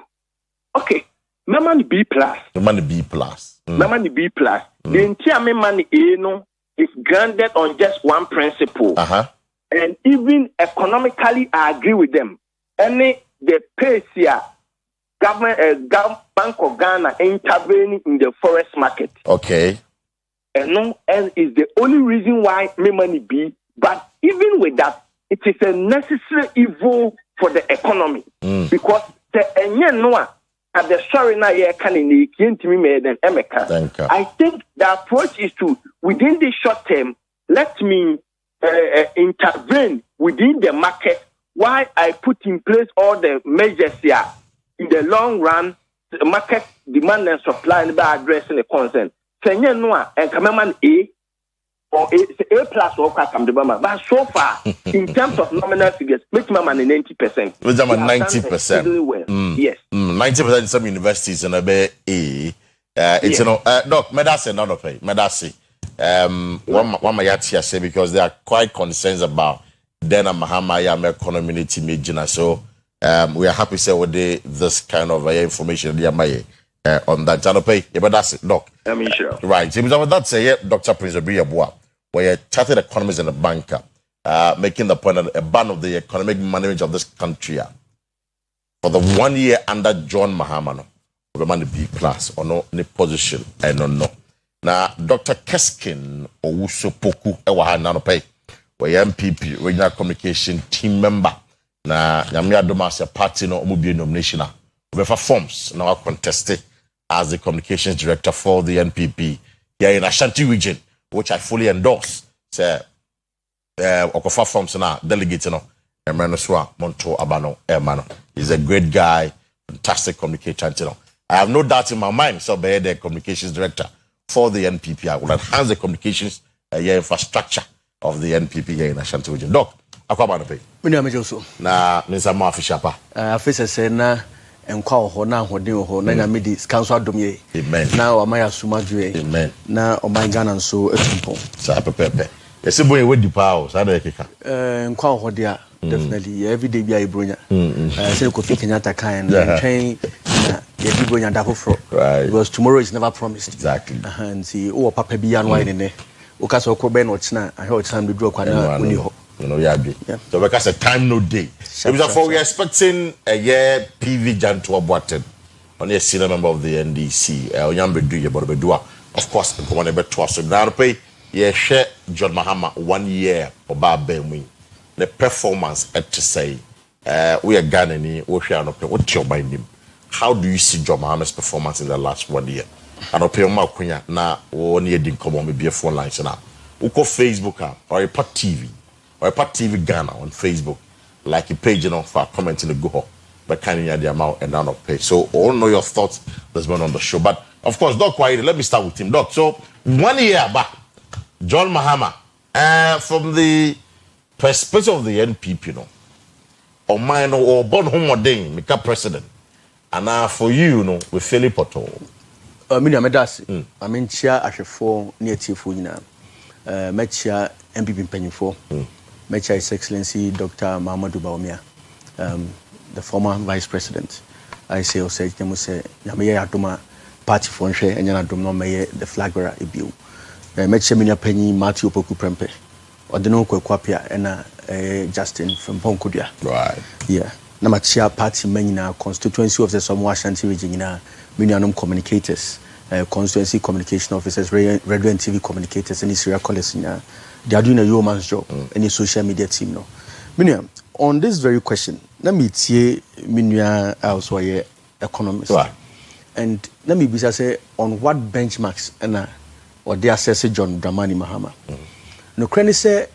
Memani B plus. Memani B plus. Memani B plus. The entire Memani A no is grounded on just one principle. And even economically, I agree with them. The pace here, government, Bank of Ghana intervening in the forest market. Okay. And is the only reason why Memani B. But even with that, it is a necessary evil for the economy because the at the sorry now I think the approach is to within the short term let me intervene within the market while I put in place all the measures here in the long run the market demand and supply and by addressing the concern and come A or A plus or but so far in terms of nominal figures make my money 90%. Which are 90%. Well. Yes. 90% in some universities and a bit A. It's you know doc medicine not pay medicine. One my yatia say because they are quite concerned about then a Mahama community major. So we are happy to say with this kind of information on that channel pay. Yeah, but that's it, doc. Sure. Right. So that's say Dr. Prince Oyerepa, where a chartered economist and a banker, making the point that a ban of the economic management of this country for the 1 year under John Mahama, we man B plus or no any position I don't know. Now Dr. Keskin Owusu Poku ewa na no pay, where MPP regional communication team member. Na Yamia Domasa party no omu nomination we forms now contested as the communications director for the NPP here in Ashanti region, which I fully endorse. Say Okofa forms now delegate no Emmanuel Monto Abano Emmanuel. He's a great guy, fantastic communicator. You know. I have no doubt in my mind, so be the communications director for the NPP. I will enhance the communications infrastructure of the NPP here in Ashanti region. Doc, Akua Asiedua. Many amajoso. Na Mr. Mafishapa. Afisa say na enkwa ho na hoden ho na nyame di council adom Amen. Na o maya sumadwe. Amen. Na o man Ghana so atumpo. Sa pepepe. Yesi boy we di power sa na ekeka. Enkwa ho dia definitely every day bi ayebronya. Say Kofi Kenyatta kan train na ye bi bronya da foforo. Right. Because tomorrow is never promised. Exactly. And see o papa bi an wine ne. O ka so ko be no china I heard time be draw kwa na uni ho. You know, yeah. So because a time no day. We are expecting a year PV Jan to aborted. Only a senior member of the NDC. Of course, I'm going to be so now pay. Yeah, share John Mahama 1 year for Bob Benwin. The performance at to say, we are Ghanaian. What's your mind him? How do you see John Mahama's performance in the last 1 year? And I'll my Kunya now 1 year didn't come on maybe a phone line now. We call Facebook or a part TV. Or a TV Ghana on Facebook, like a page, you know, for commenting to go, but kind of the amount and down of page. So, all know your thoughts that's been on the show. But of course, Doc Kwesi, let me start with him. Doc, so 1 year back, John Mahama, from the perspective of the NPP, you know, or mine or born home or ding, make a president. And now for you know, with Philip Otto. Medasi, I mean, chair as a 4 near Tifuna, Metcha MPP penny 4. His Excellency Dr. Mahamadou Bawumia, the former Vice President. I say, Yamaya Adoma Party for Share and Yana Dom Maye, the flag bearer, Ibu. Metcheminia Penny, Matthew Poku Prempe, or the no Kwapia, and Justin from Ponkudia. Right. Yeah. na machia party manina constituency of the Somo Ashanti region na minianum communicators constituency communication officers radio and TV communicators and Syria college they are doing a yeoman's job any social media team no minia on this very question na me tie minia also ye economist and let me be say on what benchmarks and or they assess John Dramani Mahama no credit say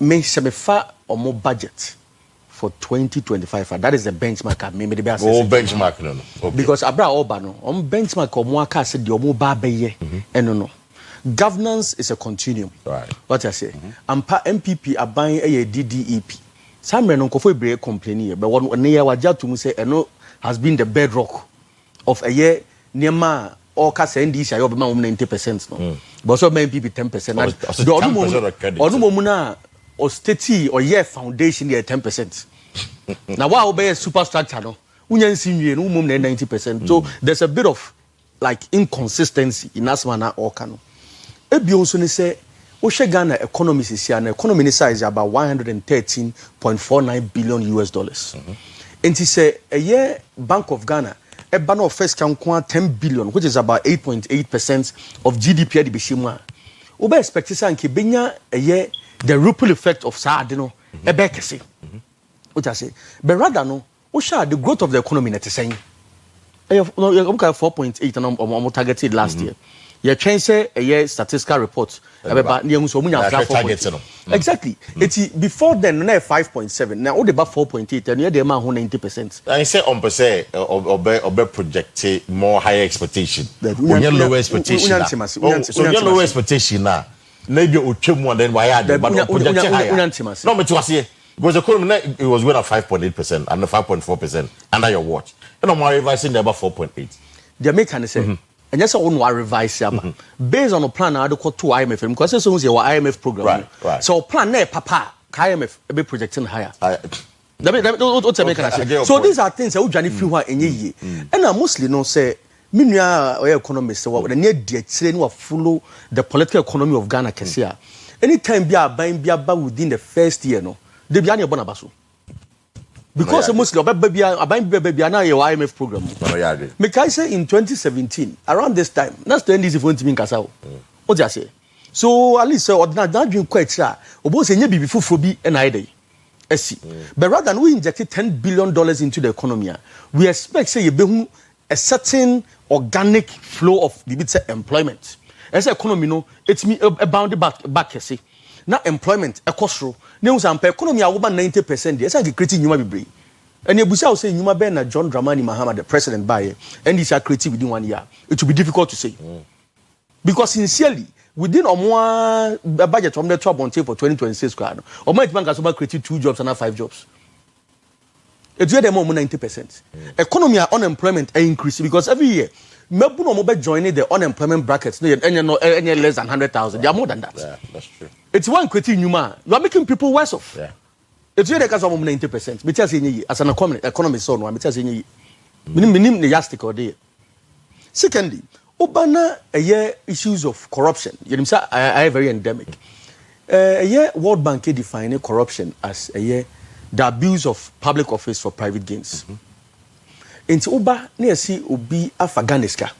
me sebefa or more budget for 2025 that is the benchmark I made the benchmark no okay. Because abra oba no on benchmark or more car said the omo ba beye no governance is a continuum right what I say ampa MPP are buying a DDEP some no nkofo ebre complaining but one year waja to say no has been the bedrock of a year niema or ka say ndi sha yo be ma 90% no but so MPP 10% the onu mo na or state or year foundation there 10%. Now what obey superstructure no unyansi nwie no mum 90%. So there's a bit of like inconsistency in as manner or kano. Ebi onso ne say o hwe Ghana economy sisia na economy size about 113.49 billion US dollars. And he say a year Bank of Ghana e ba no first kan 10 billion which is about 8.8% of GDP at the bishima. Oba expect say anke benya a year the ripple effect of Saadino, a bekesi. What I say, but rather no, the growth of the economy net is saying. You have 4.8 and targeted last year. Your change say a year statistical report about exactly. It's before then 5.7. Now all about 4.8 and you're the amount 90%. I say on per se or project more higher expectation. When you lower expectation. So your lower expectation now. Maybe Uchum then why are but project higher. No, but you see, because the economy it was going at 5.8% and 5.4% under your watch. And I'm revising the about 4.8. The American say, and yes, I want revise based on a plan I do call to IMF because it's only our IMF program. Right. So plan there, Papa, IMF be projecting higher. So these are things that we journey through in ye. And I mostly know say. Minua or economists what the near train will follow the political economy of Ghana Kesia. Anytime be a buying be about within the first year, no, they be any bonabasu. Because mostly about baby a buying baby and your IMF program. Make I say in 2017, around this time, that's the end is going to be in Kasao. What I say? So at least not doing quite sure. Obo say be before Fobi and I day. But rather than we injected $10 billion into the economy, we expect say you a certain organic flow of the employment. As economy no, it's me a bounded back see. Now employment a cost row. Now some economy are over 90%. Yes, I creating human being. And you will say Numa Ben John Dramani Mahama, the president by and these are creative within 1 year. It will be difficult to say. Because sincerely, within a more budget from the top on tape for 2026 or my bank has created 2 jobs and not 5 jobs. It's where more 90%. Economy unemployment increase because every year, Melbourne or joining the unemployment brackets, any less than 100,000. They are more than that. Yeah, that's true. It's one creating new man. You are making people worse off. Yeah. It's where they can 90%. But as an economist, so no, I'm telling you, minimum the yastic or day. Secondly, Obana a year issues of corruption. You know, I very endemic. A year World Bank defined corruption as a year. The abuse of public office for private gains. Into Uba near see Ubi Afghaniska.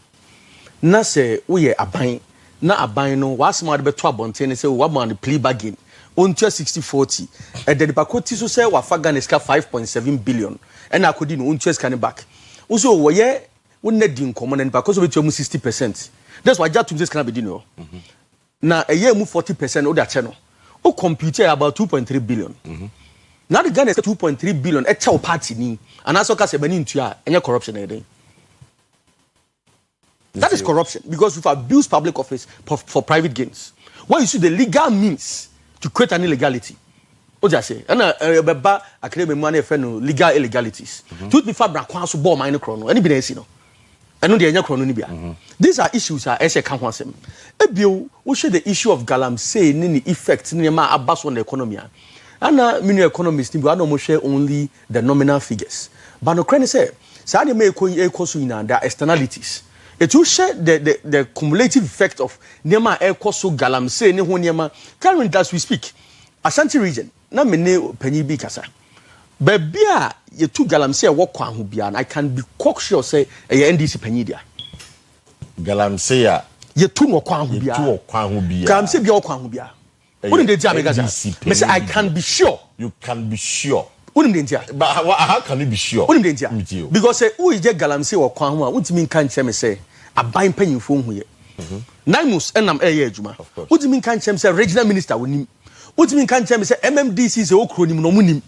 Na se uye abain, na abain no was mad be trouble and say what man the plea bargain. Until 60-40. And then the Bakoti so say wa Afghaniska 5.7 billion. And I could in until scanning back. Also, we wouldn't in common and because of it almost 60%. That's why just to can be dinner. Now a year move 40% of that channel. O computer about 2.3 billion. Now the Ghana is 2.3 billion. A child party ni, and also case many into any corruption again. That is corruption because we've abused public office for private gains. Why you see the legal means to create an illegality? What do I say? And beba academic money friend legal illegalities. Truth be fair, brakwan so ball minor chrono. Any be no. I know the anya chrono ni bia. These are issues are ese kan hwasem. Ebio, we share the issue of galamsey ni effect ni ma abas on the economy. And many economists, we don't share only the nominal figures. But no credit say, so I may call you the externalities. It will share the cumulative effect of Nema air coso galam say ne ho Nema. Currently as we speak, Ashanti region, na mene penny bi kasa. Babia ye two galamsey wo kwa ho bia and I can be cock sure say NDC panyidia. Galamsey ye two no kwa ho bia. Galamsey bia wo kwa ho bia. Wouldn't they tell me guys? Me say I can be sure. You can be sure. Wouldn't they tell? But how can you be sure? Wouldn't they tell? Because say who is je galamsey wo kwa ho a untimi kan che me say aban panyimfo hu ye. Naimus enam eye adwuma. Untimi kan che me say regional minister wonim. Untimi kan che me say MMDC say okronim no munim.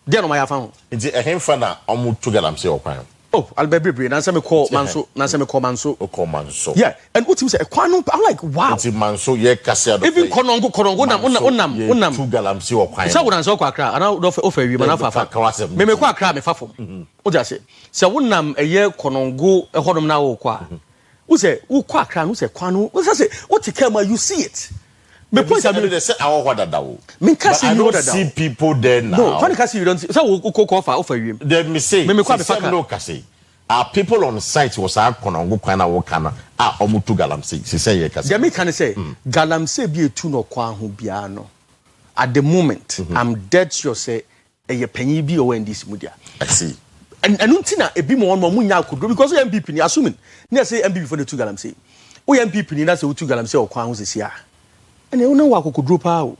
Dey no my afa ho. Nti ehemfa na omo to galamsey wo kwan. Oh, Albebre, Nansa me call Manso, Nansa me call Manso. Manso. Yeah, and what you say, I'm like, wow. It's Manso, yeah, Cassia. Even Konongo, unam. Two galamsey or quine. So, when I saw Quakra, and I'll offer you, Manafa, me Quakra, me Fafo. What I say? So, unam a year Konongo, a hodom now, qua. Who say, who Quakra, who say, Quano, what I say, what you camera, you see it. Me point I mean they say our what that me I don't see people there now. No, when you don't see so we go offer you. Let me say no kasi. Our people on site was our konongo kwana wo kana omutu galamsey. Say ye kasi. They me can say galamsey be a tu no kwa ho bia no. At the moment I'm dead sure say e panyi bi o this media. I see. And untina e bi mo on mo munya akudro because MPP ni assuming. Ni say MPP for the two galamsey. O MPP ni na say two galamsey o kwa ho sesia. And you know what could drop out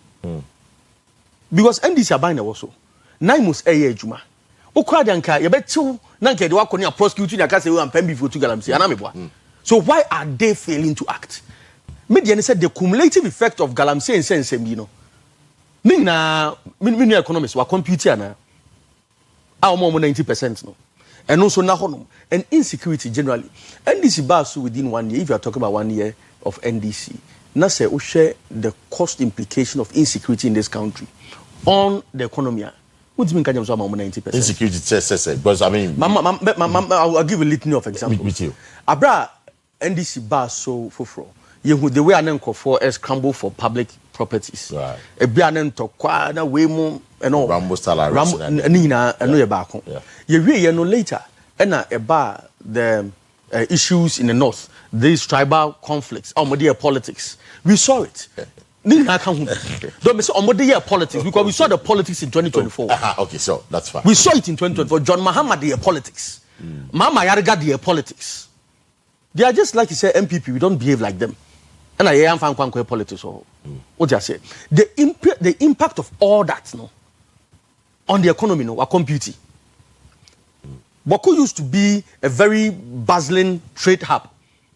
because NDC are buying also. Naimus eye juma. O kradanka you bet two nanke de wakoni a prosecuting a case we am pembi for two galamsey anameboa. So why are they failing to act? Media said the cumulative effect of galamsey and sense you know. Nina mini economists were computer na our more 90% no. And also na honum and insecurity generally. NDC bars within 1 year if you are talking about 1 year of NDC. Now say we share the cost implication of insecurity in this country on the economy. What do you mean? Can you say 90%? Insecurity, say because I mean, I'll give a litany of examples. With you, Abra NDC bar so for you the way I name for a scramble for public properties. Right. A bianen to kwa na we mo and all. Rambo style. Nina and no back. You really no later and a bar the issues in the north. These tribal conflicts, politics. We saw it. Don't miss politics because we saw the politics in 2024. Okay, so that's fine. We saw it in 2024. John Mahama the politics. Mama Yarga the politics. They are just like you say MPP. We don't behave like them. And I am fan politics. What do I say? The impact of all that on the economy are computing. Boko used to be a very bustling trade hub.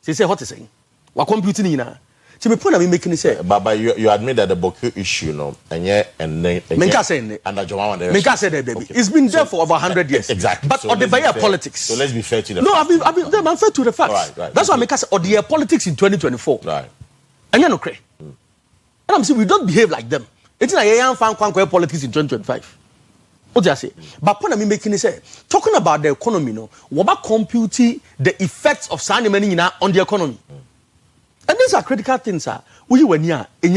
Say what is saying? What computing in na? So me point I'm making say. But you admit that the Boko issue and Menka say under Joma Menka said that baby. It's been there for over 100 years. Exactly. But on the very politics. So let's be fair to the facts. No, I'm fair to the facts. Right. That's why Menka say on the politics in 2024. Right. And you know cray. And I'm saying we don't behave like them. It's like I am fan politics in 2025. What do I say? But point I'm making is say talking about the economy, what about computing the effects of signing money on the economy? And these are critical things, sir. We were near in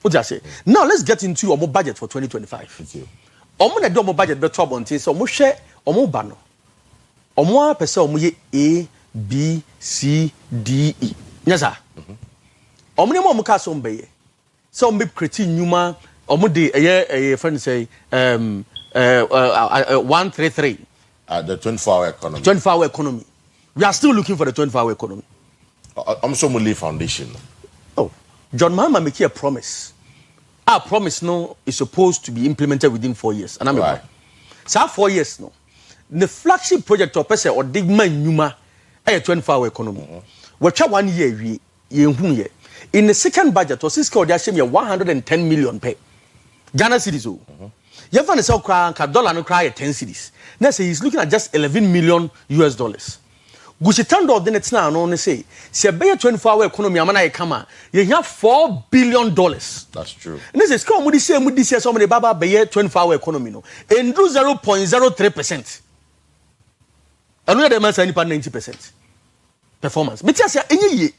what do I say? Now let's get into our budget for 2025. Omo na budget be trouble until so mo share omo ba no. Omo apese omo ye A B C D E. Yes sir. Omo ne mo ka so mbeye. So omo be create nyuma omo de eye friend say 133 the 24-hour economy. 24-hour economy. We are still looking for the 24-hour economy. I'm so Muli Foundation. Oh, John Mahama make a promise. Our promise is supposed to be implemented within 4 years. And I'm right. So 4 years the flagship project of person or dig man nyuma a 24-hour economy. We try 1 year in the second budget was this called 110 million pay. Ghana cedis. You find a dollar no cry at 10 cedis. Now say he's looking at just $11 million. Gushitando then it's now only say a 24-hour economy amana kama you have $4 billion. That's true. And this is come with this year somebody baba be 24-hour economy and do 0.03%. And we man say 90% performance. Me tell say enye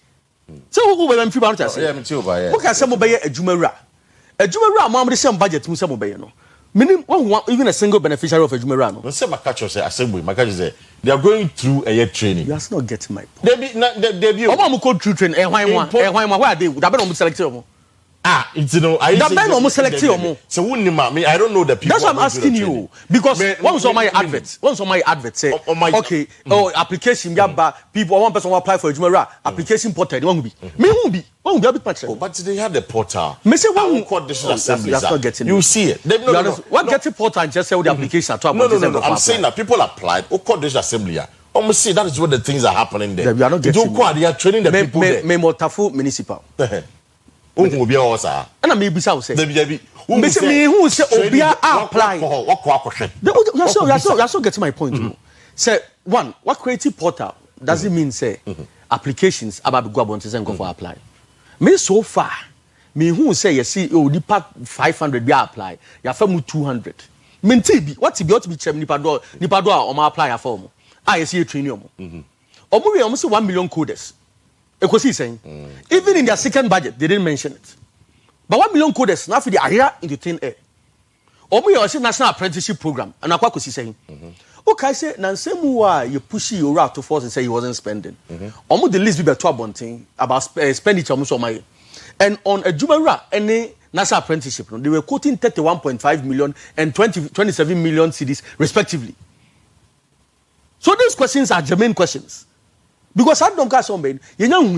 so who be am free about say. Yeah, me too ba. Who can say mo be adwumawura. Adwumawura mo am dey say budget mu say mo be no. Meaning, even a single beneficiary of a Jumerano. No, say my catch say assembly. My catch say they are going through a year training. You are not getting my point. They be. Omo go through training. Why are they? That be no selected. You know, that man almost select you. So I don't know the people. That's what I'm asking you. Because once on my advert say, okay, application people, one person will apply for a Jumera, application portal, won't be. Me won't be a bit much. But they have the portal. Me say one coordination assembly. That's not getting you see it. What get the portal and just say the application at No. I'm saying that people applied, coordination assembly. Almost see that is what the things are happening there. We are not getting they are training the people there. Me motafu municipal. And I may be so say. Me say who say Obia apply. You're so getting my point. Say one, what creative portal does it mean say applications about go about and go for apply. Me so far, me who say you see nipa 500 be apply, ya famu 200. Me tibi, what be ought to be chem nipa do o ma apply for mo. I see a training omo. Omo we almost 1 million coders. Ekwesi saying, even in their second budget, they didn't mention it. But 1 million coders now for the area into thin air. Omo you say national apprenticeship program, and Akua Kwesi saying, okay, say Nansemu you push your route to force and say he wasn't spending. Omo the list be better thing about expenditure almost on my, and on a Jumera any national apprenticeship, they were quoting 31.5 million and 27 million cedis respectively. So these questions are germane questions. Because I don't catch somebody, you know who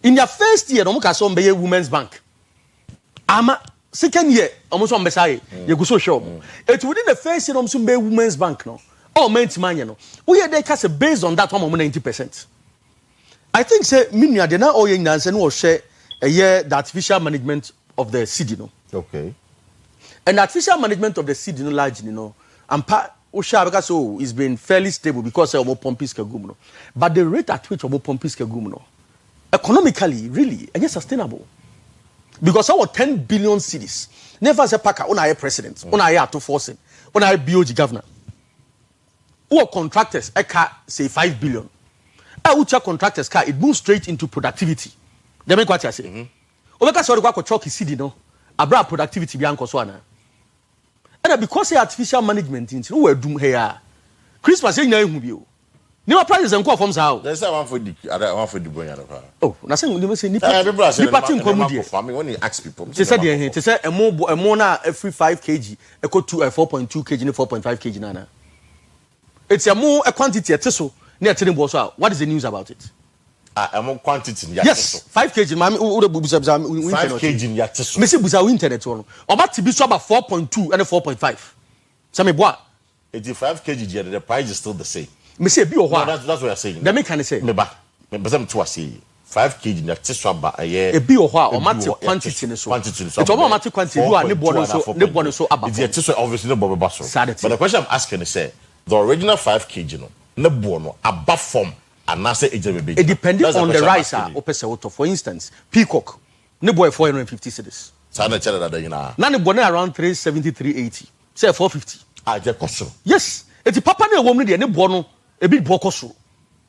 in your first year, don't catch somebody Women's Bank. Second year, almost on Messiah, you go so sure. It's within the first year, almost be Women's Bank no. Oh, men's man, you know. We are there cast based on that one 90%. I think say Minya they now all young and will share a year the artificial management of the seed, you know. Okay. And the artificial management of the seed, you know, large, you know, and part. So it's been fairly stable because of Pompis Kagumno. But the rate at which of Pompis Kagumno, economically, really, and yet sustainable. Because our 10 billion cities, never as a packer, on our president, on our to forcing, on our BOG governor. Who contractors, say 5 billion. Our contractors, it moves straight into productivity. They make what I say. Because what we chalk is city, no, abra productivity beyond Koswana. And because artificial management in who were doom here, Christmas ain't no you. Never prices and call from how. There's one for the other one for the boy. Oh, nothing will say Nipa comedy. When you ask people, they said they say a more every 5 kg, equal to a 4.2 kg, 4.5 kg nana. It's a more a quantity at so near telling boss out. What is the news about it? A more quantity. Yes, 5 kg, mammy, 5 kg in Yatis. Missy Buza internet one. Or about to be so about 4.2 and a 4.5. Some bois. 85 kg, the price is still the same. Missy Bio, that's what I'm saying. The can say, Members to say 5 kg in Yatis a year. A bio or matter quantity in the quantity. It's all matter quantity. You are nibble so about the obviously no Bobby Basso. But the question I'm asking is, the original 5 kg, no bono, above form. It depending on the rice for instance, peacock, no boy 450 cities. None of around 370, 380. Say 450. Yes, it's a papa no woman there, no bono, a bit bocoso.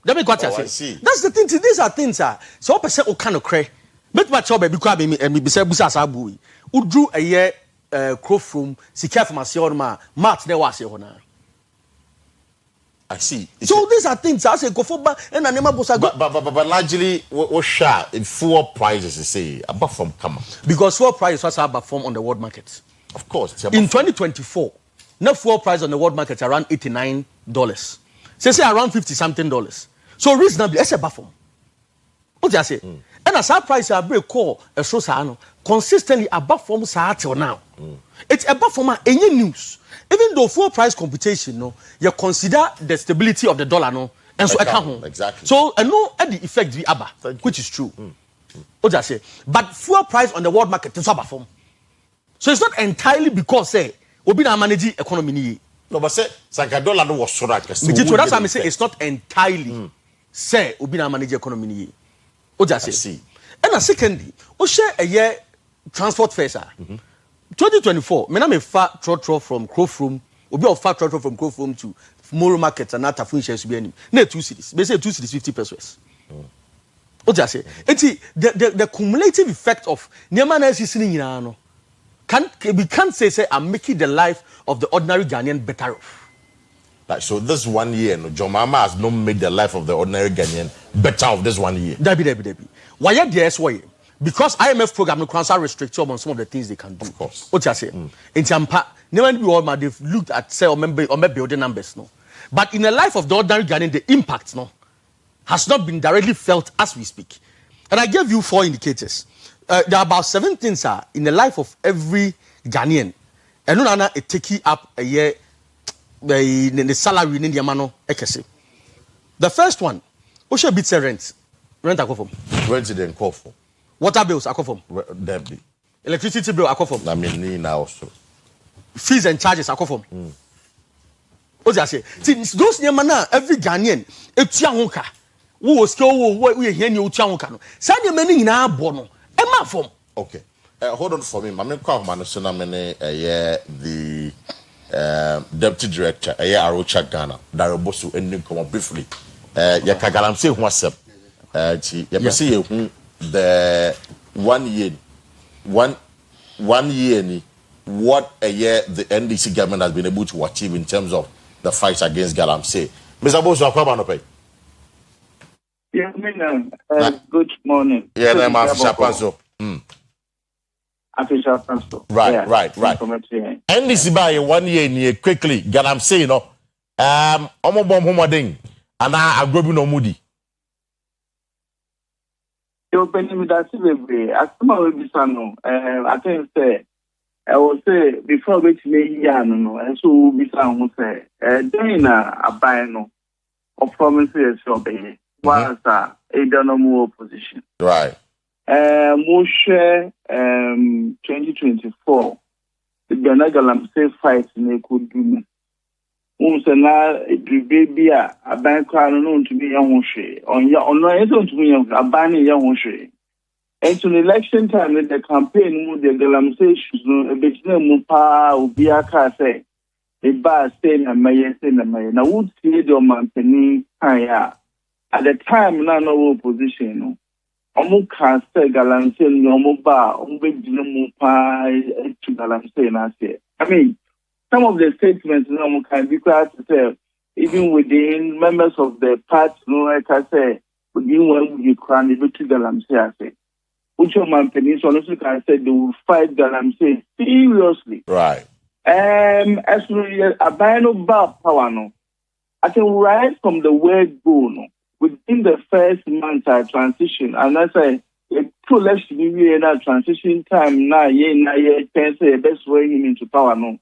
Let me what I say. That's the thing. These are things, so person who kind of cray. Make my job because me be say busa sabui. Who drew a year crow from Sika from Asiorma, March there was here. I see. So these are things I say go for and I never but largely what share in fuel prices you say above from come because fuel prices was above from on the world market. Of course. In 2024, net fuel price on the world market around $89. Say around $50 something. So reasonably, it's above from. What do I say? And as our price are break call a so consistently above from till now. It's above from any news. Even though fuel price computation, no, you consider the stability of the dollar, no, and so account. Exactly. So I know at the effect we abba, which is true. What I say, but fuel price on the world market is above form. So it's not entirely because say we be managing economy. No, but say dollar no was so right. That's why I say it's not entirely say we be managing economy. What I say. And secondly, we share a year transport fares. 2024, me na me fat trotro from Crowfrom, obi of fat trotro from Crowfrom to Moro Market and Atafun shares be any. Na 2 cities. They say 2 cities 50 pesos. What I say? The cumulative effect of niema na sisini nyina no. We can't say I'm making the life of the ordinary Ghanaian better off. Like so this 1 year, no, John Mama has not made the life of the ordinary Ghanaian better off this 1 year. Debbie. Why yes why? because IMF program no can restrict on some of the things they can do. Of course. What you say? In Tampa, they've looked at say or building numbers no. But in the life of the ordinary Ghanaian, the impact no has not been directly felt as we speak. And I gave you 4 indicators. There are about 7 things in the life of every Ghanaian. And no it take up a year the salary in the mano ekese. The first one, Osha beats rent. Rent I from. Rent didn't call for. Water bills I from. Debbie. Electricity bill I from. I mean now also. Fees and charges I from. What I say? Those nyamana every Ghanaian etua honka. Wo skill wo here ni etua honka no. Sa nyamani nyina abo no. E ma from. Okay. Hold on for me. Mame kwa man so na mene the deputy director Arocha Ghana Darobosu ending come briefly. Ya kagalamse ho asem. Ti ya pese ye hu the 1 year ni what a year the NDC government has been able to achieve in terms of the fight against Galamsey. Mr. Bosu Akwa no pay. Yeah, good morning. Yeah, I'm Afisha Panso. Afisha Panso. Right. NDC by 1 year ni quickly Galamsey no omo bom homoden ana agrobi no mudi. You open me that celebrate. Asuma we bisano. I think say I will say before which me no and so bisan say then abai no or promises so be once a no more opposition. Right. Mo share 2024 the Galamsey fight na could do. Say na baby aban kwa no to be young hwe on no eso to be young aban young hwe. And to the election time, the campaign, the Galamsey issues, no, a bit no pa, Ubiaka say, a bar saying a mayor saying a mayor. Now, would see the man penny, at the time, no opposition, no. Omuka say Galamsey, no more bar, no pa to Galamsey, and I say. I mean, some of the statements, no, can be quite to say, even within members of the party, no, like I say, within one you can be to Galamsey, I say. Which man Peninsula also can say they will fight Galamsey seriously. Right. As we abandon bar power no. I think right from the word go no. Within the first month of transition, and I say a two election year na transition time na ye can say best way him into power no.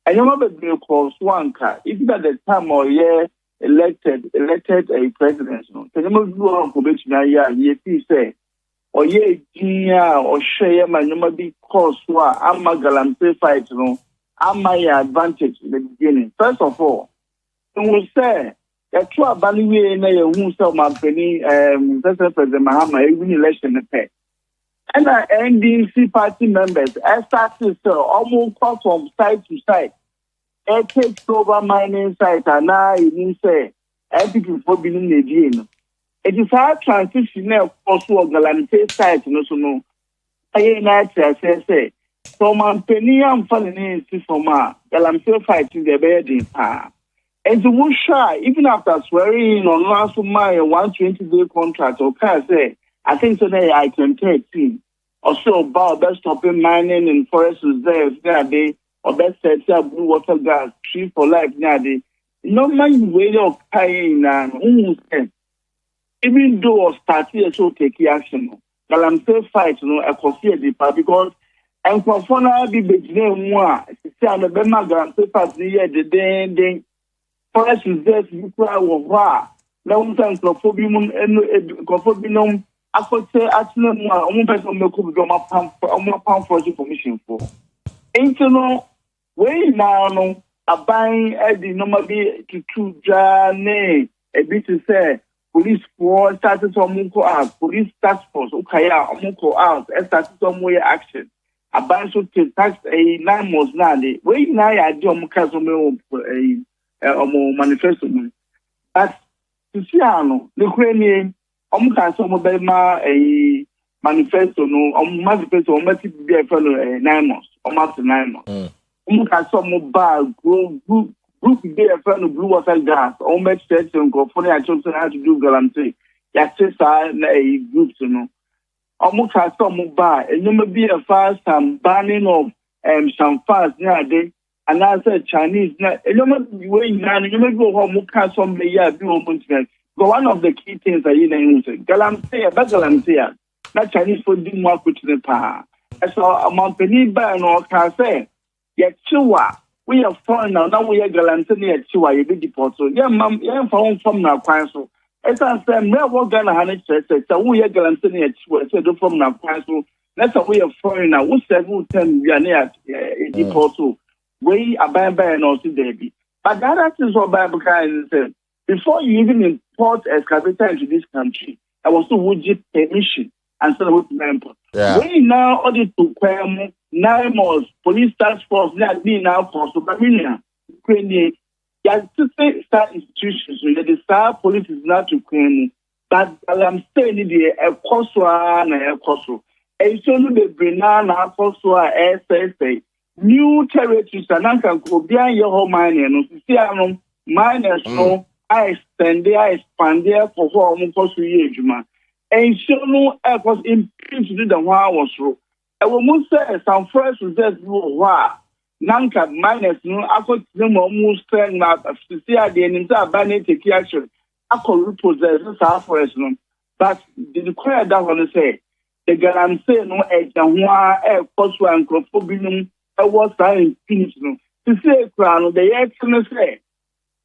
I remember the cause one car. If that the time or year elected a president no. Can you do on probation na ye say or ye or share my number be cause wa ama Galamsey fight no ama your advantage in the beginning. First of all, we say that two abaniwe na ye hu say man penny President Mahama even election the pay. And NDC party members started almost from side to side. It takes over mining site and now you say everything for being the it is our transition now also of Galamsey site no so no. I say so man penny am falling in from Galamsey fight in the bed in and to one shy even after swearing on last my 120-day contract or can say I think today I can take team also about best stopping mining in forest reserves there or best set up blue water gas tree for life there no man way of paying and even though started so take action, Galamsey fight no I consider the part because and for now be between one. See on the Bema Galamsey fight the day forest reserves you cry over. Long time clophobium and clophobium. I could say actually one person make up my pound for information for. Ain't you know way now no a buying the normally to journey a bit to say. Police force started some out. Police task force, Ukaya, Omoko out, and started some way action. A bunch of tax a 9 months now. Wait now, I do a manifesto. But to see, the Ukrainian, Omka, some of them a manifesto, no, manifesto, must be a fellow 9 months, almost 9 months. Omka, some bar, group be a friend of blue water gas, all match sets and go funny. I chose how to do Galamsey. That's just a group, you know. Omo ka so omo ba enyoma bi e fast and banning of some fast na dey and I said Chinese na enyoma we na enyoma bi omo ka so me ya bi omo ntime. But one of the key things that you know is galamsey na Chinese for di mo akutune pa. So ampani ba no ka say ye chiwa we are foreign now we are galamsey na ye chiwa ye be deport so ye fa from na kwan so. It's a same where Ghana had said, so we are Galantin at from now. That's a way of foreign now. We said, we'll tell you, are near deport. We are buying and also baby. But that is what Bible said. Before you even import excavator into this country, I was to would give permission and so with member. We now order to Kwem, 9 months, police task force, that be now for Superminia, Ukraine. Star institutions, the star police is not to claim, but I'm saying the Koswa and Koso. And so the Brenana Koswa SSA, new territories, and I can go behind your home mine and see miners no, I extend there, I expand there for home for 3 years. And so no, I was improved to do the one was true. I will most say some first results were. Nanka minus no akọ them almost saying that see the entire banning take action. Akọ repossess this forest no. But the require that one say the galamsey no e janwa e koso ankrofo binum e was in finish no. To say kra no the yet no say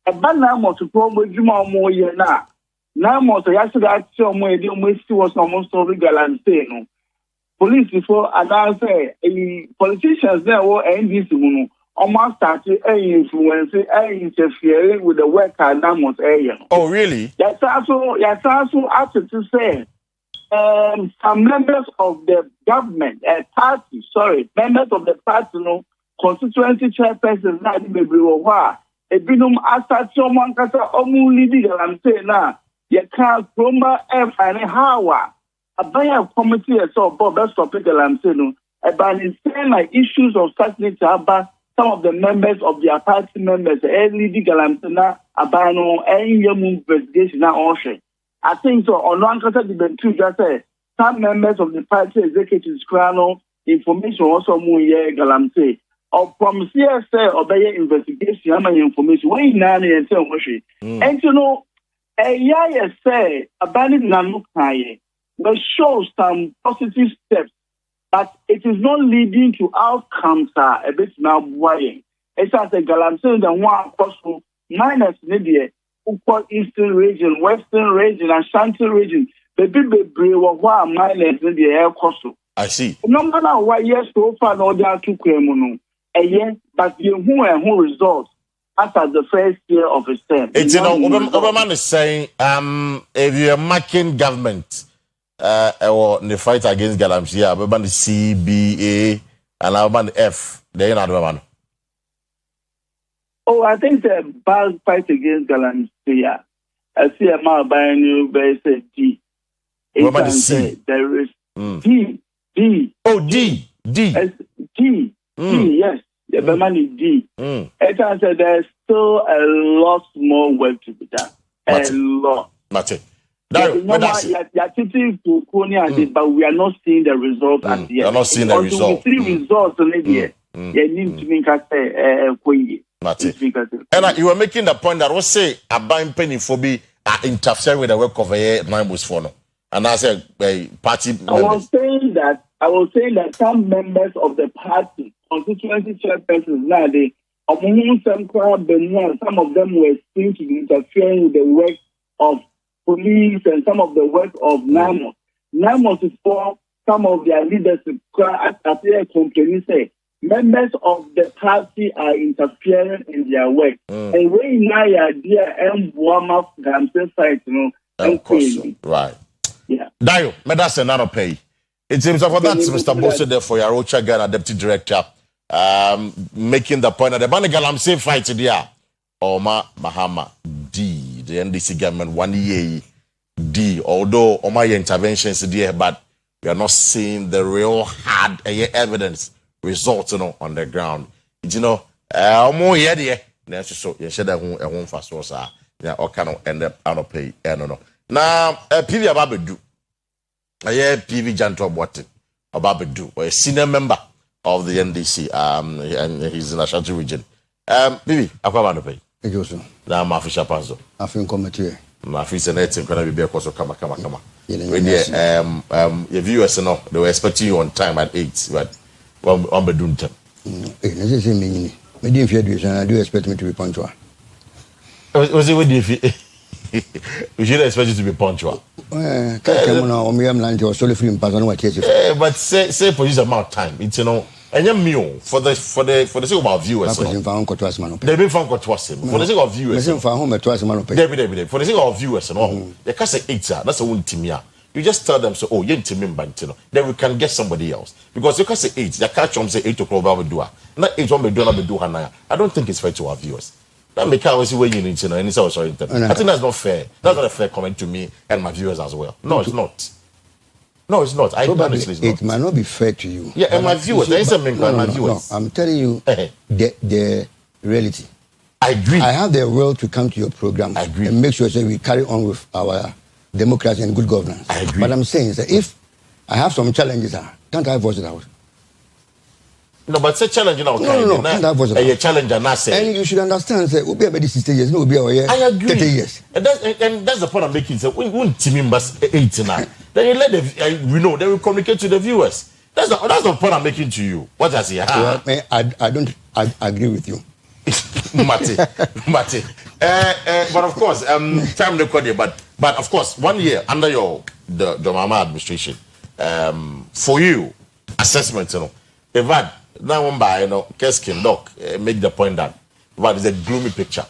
e ba na mo to promo djuma mo ye na mo to ya should act mo e dey mo si was almost over galamsey no. Police before announce politicians there were NDC no almost started influencing interfering with the work and Namos area. Oh really? Yes also after to say some members of the government party, members of the party no constituency chairpersons na di bebre wo ha e binum asat someone kasa omu leader am say na ye can proma and hawa a committee as well, but that's topic I'm saying. About saying like issues of such nature about some of the members of their party members, leading Galamsena, Abano, any investigation now also. I think so. On one case, the two just say some members of the party executive scrano information also more Galamse. Or from CSA or by investigation, how many information? When nanny and tell and you know, a say abandoning Nanukaye. But show some positive steps, but it is not leading to outcomes a bit now worrying. It's as a galamsey the one possible minus media, Eastern region, Western region, Ashanti region, the big were minus media air coastal. I see. No matter why yes so far no there to Kremono. But you who results after the first year of his term. It's Obama is saying if you're marking government or the fight against Galamsey, about the CBA and about the F, they're not one. Oh, I think the bad fight against Galamsey. I see a man buying you by say D. What about the C? There is D. Oh, D. D, yes. The man is D. It turns out there's still a lot more work to be done. A lot. That's it. But we are not seeing the results at the end. You're not seeing the results. We see results already. You need to make and you were making the point that was say a buying penny for be interfering with the work of a Nimbus for no. And I said party. I was saying that some members of the party, constituency chairpersons now some of them were seen to be interfering with the work of police and some of the work of NAMOS. NAMOS is for some of their leaders to complaining, say members of the party are interfering in their work. And when now idea and warm Gamsen fight, right. Yeah. Dayo, that's another pay. It seems for that, Mr. Bosso there for Yarocha Ghana Deputy Director, making the point that the Bani Galamsey fight there. Oma Mahama D, the NDC government 1 year D, although Oma interventions there, but we are not seeing the real hard evidence results on the ground. More here there. So you should have a home for source. Yeah, or cannot end up out of pay. I don't know. Now, PV Ababedu. PV Janto Botin Obabedu, or a senior member of the NDC, and he's in the Ashanti region. PV, Akua Asiedua. Thank you, sir. Now, my official panzo. I think committee. My official netting gonna be because of come. When your viewers know they were expecting you on time at 8, but on bedroom time. Let's say me. I do expect me to be punctual. Was it with you? We should expect you to be punctual. But say for this amount of time, it's and you meal for the sake of our viewers. They've been found to us. For the sake of viewers. For the sake of our viewers and all. They can't say 8, that's a one team. You just tell them so. Oh, you team bantino. Then we can get somebody else because you can say 8. They can't say 8 o'clock. We do not 8 when we do Hana. I don't think it's fair to our viewers. That make us see where you need to know. And it's also I think that's not fair. That's not a fair comment to me and my viewers as well. No, it's not. No, it's not. I honestly, it's not. It might not be fair to you. Yeah, and my viewers. There is something my viewers. No, I'm telling you the reality. I agree. I have the will to come to your program. I agree. And make sure that we carry on with our democracy and good governance. I agree. But I'm saying that if I have some challenges, can't I voice it out? No, but say challenge now. No, can't I voice it out? A challenge and not say. And you should understand, say, we'll be about 60 years, no, we'll be over here. I agree. 30 years. And that's the point I'm making. So when team members 89, then you let we know. Then we communicate to the viewers. That's the point I'm making to you. What I say? I don't agree with you. Mate. But of course, time recorded. But of course, 1 year under the Mama administration, for you, assessment, if that now one by Keskin Doc make the point that it's a gloomy picture.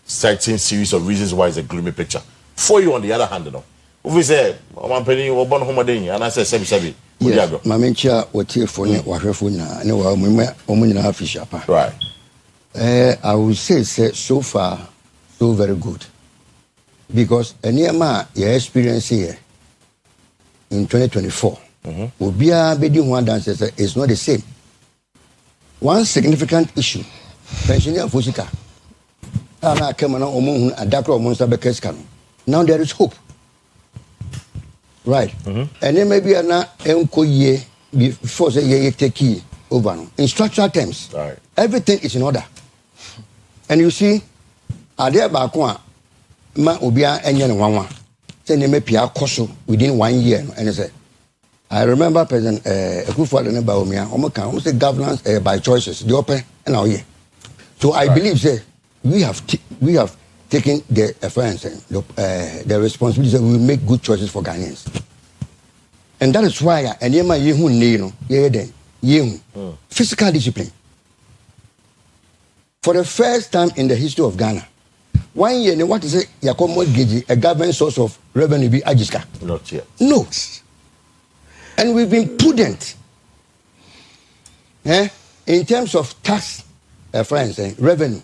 Certain series of reasons why it's a gloomy picture. For you, on the other hand, if we say, I'm penny or born home and I say, Sebi. Yes, Mamencha, what here for you, what her phone, and a fish up. Right. I would say so far, so very good. Because any man your experience here in 2024 will be a bidding one dance is not the same. One significant issue, pensioner Fusika. Now there is hope. Right. And then maybe an year before the year take over. In structural terms, right. Everything is in order. And you see, Ade Bakwa ma obia enye ne wanwa. Say ne mepia koso within 1 year no and say I remember President Akufo-Addo ne Baomia omo say governance by choices the open and now here. So I believe say we have taken the the responsibility that we will make good choices for Ghanaians. And that is why anyema yehu ne no ye den yehu physical discipline. For the first time in the history of Ghana, 1 year, what is it? Mortgage, a government source of revenue be Ajiska. Not yet. No. And we've been prudent. In terms of tax, friends, revenue.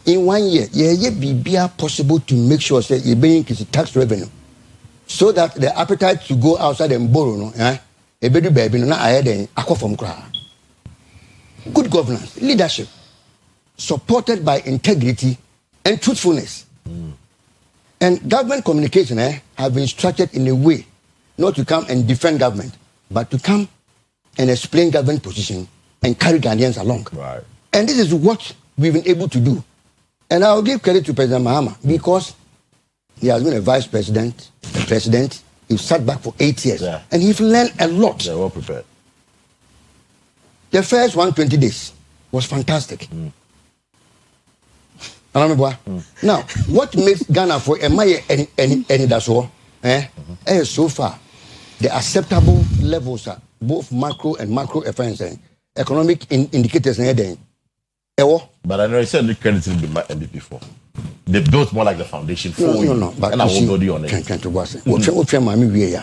In 1 year, be possible to make sure that you're paying tax revenue. So that the appetite to go outside and borrow, good governance, leadership. Supported by integrity and truthfulness. And government communication have been structured in a way not to come and defend government, but to come and explain government position and carry Ghanaians along. Right. And this is what we've been able to do. And I'll give credit to President Mahama because he has been a vice president, a president. He sat back for 8 years. Yeah. And he's learned a lot. They're well prepared. The first 120 days was fantastic. Now, what makes Ghana for any that's all? So far, the acceptable levels are both macro and macro economic indicators. But I know I said the credit to be my MVP for. They built more like the foundation for you. No. But and I will build you on it.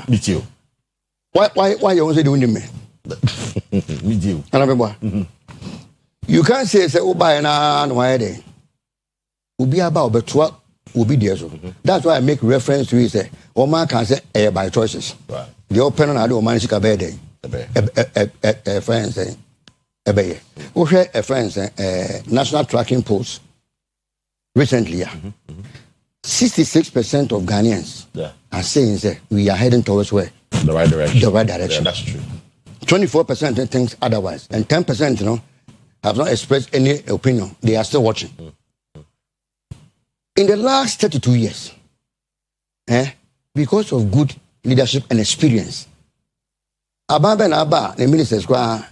Me too. Why you want to do me? Me too. You can't say buy no way. Ubi about betua ubi there so. That's why I make reference to it. Say, Oma can say by choices. Right. The open and I don't manage to be there. A friend say, a friend say, national tracking post recently. 66% of Ghanaians are saying that we are heading towards where the right direction. The right direction. Yeah, that's true. 24% thinks otherwise, and 10%, have not expressed any opinion. They are still watching. In the last 32 years, because of good leadership and experience, the ministers are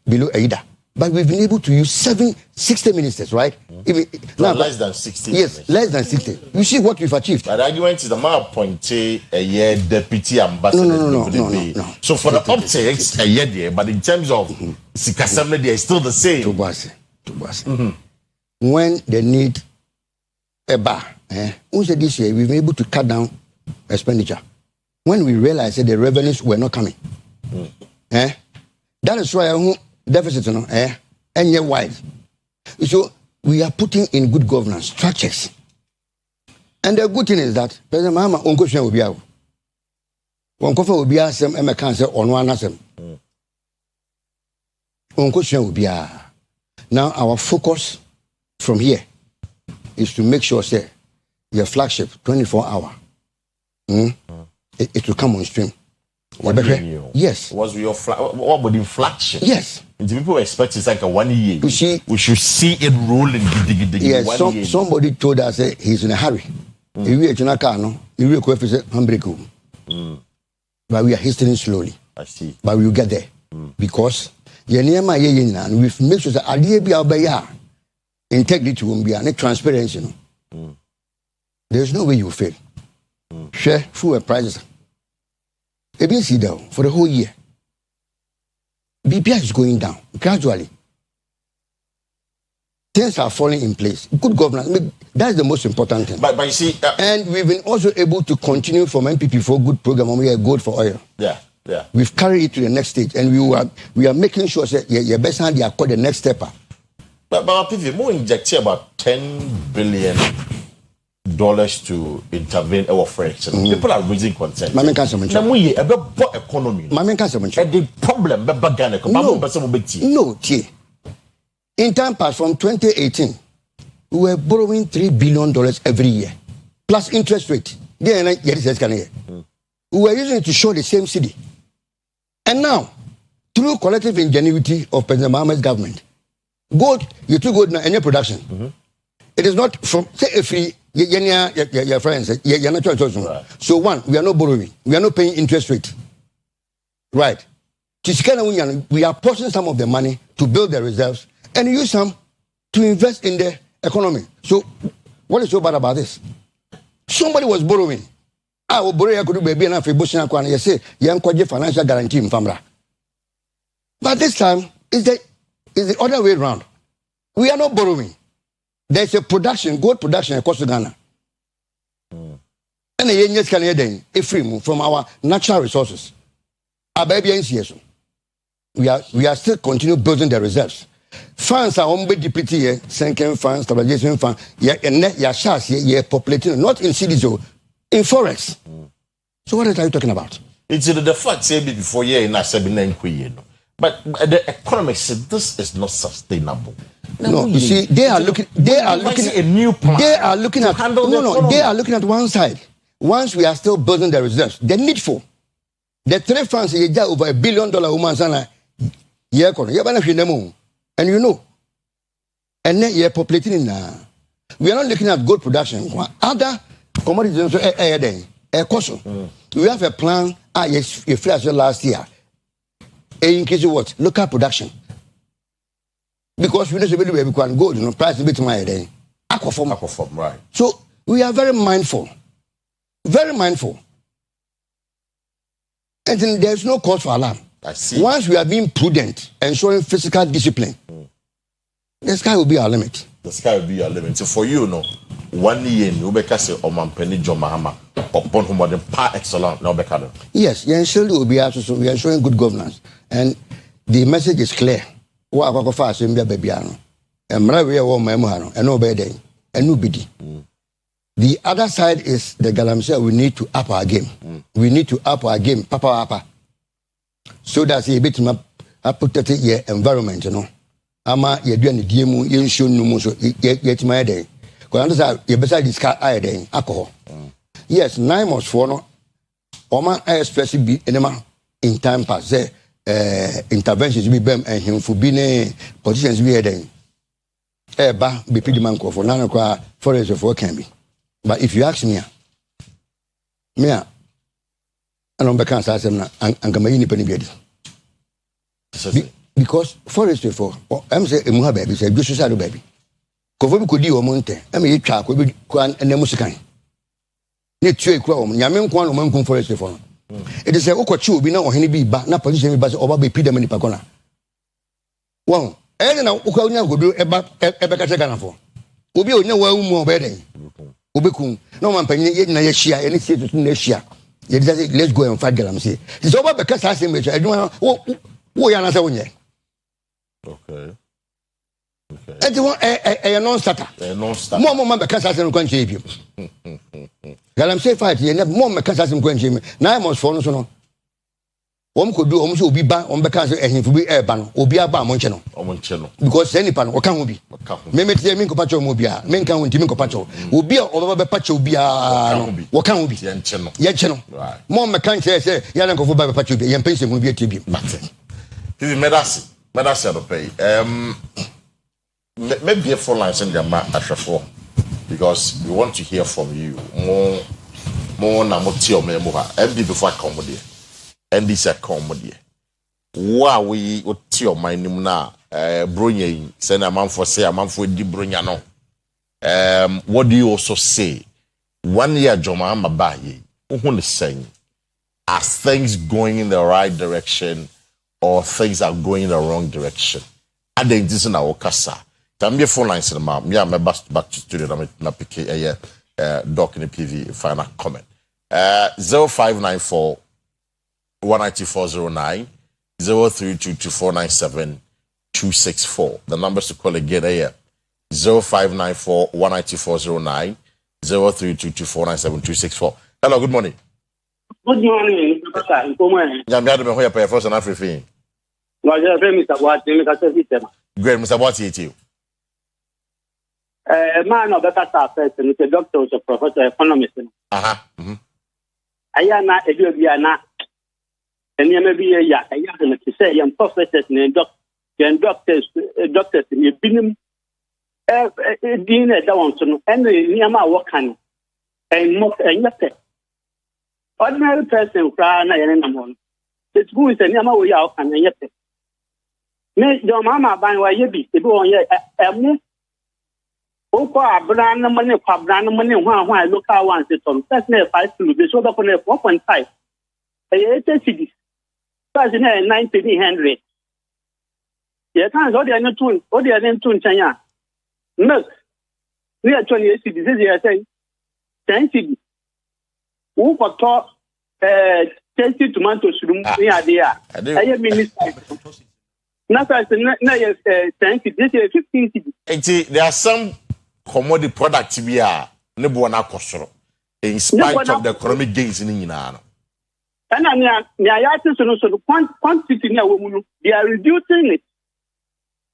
below Aida. But we've been able to use 60 ministers, right? Even, now, less than 60. Yes, less than 60. You see what we've achieved. But the argument is the man appointed a year deputy ambassador. No. So for the optics, a year there, but in terms of Assembly, they are still the same. When they need a bar, this year we've been able to cut down expenditure. When we realized that the revenues were not coming. That is why deficit, and yet wide. So we are putting in good governance structures. And the good thing is that President Mahama Onkoshen will be out. Onkofa will be some and cancer on one asem. Onkoshen will be out. Now our focus from here is to make sure say your flagship 24-hour. It will come on stream. Yes. Was your what would the flagship? Yes. And the people expect it's like a 1 year. You see, we should see it rolling. Yes. Somebody told us he's in a hurry. But we are hastening slowly. I see. But we will get there because we've made sure that idea be our integrity will be and transparency. There's no way you fail. Share fuel prices. ABC down for the whole year. BPI is going down gradually. Things are falling in place. Good governance, that's the most important thing. But you see, and we've been also able to continue from MPP for good program when we are good for oil. Yeah. We've carried it to the next stage, and we are making sure that your best hand are called the next stepper. But PV, more inject about $10 billion to intervene our friends. People are raising concern. Mami can't say economy. Mami can't say the problem No, in time past from 2018, we were borrowing $3 billion every year, plus interest rate. We were using it to show the same city. And now, through collective ingenuity of President Mahama's government, gold, you took gold in your production. It is not from, say, if your friends, you're not right. So one, we are not borrowing. We are not paying interest rate. Right. We are portioning some of the money to build the reserves and use some to invest in the economy. So what is so bad about this? Somebody was borrowing. I will borrow could be enough for Bush and you say young financial guarantee in Famra. But this time is the other way around. We are not borrowing. There's a gold production across Ghana. And the youngest Canadian, a free move from our natural resources. Our baby NCS. We are still continuing building the reserves. Funds are only depleted here, sinking funds, stabilization funds, populating, not in cities, in forests. So what are you talking about? It's the fact say before year in a but the economics said this is not sustainable. No, you see, they are looking at a new plan. They are looking at they are looking at one side. Once we are still building the reserves, the needful. The three funds is over $1 billion woman's and you know. And then you're populating now. We are not looking at gold production. Other commodities we have a plan last year. Increase what? Local production. Because we don't really can go, price a bit more than Aquaform, right. So we are very mindful. Very mindful. And then there's no cause for alarm. I see. Once we are being prudent and showing physical discipline, the sky will be our limit. The sky will be our limit. So for you, 1 year, you be say Omampeni John Mahama upon whom the par excellent now become. Yes, we are showing good governance. And the message is clear. What I fast in Babiano. And Maravia or Memohano, and no bedding, and no biddy. The other side is the Galamsey. We need to up our game. We need to up our game, Papa. So that's a bit of a protected environment, Ama, you're doing the DMU, you show no more, so yet my day. Because you beside this car, I day, alcohol. Yes, 9 months for no. Oma express be enema in time pass interventions be bem and him for being positions be then. Ba be pretty man for none of forest of work can be. But if you ask me, I don't be cancer and come in penny because forest for I'm say a muha baby say good society baby. Cover could do a monte. I mean, track will be quan and nemusican. Need to crown, Yamin Quan Monk forest for. It is a okochu be no henny be back, not position but over be Peter Manipacona. Well, I don't know who do a back for. Ubi no well more bedding. Ubicum, no one penny yet na yeshia, any city nation. Let's go and fight Galamsey. It's over because I say, I don't know who are not on. Okay. And you want a non-starter. A non-starter. More moment because I don't contribute you. Galamsey fight, you never more because I don't contribute. Now I must follow so. One could do almost be back on because he will be air ban or be a bar monchano. Because any pan or can be. Maybe Minko Pacho Mobia, Menka and Timinko Pacho will be over the Pacho be what can be Yenchano. More mechanic says, Yanako for Baba Pacho, and pension will be a TB. This is Medasi to pay. Maybe a phone line send your man at four because we want to hear from you more Namotio Memoha. MD before I come with you. And this a comedy. Why we would tell my name now? Brunye, send a man for say a man for di Brunyano. What do you also say? 1 year Joma Mabaye, who is saying, are things going in the right direction or things are going in the wrong direction? I think this is our casa. Can be a phone line cinema. Me and my back to studio. I'm not picking doc in the PV final comment. 0594 19409 0322 264. The numbers to call again here 0594 19409 0322 Hello, good morning. Good morning, Professor. I'm glad to be here for first and everything. Great, Mr. Wati. Man of better first, and the doctor was a professor economist. I am not a Diana. And you may be a yak, to say, young professors and doctors, in your binum, dinner down to any near my work and mock and yet. Ordinary person cry and one. It's good and Yama way out and yet. Miss your mamma by why you be, if you want a move. Oh, brand money, one, I look out once it's on. That's near 5 to be so up on a 4.5. A city. That's in 1900. Yeah, can't all the other two, all the other two in China. Milk. We are 28 cities, I say. 10 cities. Who for talk 10 tomatoes room near there. I am minister. Not as 10 cities, 15 cities. There are some commodity products to be a Nebuana Kosoro in spite of the economic gains in Inano. And I mean, so quantity near women, they are reducing it.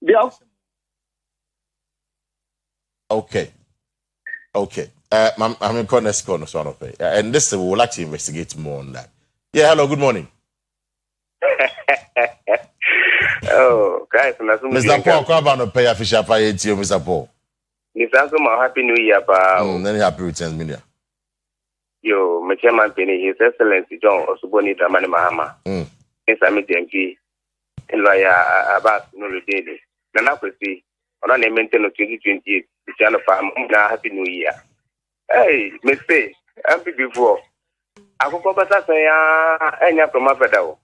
They are okay. I'm in corner corner sort of pay. And this we would like to investigate more on that. Yeah, hello, good morning. Oh, guys, Mr. Paul, come on, pay a fish up, Mr. Paul. Mr. Suma, happy New Year, then happy returns, Minia. Yo, my chairman, His Excellency John Osuboni Dramani Mahama. Yes, I'm a DMP. And lawyer about no daily. Nana Kwesi, on a maintain of 2028, the channel farm, happy New Year. Hey, Mr. Happy before. I will go back to say, any from my federal.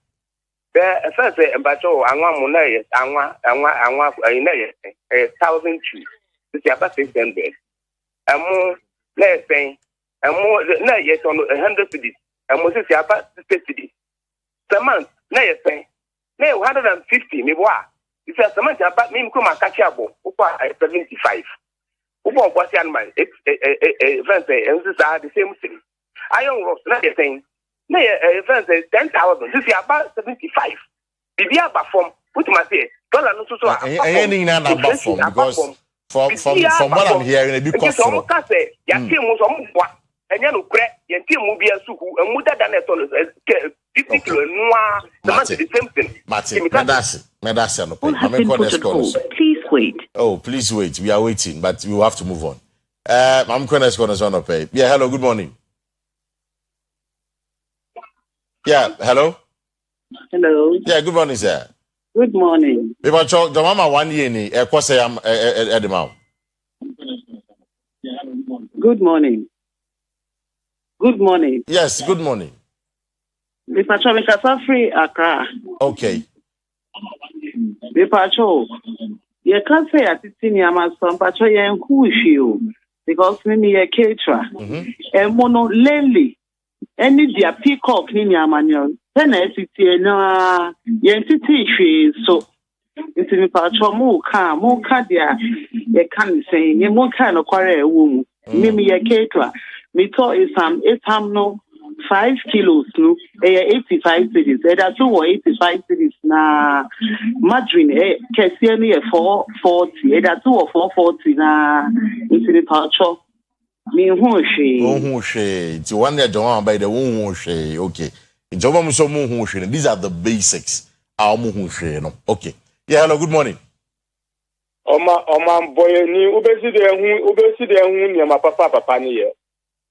There, first, Bacho, Anwa Munay, Anwa, 1,000 trees. This is about 600. And more, let's say, and more, no, yes, on 100 cities. And more, this is about 50 cities. The month, no, yes, 150, me what? It's a month about me, come a catchable, 75. Ubo was young man, it's the same thing. I don't know, not the same. Nay, 10,000. This is about 75. Bibia Bafom, put my say, dollar no so. Any number because from what I'm hearing, a big cost. Yakim was on what? enya no kre yenti mu bia su hu emu dada na so 50 kilo noa the same thing. Martin, medasi no pay. Please wait. Oh, please wait. We are waiting, but we will have to move on. I'm going to no pay. Yeah, hello, good morning. Yeah, hello. Hello. Yeah, good morning, sir. Good morning. People talk the mama 1 year ni e kwese am edema. Good morning. Good morning. Yes, good morning. Me pacho me kasa free Accra. Okay. Me pacho ye can say atiti ni amaso pacho ye nkuhwi o because me ye caterer. Mono lately any dia peacock ni amanyo na atiti na ye ntiti hwe so nti me pacho mo ka dia ye kan say ye mo ka no kware ewu mu me ye caterer me to isam no 5 kilos no 85 cities that two 85 cities na margarine kesi ni 440 that two 440 na into pacho me hu hwe ti one day don by the hu hwe okay njoba mo so mo hu hwe these are the basics our mo hu hwe no okay yeah hello good morning oma boy ni ubesi de hu ni ma papa ni ye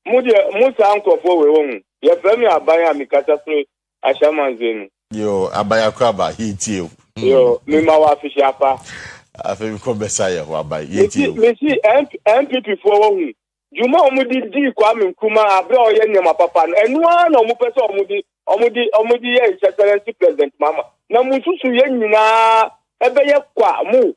musa ankofo we won ye fami abaya mi kata so ashamanzenu yo abaya kwaba hitie yo mi ma wa fishi apa afemi ko besaya wa abaya hitie me si MPP for won juma omudi di kwa mi nkuma abre oye ni ma papa enu na omu pese omudi ye excellency president mama na mususu ye nyina ebe ye kwa mu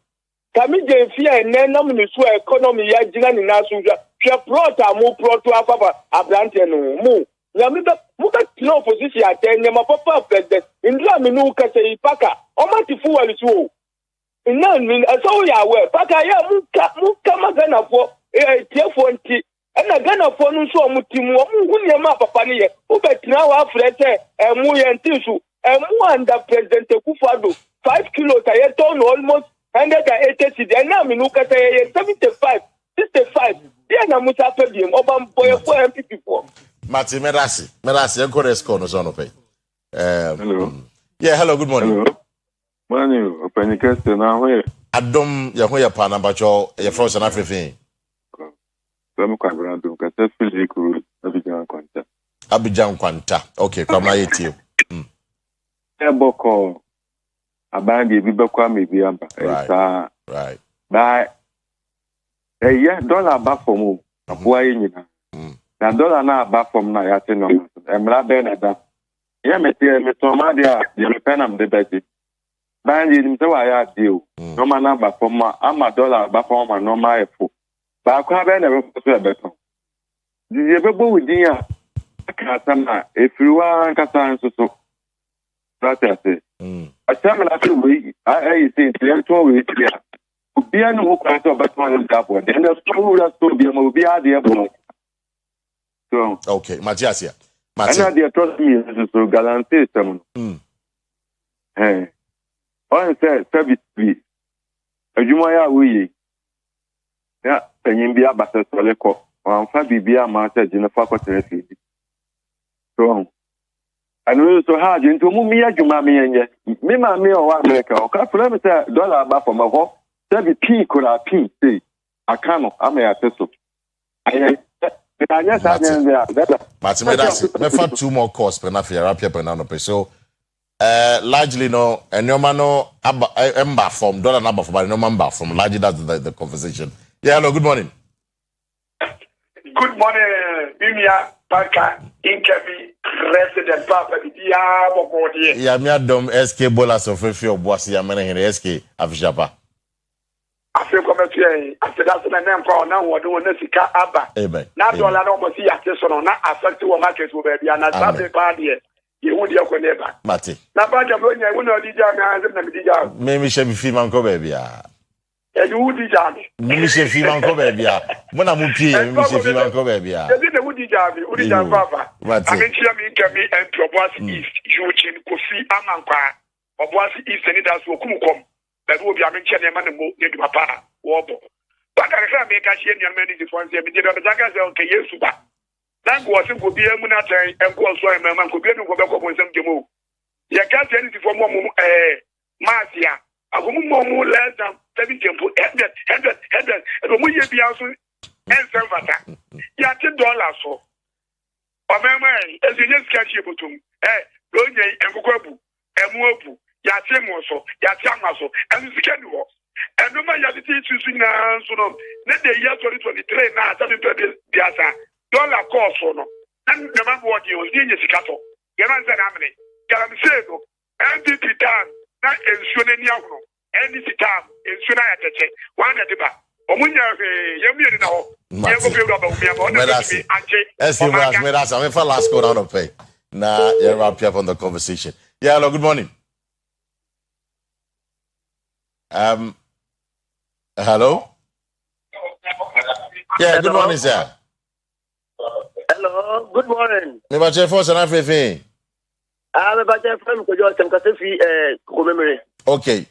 kami je fia ene na mu su economy ya jina ni na so hwe prota mu proto afaba abrante no mu ya mi ba mu ka no opposition atene ma papa president indra mi nu ka sei paka o ma ti fuwa so ina mi so ya we paka ya mu ka magana fo tiefo nti na gana fo nu so mu timu o mu hu ne ma papa ne ye o betina wa frete mu ye ntisu mu under president Akufo-Addo 5 kilos ya ton almost 180 cedi na mi nu ka say 75 65 dia na musa pebiem oba mboye for MPP for Martin Merasi enko resco no so no pay hello yeah hello good morning morning opani keste na ho adom ya ho ya pa na bacho ya frozen afrifin Sam kwa brandum ka se physical Abidjan kwanta okay come na yetio eboko abandi bi bekwa me bi amba right ba yeah dollar back from home why nyina na dollar na back from na ya te no emra be na da yeah me to ma dia me penam de beji ba ndi nim se wa ya deal no ma na back from ma ama dollar back from ma no ma efo ba kwa be na be so be to di ye be bo wudi ya ka sama efriwa nkasa nsoso practice asema na tu we I say the to we there bia no ho kwa to batman da bo then the so bia mo bia de bo so okay Matiasia ana de trust me so guarantee some on say service fee adwuma ya we ya penyin bia basa so le ko wan fa bibia ma ta jina fa ko tere fi so anu so ha je nto mu mi adwuma mi yenye mi ma mi o wa America o ka fura mi say dollar ba for ma ho David P kura P say akano ama ya teso aye anya sa nya that Martin me fa two more course pe na fe rapia pe na no pe so largely no enoma no emba from dollar number for but no member from largely that's the conversation yeah hello good morning Bimia Paka Inkebi resident Papa Dia Bokodi. Yeah, me adom SK Bola so fefe oboase ya mena here SK afishapa. Afi kometi after that na name kwa na wo do na sika aba. Amen. Na dollar no mo si ya so no na affect wo market wo ba bia na sabe pa de ye hu de ko neba. Mate. Na ba ja bo nya wo no dija na azem na mi dija. Me mi she bi fi man ko ba bia. E du dija mi. Mi she fi man ko ba bia. Mo na mu pie mi she fi man ko ba bia. E di udi dija papa. Mate. Ami chia mi kemi en proboasi east Yuchin Kofi Amankwa. Oboasi east ni da so kumkom. But we be amenche na man mo ne papa wo bo. Paka ka me ka hie nyan mani di fonse me de be zaka se o ke Yesu ba. Na bank was in Kobe Munata and go so and man Kobe no go back on some demo. You can't say anything for more Marcia. A woman more less than 7 temple, headed, and we be also and Salvata. Yat $10 so. Or memory, as you just catch you to Ronya and Kobu, and Mobu, Yatimoso, Yatamaso, and the Scanwalk. And no matter the teachers in the let the year 2023 now, $7 cost for no. And the man what you was doing is cattle. Yaman said, Amini, Galamsego, and the Titan, not ensuring Yago, and the Titan, ensuring at the check, one at the back. If I last go down to pay. Nah, you're wrap up on the conversation. Yeah, hello, good morning. Hello? Yeah, good morning, sir. Hello, good morning. Me ba che force na fefe. Me ba che from Kojo tem kase fi memory. Okay.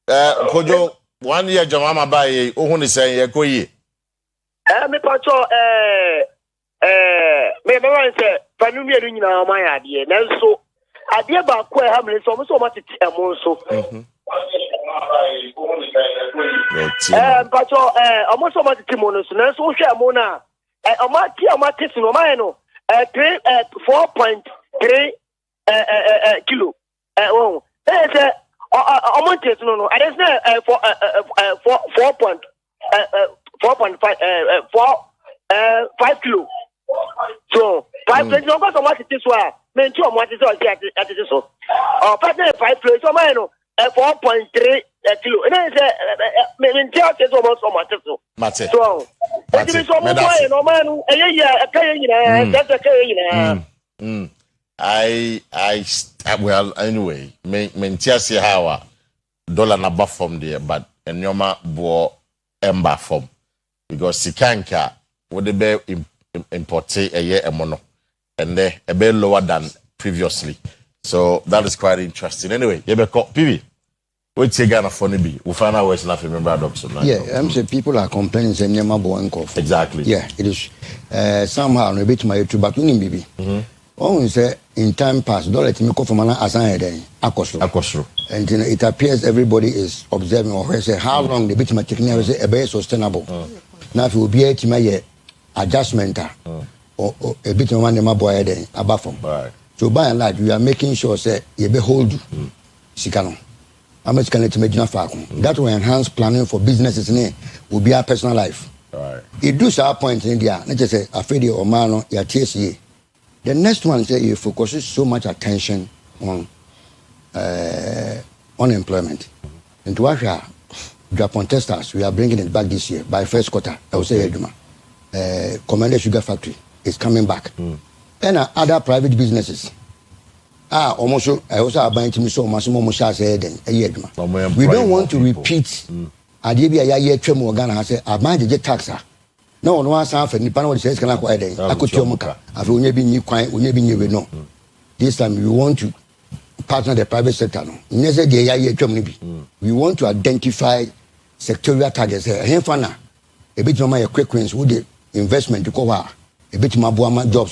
Kojo 1 year jama ba ye ohun ni sen ye koyi. Me pa cho me wan say panu mi ru nyina ma ya ade na so ade ba ko ha me so mo so ma tete mo so. But almost so much Timono, so share Mona. Amatis no mano 4.3 kilo. Oh, there's a Amontes no, I don't know 4.5 kilo. So 5 no so much this one. Men 2 months is at this so. 5 kilo so mano 4.3 kilo. And I say, men tell us almost so much so. Mate. So, it is so much no man. Well, anyway, men see how dollar na buff from there, but enyoma bo emba from because sikanka would be imported a year mono and they a bit lower than previously. So that is quite interesting. Anyway, you be PV. What's your Ghana funny be? We find out what's not remember adoption. Yeah, I'm saying people are complaining saying Nema Boenko. Exactly. Yeah, it is somehow a bit my YouTube, but we baby. Oh, say in time past, don't let me go from an asan Akosro. And it appears everybody is observing or say how long the bit my technique is a very sustainable. Now if you will be a team adjustment or a bit of one Nema boy above from. So by and large, we are making sure say you behold Sikano. That will enhance planning for businesses will be our personal life. Right. It does our point in India. Let's just say Afedi or Mano, your TSE. The next one say you focuses so much attention on unemployment. And to our Japan testers, we are bringing it back this year by first quarter. I will say Commander Sugar Factory is coming back. And other private businesses. Almost I also abide to me so much more said a year. We don't want to repeat Adibia year Tremo Ghana has said, I mind the taxa. No one wants half and Nippon says can acquire I could chomoka. I've only been new quiet, we never knew no. This time we want to partner the private sector. We want to identify sectorial targets. A bit of my quick wins with the investment to cover a bit more jobs.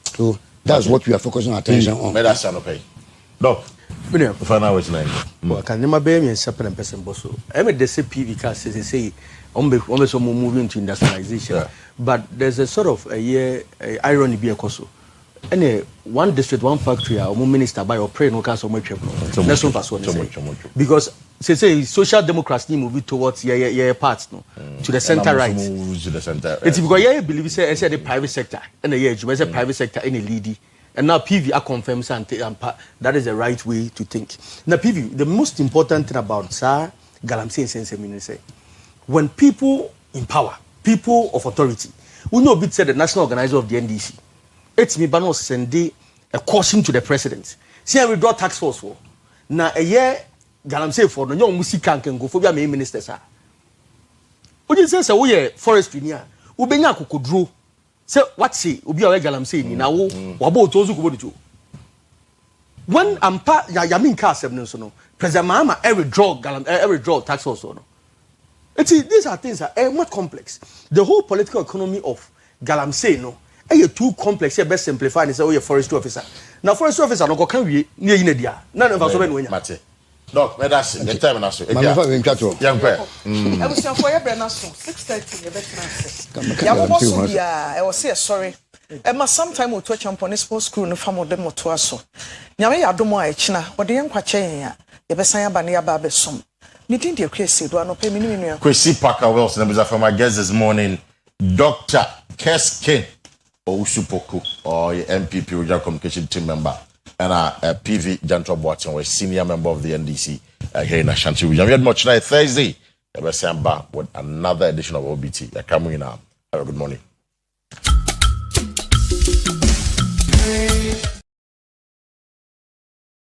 So that's what we are focusing our attention on. That's pay. No. Find out what's name. Well, can never be me and separate person bosso. I mean, the CP because they say almost some moving to industrialization. Yeah. But there's a sort of irony be a coso. Any one district, one factory, or minister by or pray no cancel much. That's not what because say social democracy move towards your parts no to the center right. To the center. It's because you believe say the private sector and the private sector in a lead. And now PV are confirms and that is the right way to think. Now PV, the most important thing about Sir Galamsey and say when people in power, people of authority, we know bit said the national organizer of the NDC. It's me banos send a caution to the president. See I withdraw tax force for. Now a year Galamsey for no young music can go for your main minister sir. What you say we forestry near. Ubenya kukodro. Say what say obi a Galamsey ni na wo wabo tozu kubodu. When ampa yamin ka asem so no President Mahama every draw tax force no. These are things that are much complex. The whole political economy of Galamsey no ɛyɛ too complex yɛ bɛ simplify and say oh, forestry officer na forestry officer no kɔka wie ne yɛ yina dia na ne fa so bɛ no nya mate doc me that's the time na so ma fa ntwa to young pe abusuafo yɛ brɛ na so 6:30 yɛ bɛtena ase ya mo so bia I was say sorry ma sometime we to champion sports school no fam de moto aso nyame yɛ adom a ɛkyina wɔde yɛn kwakyɛ yɛn a yɛ bɛsan aba ne yɛ aba bɛsom me din de Kwesi Asiedua no pe me ni nua Kwesi Parker Wilson and from my guest this morning Dr. Keskin Ousupoku or MPP Regional Communication Team member and PV Janto Boateng was senior member of the NDC here in Ashanti region. We had much tonight Thursday. We're back with another edition of OBT. You're coming in now. Have a good morning.